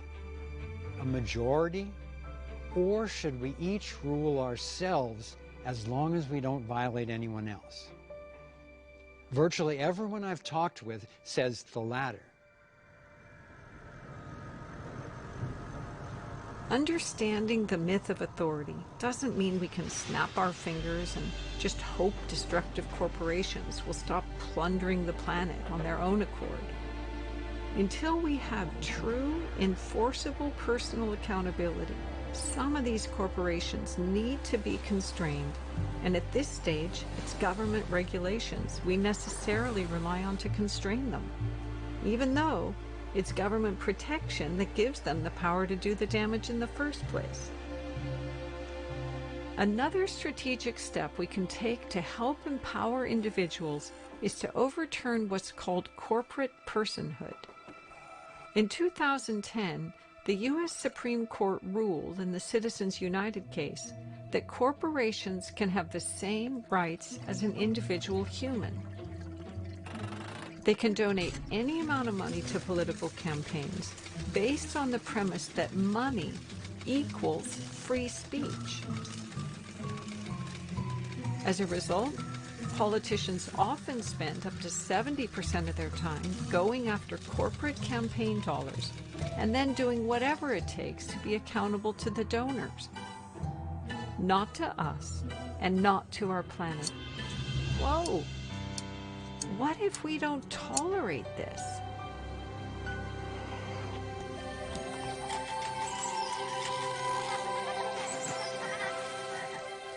A majority? Or should we each rule ourselves as long as we don't violate anyone else? Virtually everyone I've talked with says the latter. Understanding the myth of authority doesn't mean we can snap our fingers and just hope destructive corporations will stop plundering the planet on their own accord. Until we have true, enforceable personal accountability, some of these corporations need to be constrained, and at this stage, it's government regulations we necessarily rely on to constrain them, even though it's government protection that gives them the power to do the damage in the first place. Another strategic step we can take to help empower individuals is to overturn what's called corporate personhood. In 2010, the U.S. Supreme Court ruled in the Citizens United case that corporations can have the same rights as an individual human. They can donate any amount of money to political campaigns based on the premise that money equals free speech. As a result, politicians often spend up to 70% of their time going after corporate campaign dollars and then doing whatever it takes to be accountable to the donors. Not to us and not to our planet. Whoa! What if we don't tolerate this?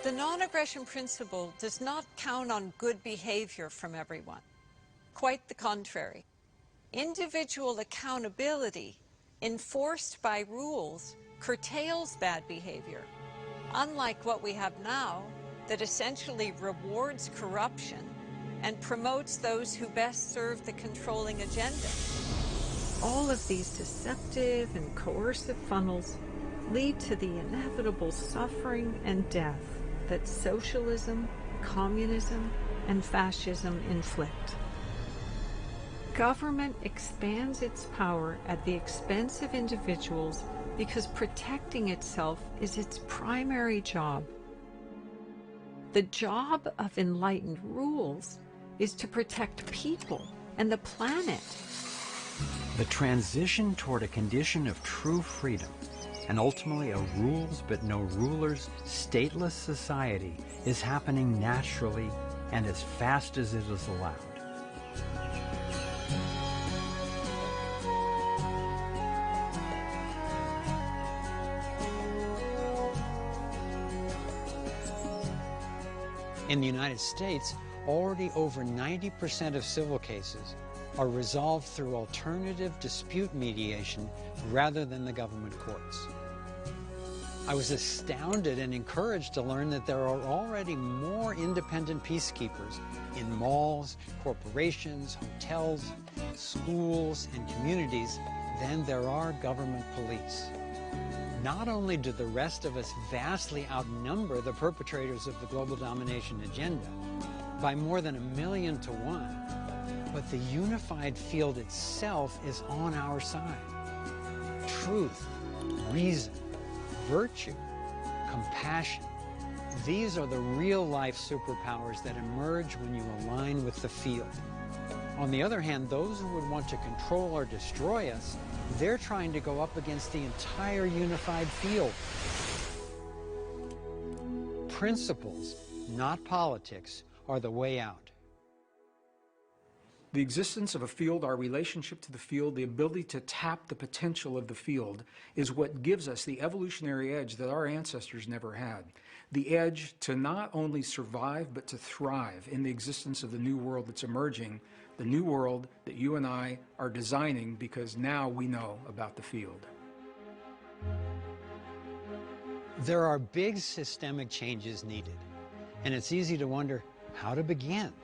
The non-aggression principle does not count on good behavior from everyone. Quite the contrary. Individual accountability, enforced by rules, curtails bad behavior, unlike what we have now that essentially rewards corruption and promotes those who best serve the controlling agenda. All of these deceptive and coercive funnels lead to the inevitable suffering and death that socialism, communism, and fascism inflict. Government expands its power at the expense of individuals because protecting itself is its primary job. The job of enlightened rules is to protect people and the planet. The transition toward a condition of true freedom, and ultimately a rules but no rulers, stateless society, is happening naturally and as fast as it is allowed. In the United States, already over 90% of civil cases are resolved through alternative dispute mediation rather than the government courts. I was astounded and encouraged to learn that there are already more independent peacekeepers in malls, corporations, hotels, schools, and communities than there are government police. Not only do the rest of us vastly outnumber the perpetrators of the global domination agenda, by more than 1,000,000 to 1. But the unified field itself is on our side. Truth, reason, virtue, compassion. These are the real-life superpowers that emerge when you align with the field. On the other hand, those who would want to control or destroy us, they're trying to go up against the entire unified field. Principles, not politics, are the way out. The existence of a field, our relationship to the field, the ability to tap the potential of the field is what gives us the evolutionary edge that our ancestors never had. The edge to not only survive, but to thrive in the existence of the new world that's emerging, the new world that you and I are designing because now we know about the field. There are big systemic changes needed, and it's easy to wonder how to begin.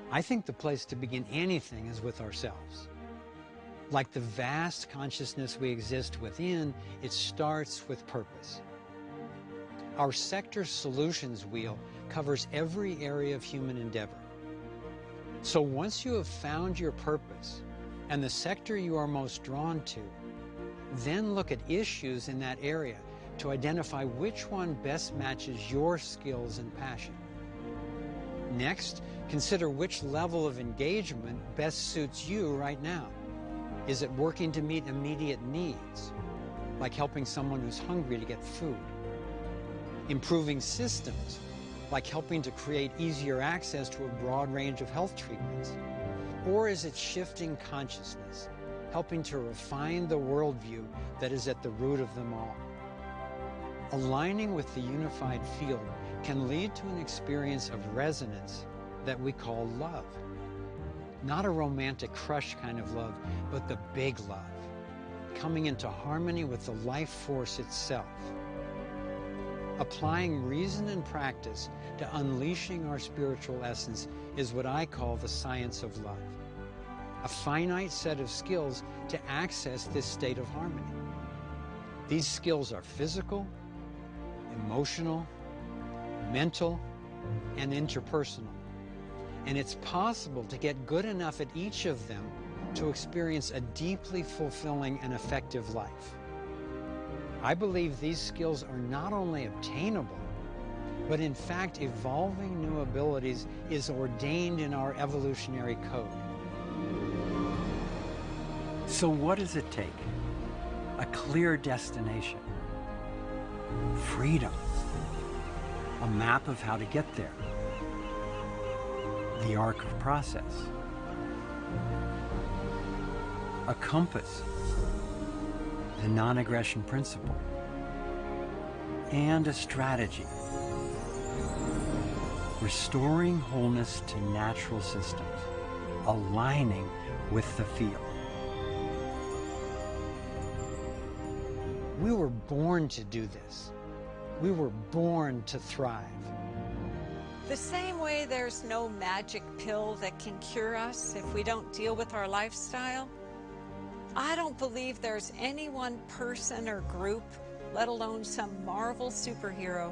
I think the place to begin anything is with ourselves. Like the vast consciousness we exist within, it starts with purpose. Our sector solutions wheel covers every area of human endeavor. So once you have found your purpose and the sector you are most drawn to, then look at issues in that area to identify which one best matches your skills and passion. Next, consider which level of engagement best suits you right now. Is it working to meet immediate needs, like helping someone who's hungry to get food? Improving systems, like helping to create easier access to a broad range of health treatments? Or is it shifting consciousness, helping to refine the worldview that is at the root of them all? Aligning with the unified field can lead to an experience of resonance that we call love. Not a romantic crush kind of love, but the big love, coming into harmony with the life force itself. Applying reason and practice to unleashing our spiritual essence is what I call the science of love. A finite set of skills to access this state of harmony. These skills are physical, emotional, mental, and interpersonal. And it's possible to get good enough at each of them to experience a deeply fulfilling and effective life. I believe these skills are not only obtainable, but in fact evolving new abilities is ordained in our evolutionary code. So what does it take? A clear destination. Freedom. A map of how to get there. The arc of process. A compass. The non-aggression principle. And a strategy. Restoring wholeness to natural systems. Aligning with the field. We were born to do this. We were born to thrive. The same way there's no magic pill that can cure us if we don't deal with our lifestyle, I don't believe there's any one person or group, let alone some Marvel superhero,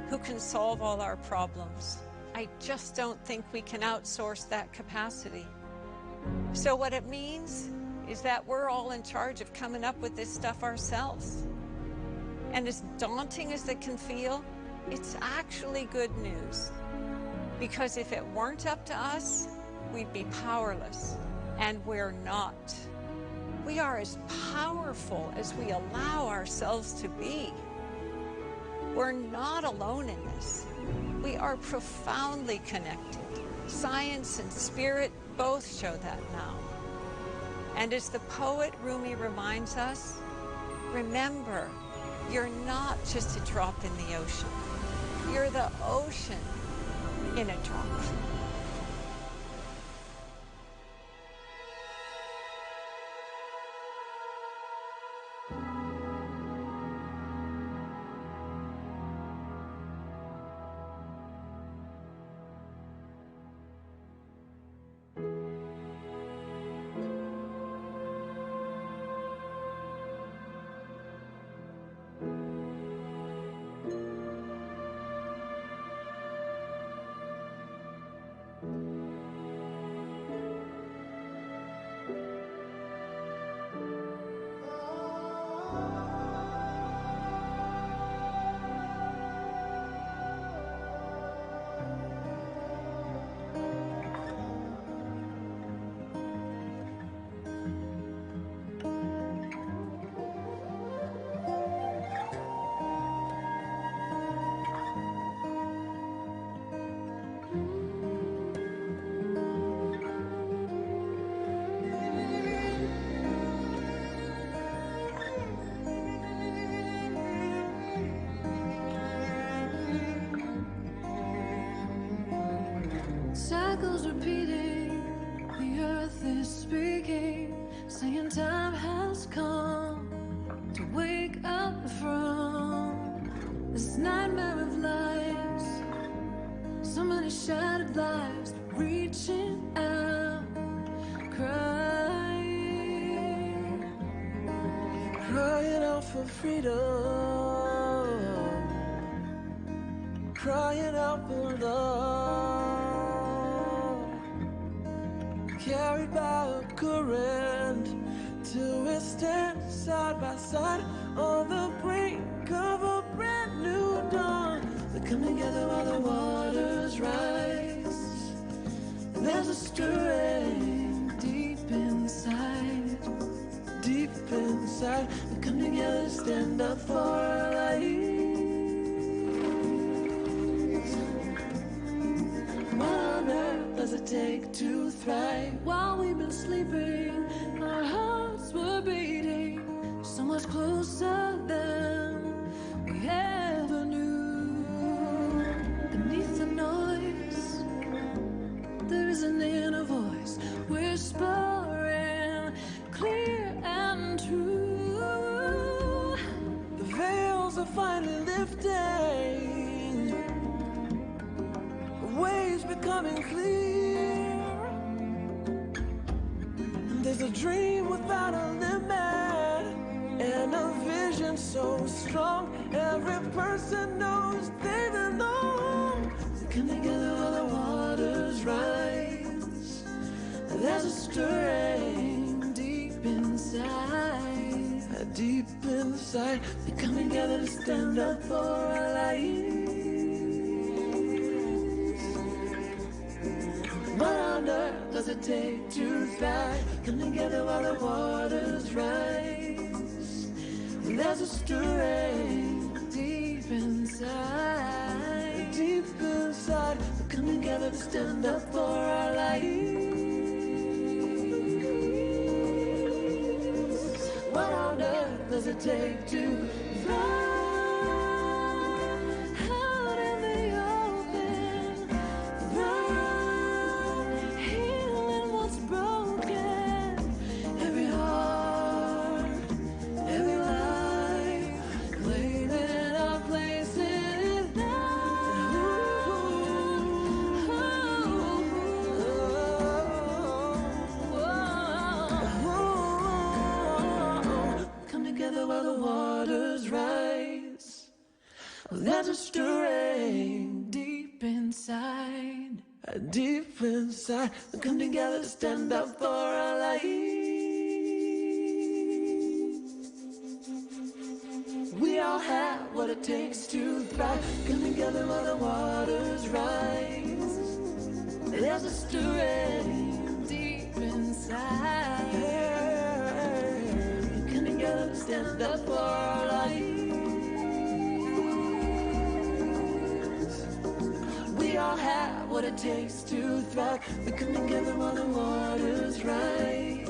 who can solve all our problems. I just don't think we can outsource that capacity. So what it means is that we're all in charge of coming up with this stuff ourselves. And as daunting as it can feel, it's actually good news. Because if it weren't up to us, we'd be powerless. And we're not. We are as powerful as we allow ourselves to be. We're not alone in this. We are profoundly connected. Science and spirit both show that now. And as the poet Rumi reminds us, remember, you're not just a drop in the ocean. You're the ocean in a drop. cycles repeating, the earth is speaking, saying time has come to wake up from this nightmare of lives. So many shattered lives, reaching out, crying, crying out for freedom, crying out for love, carried by a current till we stand side by side on the brink of a brand new dawn. We come together while the waters rise, and there's a stirring deep inside, deep inside. We come together to stand up for our lives. What on earth does it take to thrive? While we've been sleeping, our hearts were beating so much closer than we ever knew. Beneath the noise, there's an inner voice whispering clear and true. The veils are finally lifting, the waves becoming clear. There's a dream without a limit, and a vision so strong, every person knows they belong. We come together while the waters rise, there's a stirring deep inside, deep inside. We come together to stand up for our lives. What on earth does it take to thrive? Come together while the waters rise. There's a stirring deep inside, deep inside. We come together to stand up for our lives. What on earth does it take to thrive? Out in the open, thrive, healing what's broken. Every heart, every life, claiming our place in life. Come together while the waters rise. There's a stirring deep inside, deep inside. We come together to stand up for our lives. We all have what it takes to thrive. Come together while the waters rise. There's a stirring deep inside. Come together to stand up for our lives. We all have what it takes to thrive. We come together while the waters rise.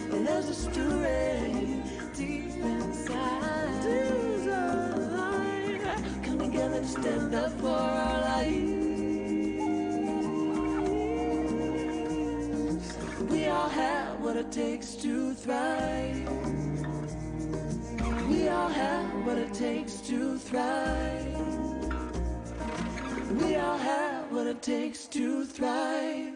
There's a stirring deep inside. Come together to stand up for our lives. We all have what it takes to thrive. We all have what it takes to thrive. We all have what it takes to thrive.